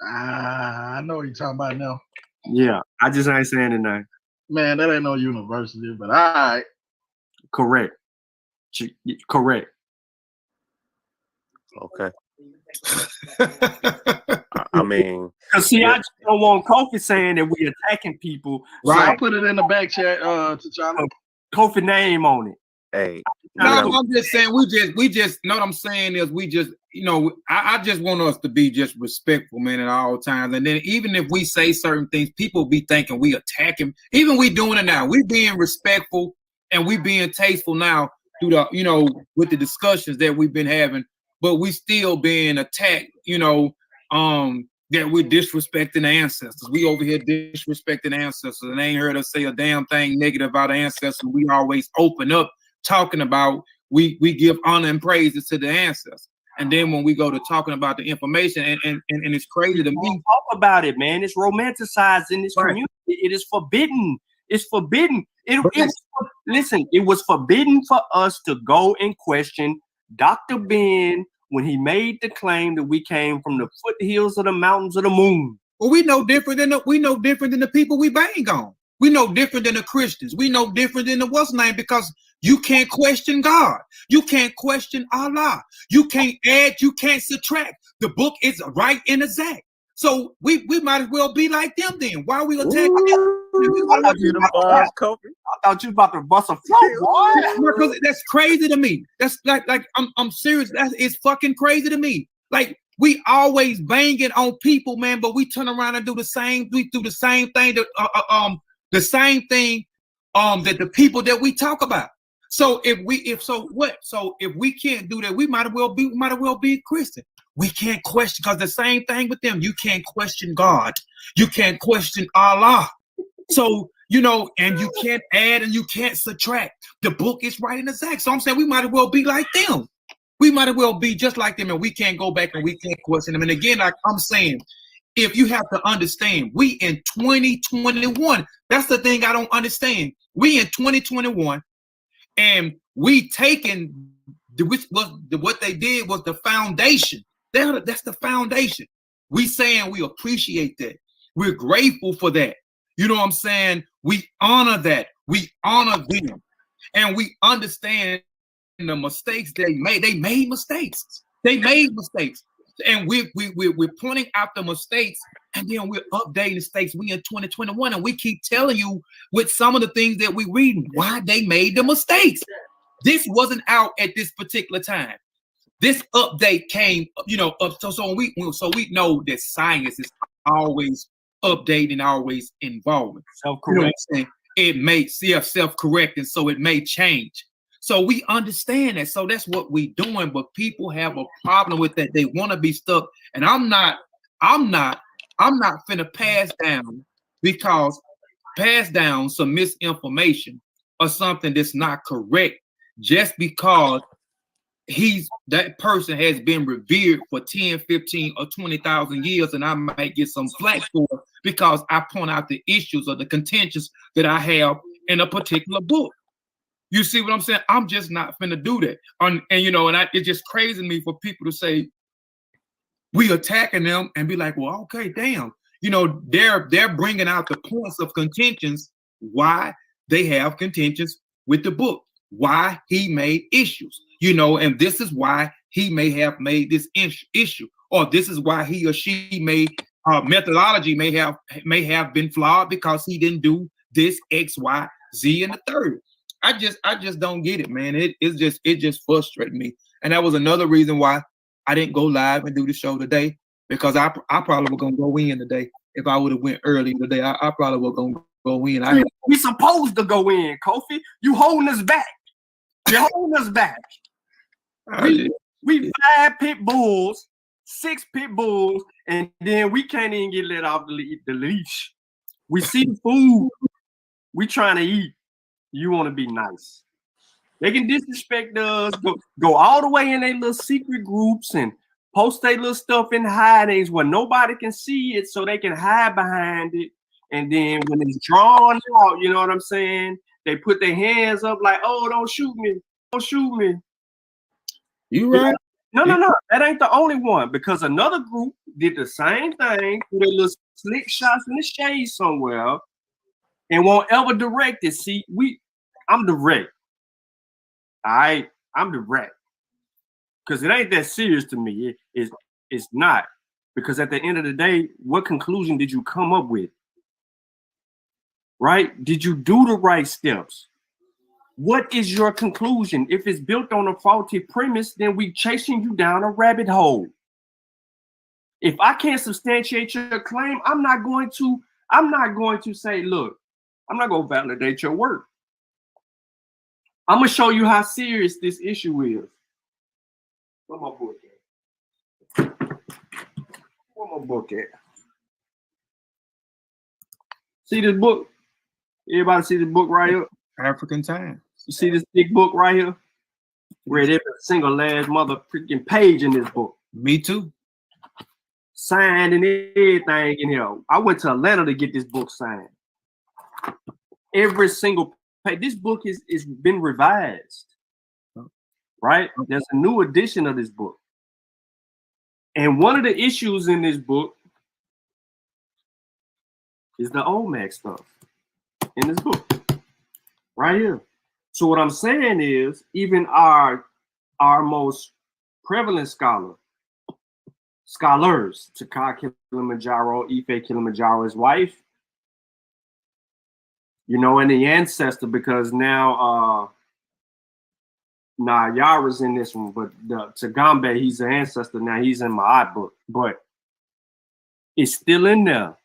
I know what you're talking about now. Yeah, I just ain't saying the name. Man, that ain't no university, but all right. Correct. Correct. Okay. I mean, because see, I just don't want Kofi saying that we attacking people. Right. So I put it in the back chat to Charlie. Kofi name on it. Hey, no, I'm just saying we just know what I'm saying is we just, I just want us to be just respectful, man, at all times. And then even if we say certain things, people be thinking we attacking. Even we doing it now. We being respectful and we being tasteful now through the, with the discussions that we've been having, but we still being attacked, that we're disrespecting the ancestors. We over here disrespecting the ancestors, and they ain't heard us say a damn thing negative about the ancestors. We always open up talking about we give honor and praises to the ancestors. And then when we go to talking about the information, and it's crazy to me. Talk about it, man. It's romanticized in this Right. community. It is forbidden. It's forbidden. Listen, it was forbidden for us to go and question Dr. Ben when he made the claim that we came from the foothills of the mountains of the moon. Well, we know different than the people we bang on. We know different than the Christians. We know different than the what's name, because you can't question God. You can't question Allah. You can't add, you can't subtract. The book is right and exact. So we might as well be like them then. Why are we attacking them? I thought you was about to bust a float, boy. Because that's crazy to me. That's like I'm serious. It's fucking crazy to me. Like, we always banging on people, man, but we turn around and do the same. We do the same thing that that the people that we talk about. So if we can't do that, we might as well be Christian. We can't question, because the same thing with them. You can't question God. You can't question Allah. So, and you can't add and you can't subtract. The book is right and exact. So I'm saying we might as well be like them. We might as well be just like them, and we can't go back and we can't question them. And again, like I'm saying, if you have to understand, we in 2021, that's the thing I don't understand. We in 2021, and we taking what they did was the foundation. That's the foundation. We saying we appreciate that. We're grateful for that. You know what I'm saying? We honor that. We honor them. And we understand the mistakes they made. They made mistakes. And we're pointing out the mistakes, and then we're updating the mistakes. We in 2021, and we keep telling you with some of the things that we read why they made the mistakes. This wasn't out at this particular time. This update came, so we know that science is always updating, always involving. Self-correct. It may self-correcting, so it may change. So we understand that. So that's what we're doing. But people have a problem with that. They want to be stuck. And I'm not finna pass down some misinformation or something that's not correct just because that person has been revered for 10, 15, or 20,000 years, and I might get some flack for it because I point out the issues or the contentions that I have in a particular book. You see what I'm saying? I'm just not finna do that. It's just crazy to me for people to say we attacking them and be like, well, okay, damn. They're bringing out the points of contentions, why they have contentions with the book, why he made issues, and this is why he may have made this issue, or this is why he or she made methodology may have been flawed because he didn't do this X, Y, Z, and the third. I just don't get it, man. It just frustrates me, and that was another reason why I didn't go live and do the show today, because I probably was gonna go in today if I would have went early today. I probably was gonna go in. We supposed to go in, Kofi. You holding us back. You're holding us back. We 5 pit bulls, 6 pit bulls, and then we can't even get let off the leash. We see the food. We trying to eat. You want to be nice. They can disrespect us, go all the way in their little secret groups and post their little stuff in hidings where nobody can see it, so they can hide behind it. And then when it's drawn out, you know what I'm saying? They put their hands up like, oh, don't shoot me. Don't shoot me. You right. No. That ain't the only one, because another group did the same thing with their little slick shots in the shade somewhere and won't ever direct it. See, I'm direct. I'm direct. Because it ain't that serious to me. It's not. Because at the end of the day, what conclusion did you come up with? Right? Did you do the right steps? What is your conclusion? If it's built on a faulty premise, then we chasing you down a rabbit hole. If I can't substantiate your claim, I'm not going to say, look, I'm not going to validate your work. I'm going to show you how serious this issue is. Where my book at? Where my book at? See this book? Everybody see this book right up? African Times. You see this big book right here? Read every single last mother freaking page in this book. Me too. Signed and everything in here. I went to Atlanta to get this book signed. Every single page. This book is been revised. Right? There's a new edition of this book. And one of the issues in this book is the Olmec stuff in this book. Right here. So what I'm saying is, even our most prevalent scholars, Taka Kilimanjaro, Ife Kilimanjaro's wife, you know, and the ancestor, because now Yara's in this one, but the Tagambe, he's the ancestor now, he's in my book, but it's still in there.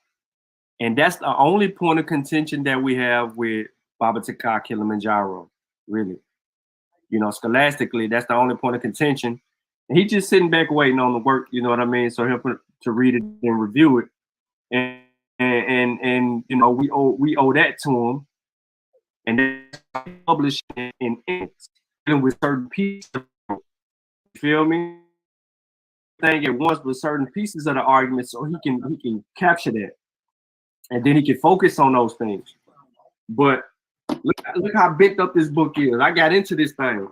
And that's the only point of contention that we have with Baba Taka Kilimanjaro, really. You know, scholastically, that's the only point of contention. And he's just sitting back waiting on the work, you know what I mean? So he'll put to read it and review it. And you know, we owe that to him. And then published in dealing with certain pieces. You feel me? Thing at once with certain pieces of the argument, so he can capture that. And then he can focus on those things. But look how bent up this book is. I got into this thing.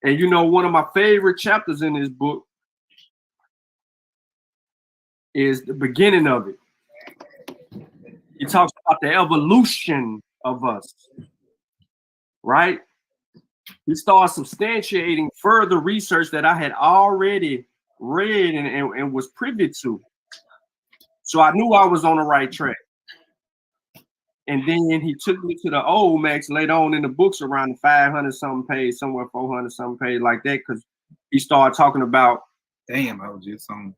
And you know, one of my favorite chapters in this book is the beginning of it. He talks about the evolution of us, right? He starts substantiating further research that I had already read and was privy to. So I knew I was on the right track. And then he took me to the old Max later on in the books around the 500-something page, somewhere 400-something page like that, because he started talking about. Damn, I was just on.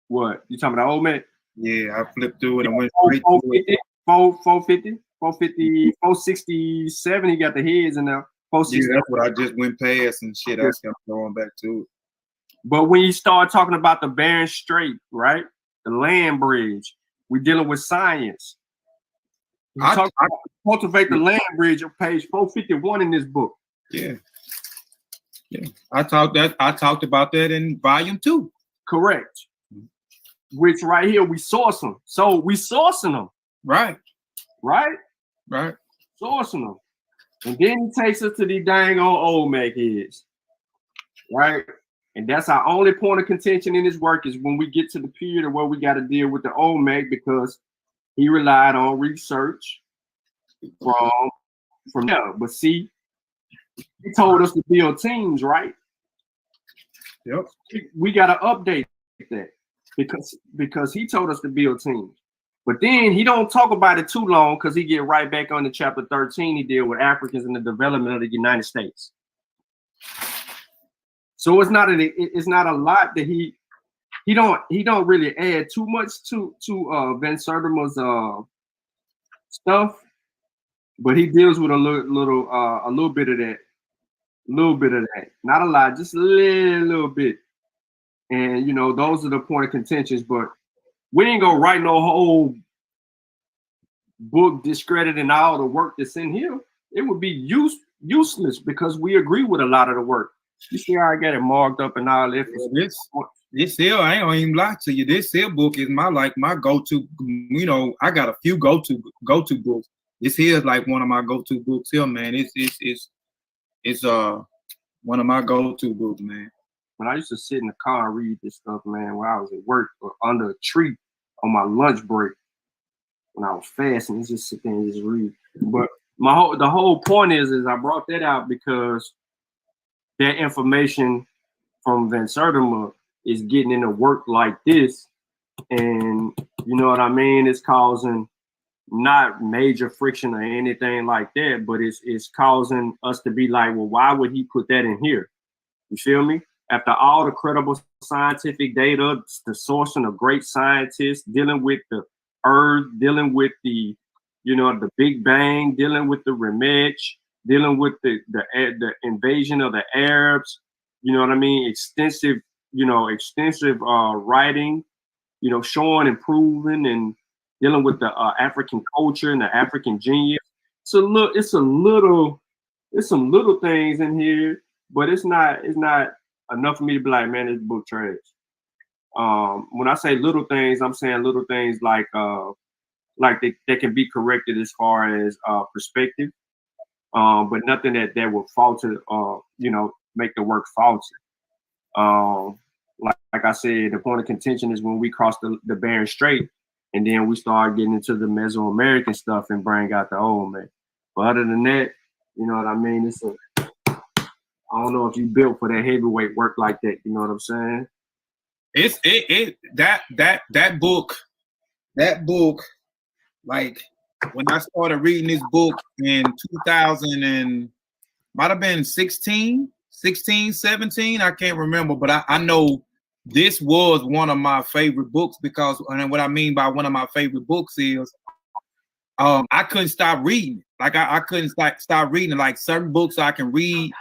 What? You talking about old Max? Yeah, I flipped through it and went 450, 450, 450, 467. He got the heads in there. Yeah, that's what I just went past and shit. I kept going back to it. But when you start talking about the Bering Strait, right? The land bridge, we're dealing with science. I cultivate the land bridge on page 451 in this book. Yeah. Yeah. I talked about that in volume 2. Correct. Which right here we source them. So we sourcing them. Right. Right? Right. Sourcing them. And then he takes us to the dang old Mac heads. Right? And that's our only point of contention in his work is when we get to the period of where we got to deal with the old Mac, because he relied on research from there. But see, he told us to build teams, right? Yep. We got to update that because he told us to build teams. But then he don't talk about it too long because he get right back on to chapter 13. He deal with Africans and the development of the United States. So it's not a lot that he don't really add too much to Van Sertima's stuff, but he deals with a little bit of that, not a lot, just a little bit. And you know, those are the point of contentions. But we ain't gonna write no whole book discrediting all the work that's in here. It would be useless because we agree with a lot of the work. You see how I got it marked up and all that. This here, I ain't gonna even lie to you. This here book is my go-to. You know, I got a few go-to books. This here is like one of my go-to books here, man. It's one of my go-to books, man. When I used to sit in the car and read this stuff, man, while I was at work or under a tree on my lunch break, when I was fasting, just sit there and just read. But the whole point is I brought that out because that information from Van Sertima is getting into work like this, and you know what I mean? It's causing not major friction or anything like that, but it's causing us to be like, well, why would he put that in here? You feel me? After all the credible scientific data, the sourcing of great scientists, dealing with the Earth, dealing with the, you know, the Big Bang, dealing with the Remech, dealing with the invasion of the Arabs, you know what I mean? Extensive writing, you know, showing and proving and dealing with the African culture and the African genius. It's a little there's some little things in here, but it's not enough for me to be like, man, this book trash. When I say little things, I'm saying little things like they can be corrected as far as perspective, but nothing that will falter, make the work faulty. Like I said, the point of contention is when we cross the Bering Strait, and then we start getting into the Mesoamerican stuff and bring out the old man. But other than that, you know what I mean? I don't know if you built for that heavyweight work like that. You know what I'm saying? That book, like when I started reading this book in 2000 and might have been 16, 17, I can't remember, but I know this was one of my favorite books because, and what I mean by one of my favorite books is I couldn't stop reading. Like I couldn't stop reading. Like certain books I can read,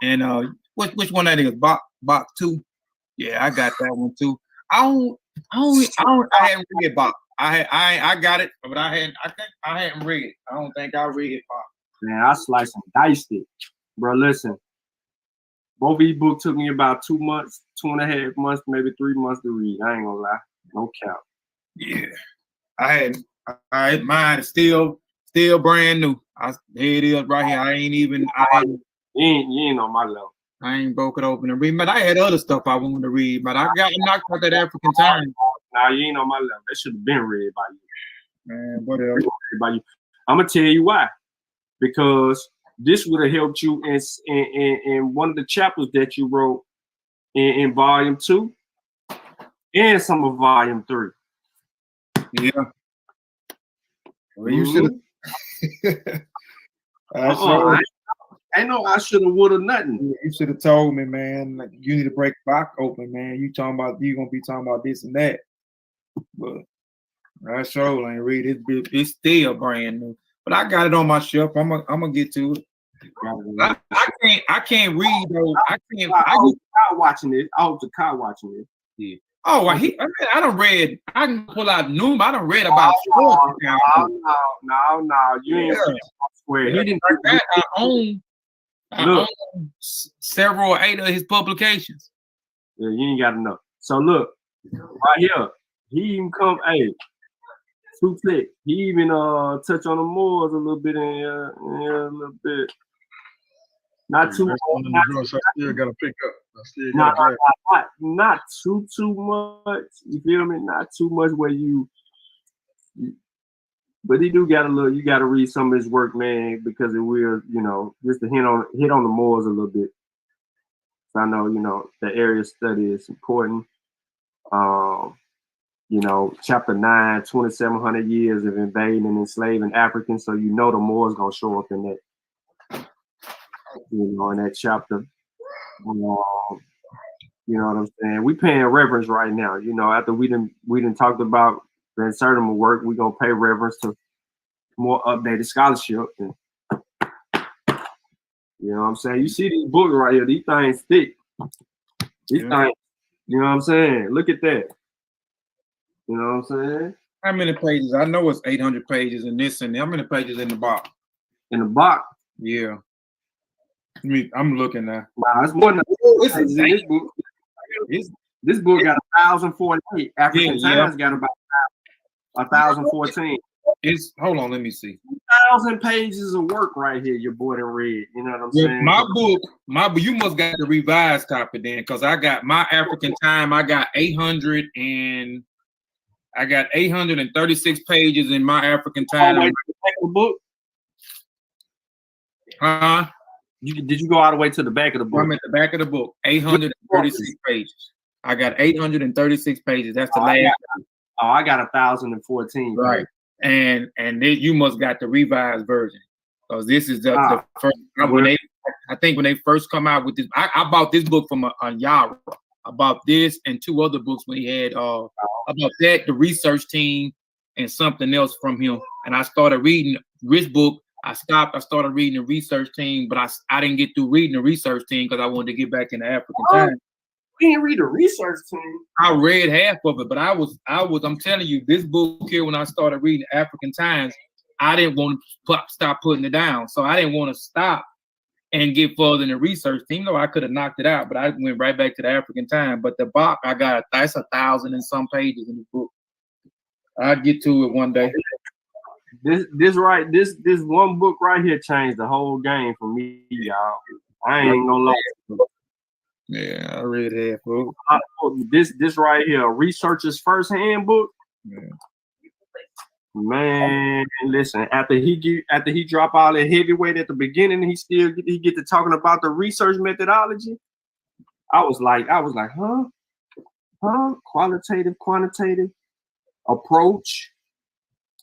and which one that is? Box 2. Yeah, I got that one too. I hadn't read Box. I got it, but I hadn't read it. I don't think I read Box. Man, I sliced and diced it, bro. Listen, both of these books took me about 2 months, 2.5 months, maybe 3 months to read. I ain't gonna lie, no cap. Yeah, mine is still brand new. Here it is right here. You ain't on my level. I ain't broke it open and read, but I had other stuff I wanted to read, but I'm not got that African time. Nah, you ain't on my level. That should have been read by you. Man, whatever. I'm gonna tell you why. Because this would have helped you in one of the chapters that you wrote in volume 2 and some of volume 3. Yeah. Well, you should have. I know I should have, would have, nothing. You should have told me, man. Like, you need to break the box open, man. You gonna be talking about this and that. But I sure ain't read it. It's still brand new. But I got it on my shelf. I'm gonna get to it. I can't read though. I was watching it. I was the car watching it. Yeah. Oh, I don't read. I can pull out Noom. I don't read about. No. You ain't square. He didn't like that. I own several 8 of his publications. Yeah, you ain't got to know. So look, right here, he even come. Hey, too thick. He even touch on the Moors a little bit a little bit. Not too much. I still gotta pick up. Not too much. You feel me? Not too much where you but he do got a little. You got to read some of his work, man, because it will, just to hit on the Moors a little bit. So I know, the area study is important. Chapter 9, 2,700 years of invading and enslaving Africans. So the Moors gonna show up in that. In that chapter. You know what I'm saying? We paying reverence right now. After we didn't talked about the Sertima work, we gonna pay reverence to more updated scholarship. And, you know what I'm saying? You see these books right here, these things thick. These things, you know what I'm saying? Look at that. You know what I'm saying? How many pages? I know it's 800 pages in this and how many pages in the box? In the box? Yeah. I'm looking now. Nah, it's more than this book. This book got 1,048. African Times got about 1,014. Hold on, let me see. 2,000 pages of work right here. Your boy done read. You know what I'm saying? My book. You must got the revised copy then, because I got my African Time. I got 836 pages in my African Time. Back of the book? Did you go all the way to the back of the book? I'm at the back of the book. 836 pages. I got 836 pages. That's the last. I got 1,014. Right. And then you must got the revised version, because this is the first. I think when they first come out with this, I bought this book from a Yara. I bought this and 2 other books when he had about that, the research team, and something else from him. And I started reading this book. I stopped. I started reading the research team, but I didn't get through reading the research team because I wanted to get back into African Time. You didn't read the research team? I read half of it, but I'm telling you, this book here, when I started reading African Times, I didn't want to stop putting it down. So I didn't want to stop and get further in the research team. No, I could have knocked it out, but I went right back to the African time. But the Bach, I got that's 1,000 and some pages in the book. I'll get to it one day. This one book right here changed the whole game for me, y'all. I ain't gonna lie. Yeah, I read that book. This right here, Researcher's First Handbook. Yeah. Man, listen. After he drop all that heavyweight at the beginning, he get to talking about the research methodology. I was like, huh? Qualitative, quantitative approach.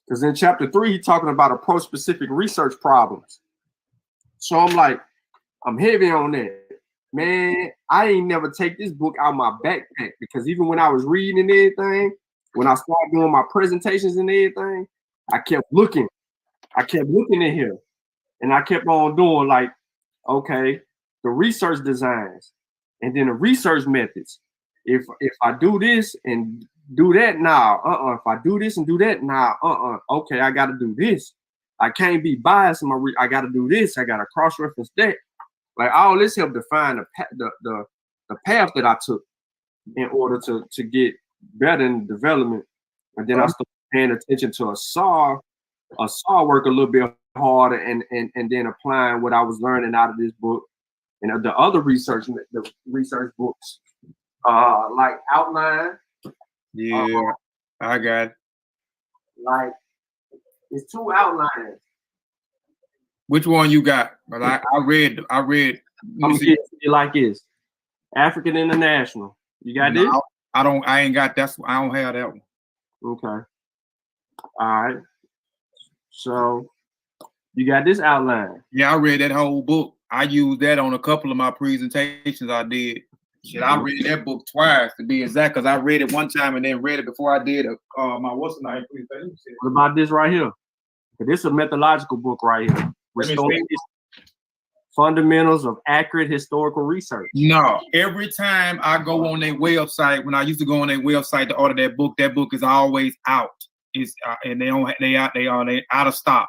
Because in chapter 3, he's talking about approach-specific research problems. So I'm like, I'm heavy on that. Man, I ain't never take this book out of my backpack because even when I was reading and everything, when I started doing my presentations and everything, I kept looking in here. And I kept on doing like, okay, the research designs and then the research methods. If I do this and do that now, if I do this and do that now, okay, I got to do this. I can't be biased in my I got to do this. I got to cross-reference that. Like all this helped define the path that I took in order to get better in development. And then I started paying attention to a saw work a little bit harder and then applying what I was learning out of this book and the other research books, like Outline. Yeah, I got it. Like it's 2 outlines. Which one you got? But I read. I'm gonna get it like this. African International. You got this? I ain't got that. I don't have that one. Okay. All right. So you got this outline. Yeah, I read that whole book. I used that on a couple of my presentations I did. Shit, I read that book twice to be exact, because I read it one time and then read it before I did my what's the name presentation. What about this right here? This is a methodological book right here. Restoring fundamentals of accurate historical research. No, every time I go on their website, when I used to go on their website to order that book is always out. It's and they out of stock.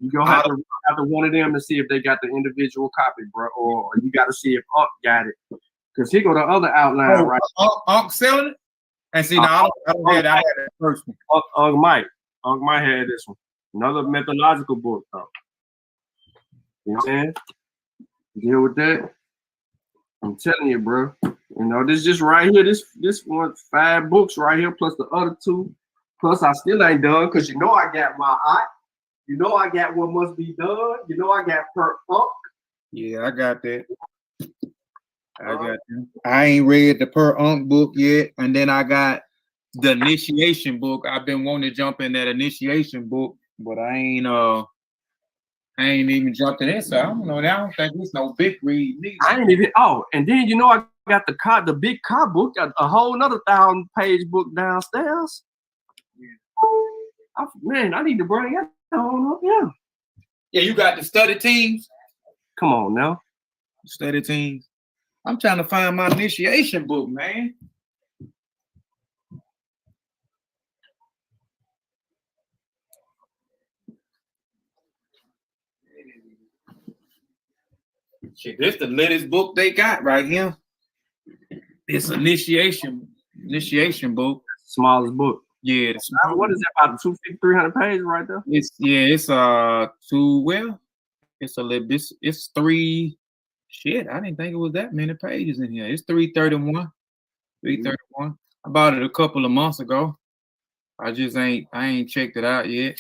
You gonna have to one of them to see if they got the individual copy, bro, or you got to see if Unc got it, because he got the other outline right. Unc selling it, and see now I don't have that. I had that first one. Unc might have this one. Another methodological book though. You know what I'm saying? Deal with that. I'm telling you, bro. You know, this just right here. This one 5 books right here, plus the other 2. Plus, I still ain't done because you know I got my eye. You know I got what must be done. You know I got per Unc. Yeah, I got that. I got that. I ain't read the Per Unc book yet, and then I got the initiation book. I've been wanting to jump in that initiation book, but I ain't even jumped in it, so I don't know. I don't think it's no big read neither. I ain't even. Oh, and then you know I got the big car book, a whole another 1,000-page book downstairs. Man, I need to bring it on up. Yeah. Yeah, you got the study teams. Come on now, study teams. I'm trying to find my initiation book, man. Shit, this the latest book they got right here. It's initiation book. Smallest book. Yeah. What is that, about 250, 300 pages right there? It's it's a little bit. It's 3. Shit, I didn't think it was that many pages in here. It's 331. 331. I bought it a couple of months ago. I ain't checked it out yet.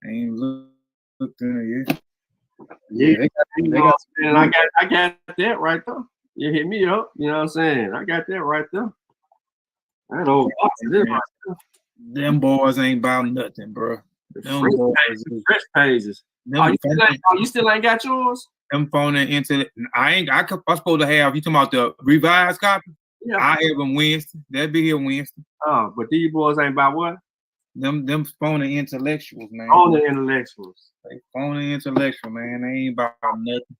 I ain't looked in it yet. Yeah, I got that right there. You hit me up, you know what I'm saying? I got that right there. That old box is right there. Them boys ain't about nothing, bro. Fresh pages. You still ain't got yours? Them phoning into I'm supposed to have, you talking about the revised copy? Yeah. I have them Wednesday. They'll be here Wednesday. Oh, but these boys ain't about what? Them phony intellectuals, man. Phony intellectuals. They phony intellectual, man. They ain't about nothing.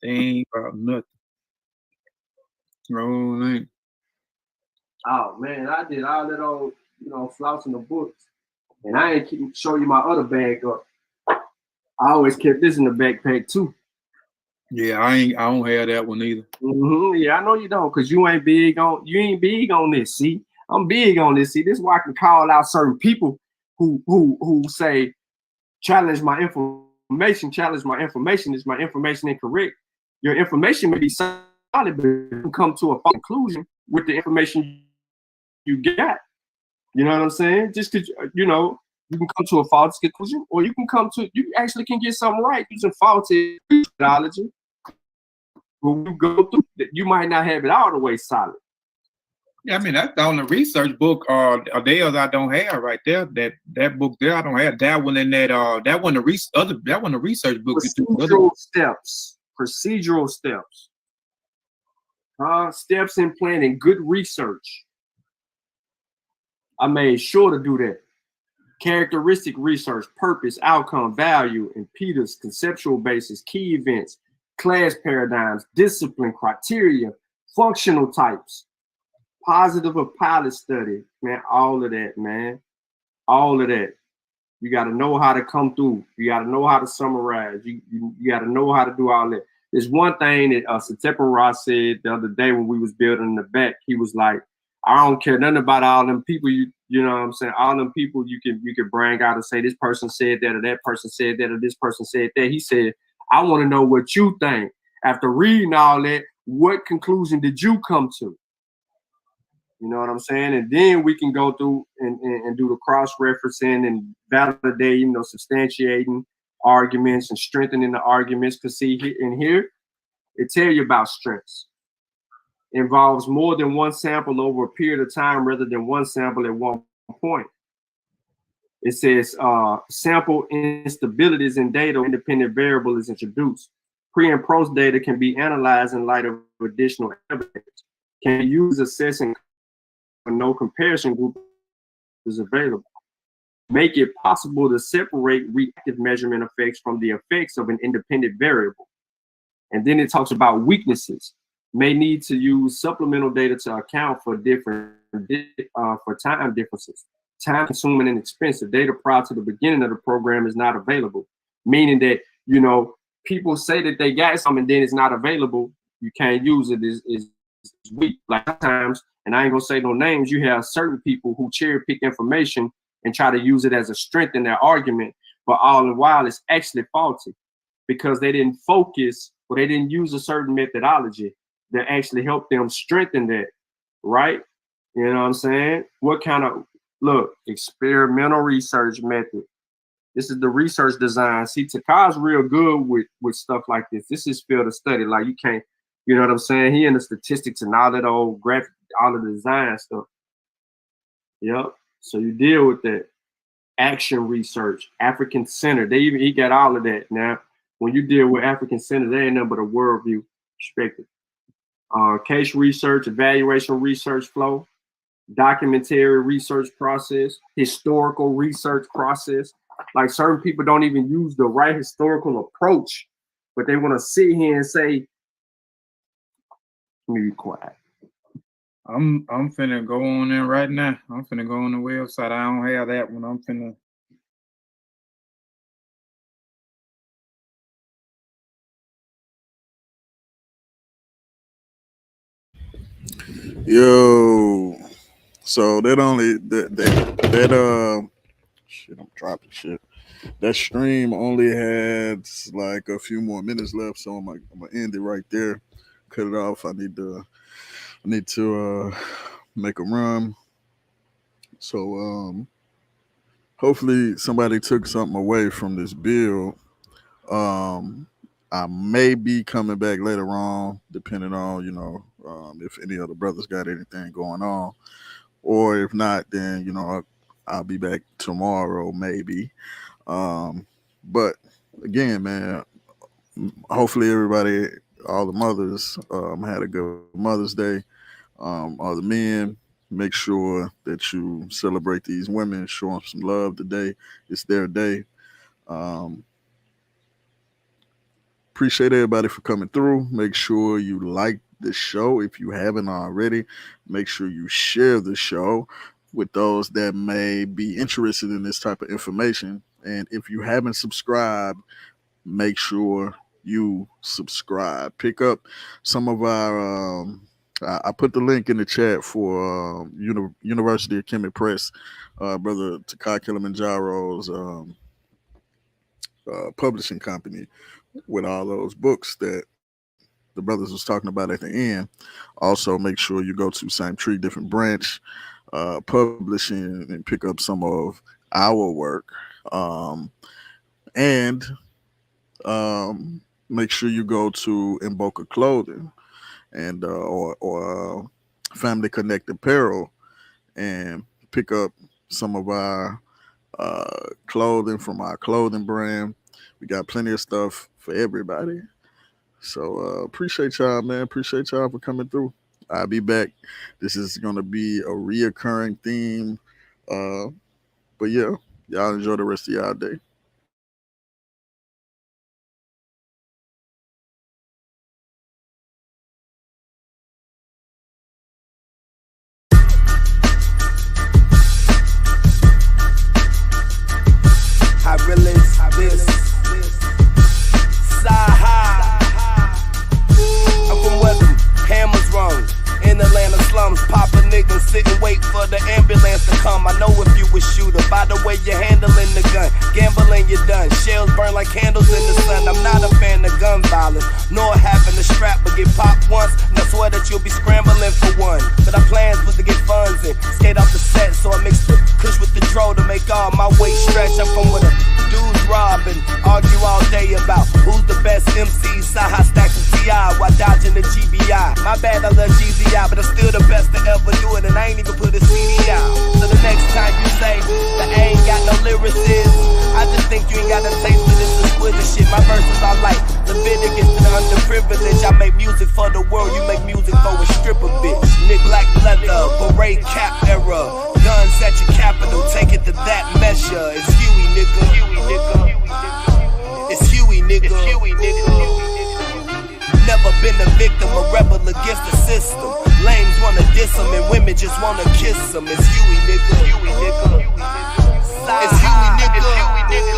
They ain't about nothing. Rolling. Oh man, I did all that old, flousing the books. And I ain't show you my other bag up. I always kept this in the backpack too. Yeah, I don't have that one either. Yeah, I know you don't, because you ain't big on this. See, I'm big on this. See, this is why I can call out certain people who say challenge my information, is my information incorrect? Your information may be solid, but you can come to a conclusion with the information you got. You know what I'm saying? Just because you can come to a false conclusion, or you actually can get something right using faulty methodology. When you go through it, you might not have it all the way solid. Yeah, I mean that's the only research book theirs I don't have right there. That book there I don't have. That one and that one the research book. Procedural steps. Steps in planning good research. I made sure to do that. Characteristic research, purpose, outcome, value, impedance, conceptual basis, key events, class paradigms, discipline, criteria, functional types, positive or pilot study, man, all of that, man. All of that. You got to know how to come through. You got to know how to summarize. You got to know how to do all that. There's one thing that Sertima said the other day when we was building the back. He was like, I don't care nothing about all them people. You know what I'm saying? All them people you can bring out and say this person said that, or that person said that, or this person said that. He said, I want to know what you think. After reading all that, what conclusion did you come to? You know what I'm saying? And then we can go through and do the cross-referencing and validating, substantiating arguments and strengthening the arguments. Because see, in here, it tells you about strengths. It involves more than one sample over a period of time rather than one sample at one point. It says sample instabilities in data, independent variable is introduced. Pre and post data can be analyzed in light of additional evidence. Can be used assessing no comparison group is available. Make it possible to separate reactive measurement effects from the effects of an independent variable. And then it talks about weaknesses. May need to use supplemental data to account for for time differences. Time consuming and expensive data prior to the beginning of the program is not available. Meaning that, people say that they got something, then it's not available. You can't use it. Is weak. Like sometimes, and I ain't gonna say no names, you have certain people who cherry pick information and try to use it as a strength in their argument, but all the while it's actually faulty because they didn't focus or they didn't use a certain methodology that actually helped them strengthen that, right? You know what I'm saying? What kind of, experimental research method. This is the research design. See, Takai's real good with stuff like this. This is field of study. Like you can't, you know what I'm saying? He in the statistics and all that old graphic, all of the design stuff. Yep. So you deal with that. Action research, African Center. He got all of that. Now, when you deal with African Center, they ain't nothing but a worldview perspective. Case research, evaluation research flow, documentary research process, historical research process. Like certain people don't even use the right historical approach, but they want to sit here and say, let me be quiet. I'm finna go on there right now. I'm finna go on the website. I don't have that one. I'm finna. Yo, so shit, I'm dropping shit. That stream only had like a few more minutes left, so I'm gonna end it right there. Cut it off. I need to make a run. So hopefully somebody took something away from this bill. I may be coming back later on, depending on if any other brothers got anything going on, or if not, then I'll be back tomorrow maybe. But again, man, hopefully everybody, all the mothers, had a good Mother's Day. All the men, make sure that you celebrate these women, show them some love today. It's their day. Appreciate everybody for coming through. Make sure you like the show if you haven't already. Make sure you share the show with those that may be interested in this type of information. And if you haven't subscribed, make sure you subscribe. Pick up some of our. I put the link in the chat for University of Kemet Press, brother Takai Kilimanjaro's publishing company, with all those books that the brothers was talking about at the end. Also, make sure you go to Same Tree Different Branch Publishing and pick up some of our work. And make sure you go to Invoker Clothing and or Family Connect Apparel and pick up some of our clothing from our clothing brand. We got plenty of stuff for everybody. So appreciate y'all, man. Appreciate y'all for coming through. I'll be back. This is gonna be a reoccurring theme. But yeah, y'all enjoy the rest of y'all day. I realize this. I'm from where the hammers wrong. In Atlanta slums, pop a nigga, sit and wait for the ambulance to come. I know if you a shooter, by the way you're handling the gun. Gambling, you're done. Shells burn like candles in the sun. I'm not a fan of gun violence, nor having a strap, but get popped once, and I swear that you'll be scrambling for one. But our plans was to get funds and skate off the set, so I mixed the kush with the dro to make all my weight stretch. I'm from with a dudes rob and argue all day about who's the best MC, Saha stacks of TI while dodging the GBI. My bad, I love GZI, but I'm still the best to ever do it, and I ain't even put a CD out. So the next time you say that I ain't got no lyricists, I just think you ain't got a taste for this exquisite shit. My verses are like Leviticus to the underprivileged. I make music for the world, you make music for a stripper bitch. Nick Black leather, beret cap era, guns at your capital, take it to that measure. It's Huey, nigga. It's Huey, nigga. Never been a victim, a rebel against the system. Lames wanna diss them and women just wanna kiss them. It's Huey, nigga. It's Huey, nigga.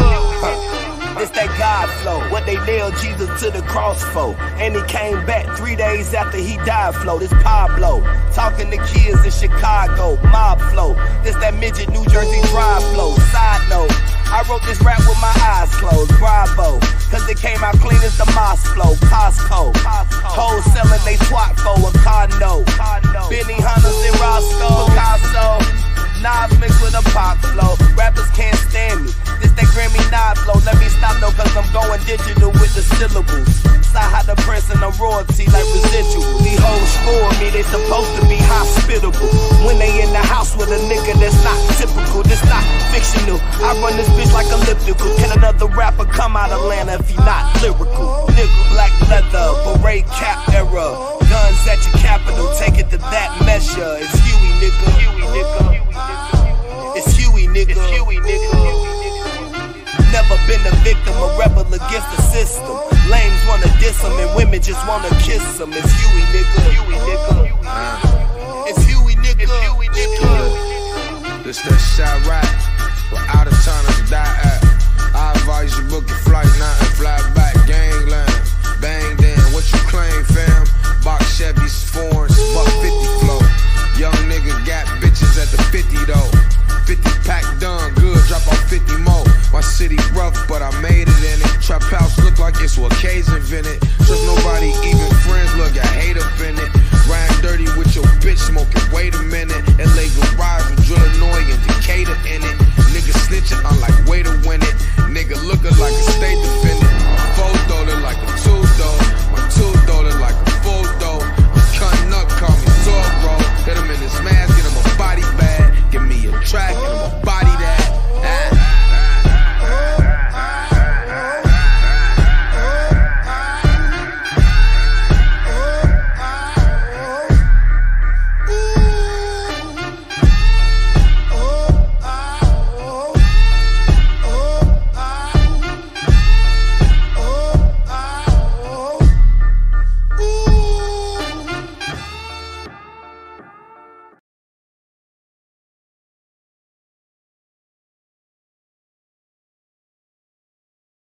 It's that God flow, what they nailed Jesus to the cross for. And he came back 3 days after he died flow. This Pablo, talking to kids in Chicago, mob flow. This that midget New Jersey drive flow. Side note, I wrote this rap with my eyes closed, bravo. Cause it came out clean as the Moss flow, Costco. Hoes selling they twat for a car note. Benny Hunters and Roscoe, Picasso. Knives mixed with a pop flow. Rappers can't stand me. This that Grammy knife flow. Let me stop though, cause I'm going digital with the syllables. Saw the press and the royalty like residual. These hoes for me, they supposed to be hospitable. When they in the house with a nigga that's not typical, this not fictional. I run this bitch like elliptical. Can another rapper come out of Atlanta if he not lyrical? Nigga, black leather, beret cap era, guns at your capital, take it to that measure. It's Huey, nigga. It's Huey, nigga. Never been a victim, a rebel against the system. Lames wanna diss them and women just wanna kiss them. It's Huey, nigga. It's Huey, nigga. This that shot right.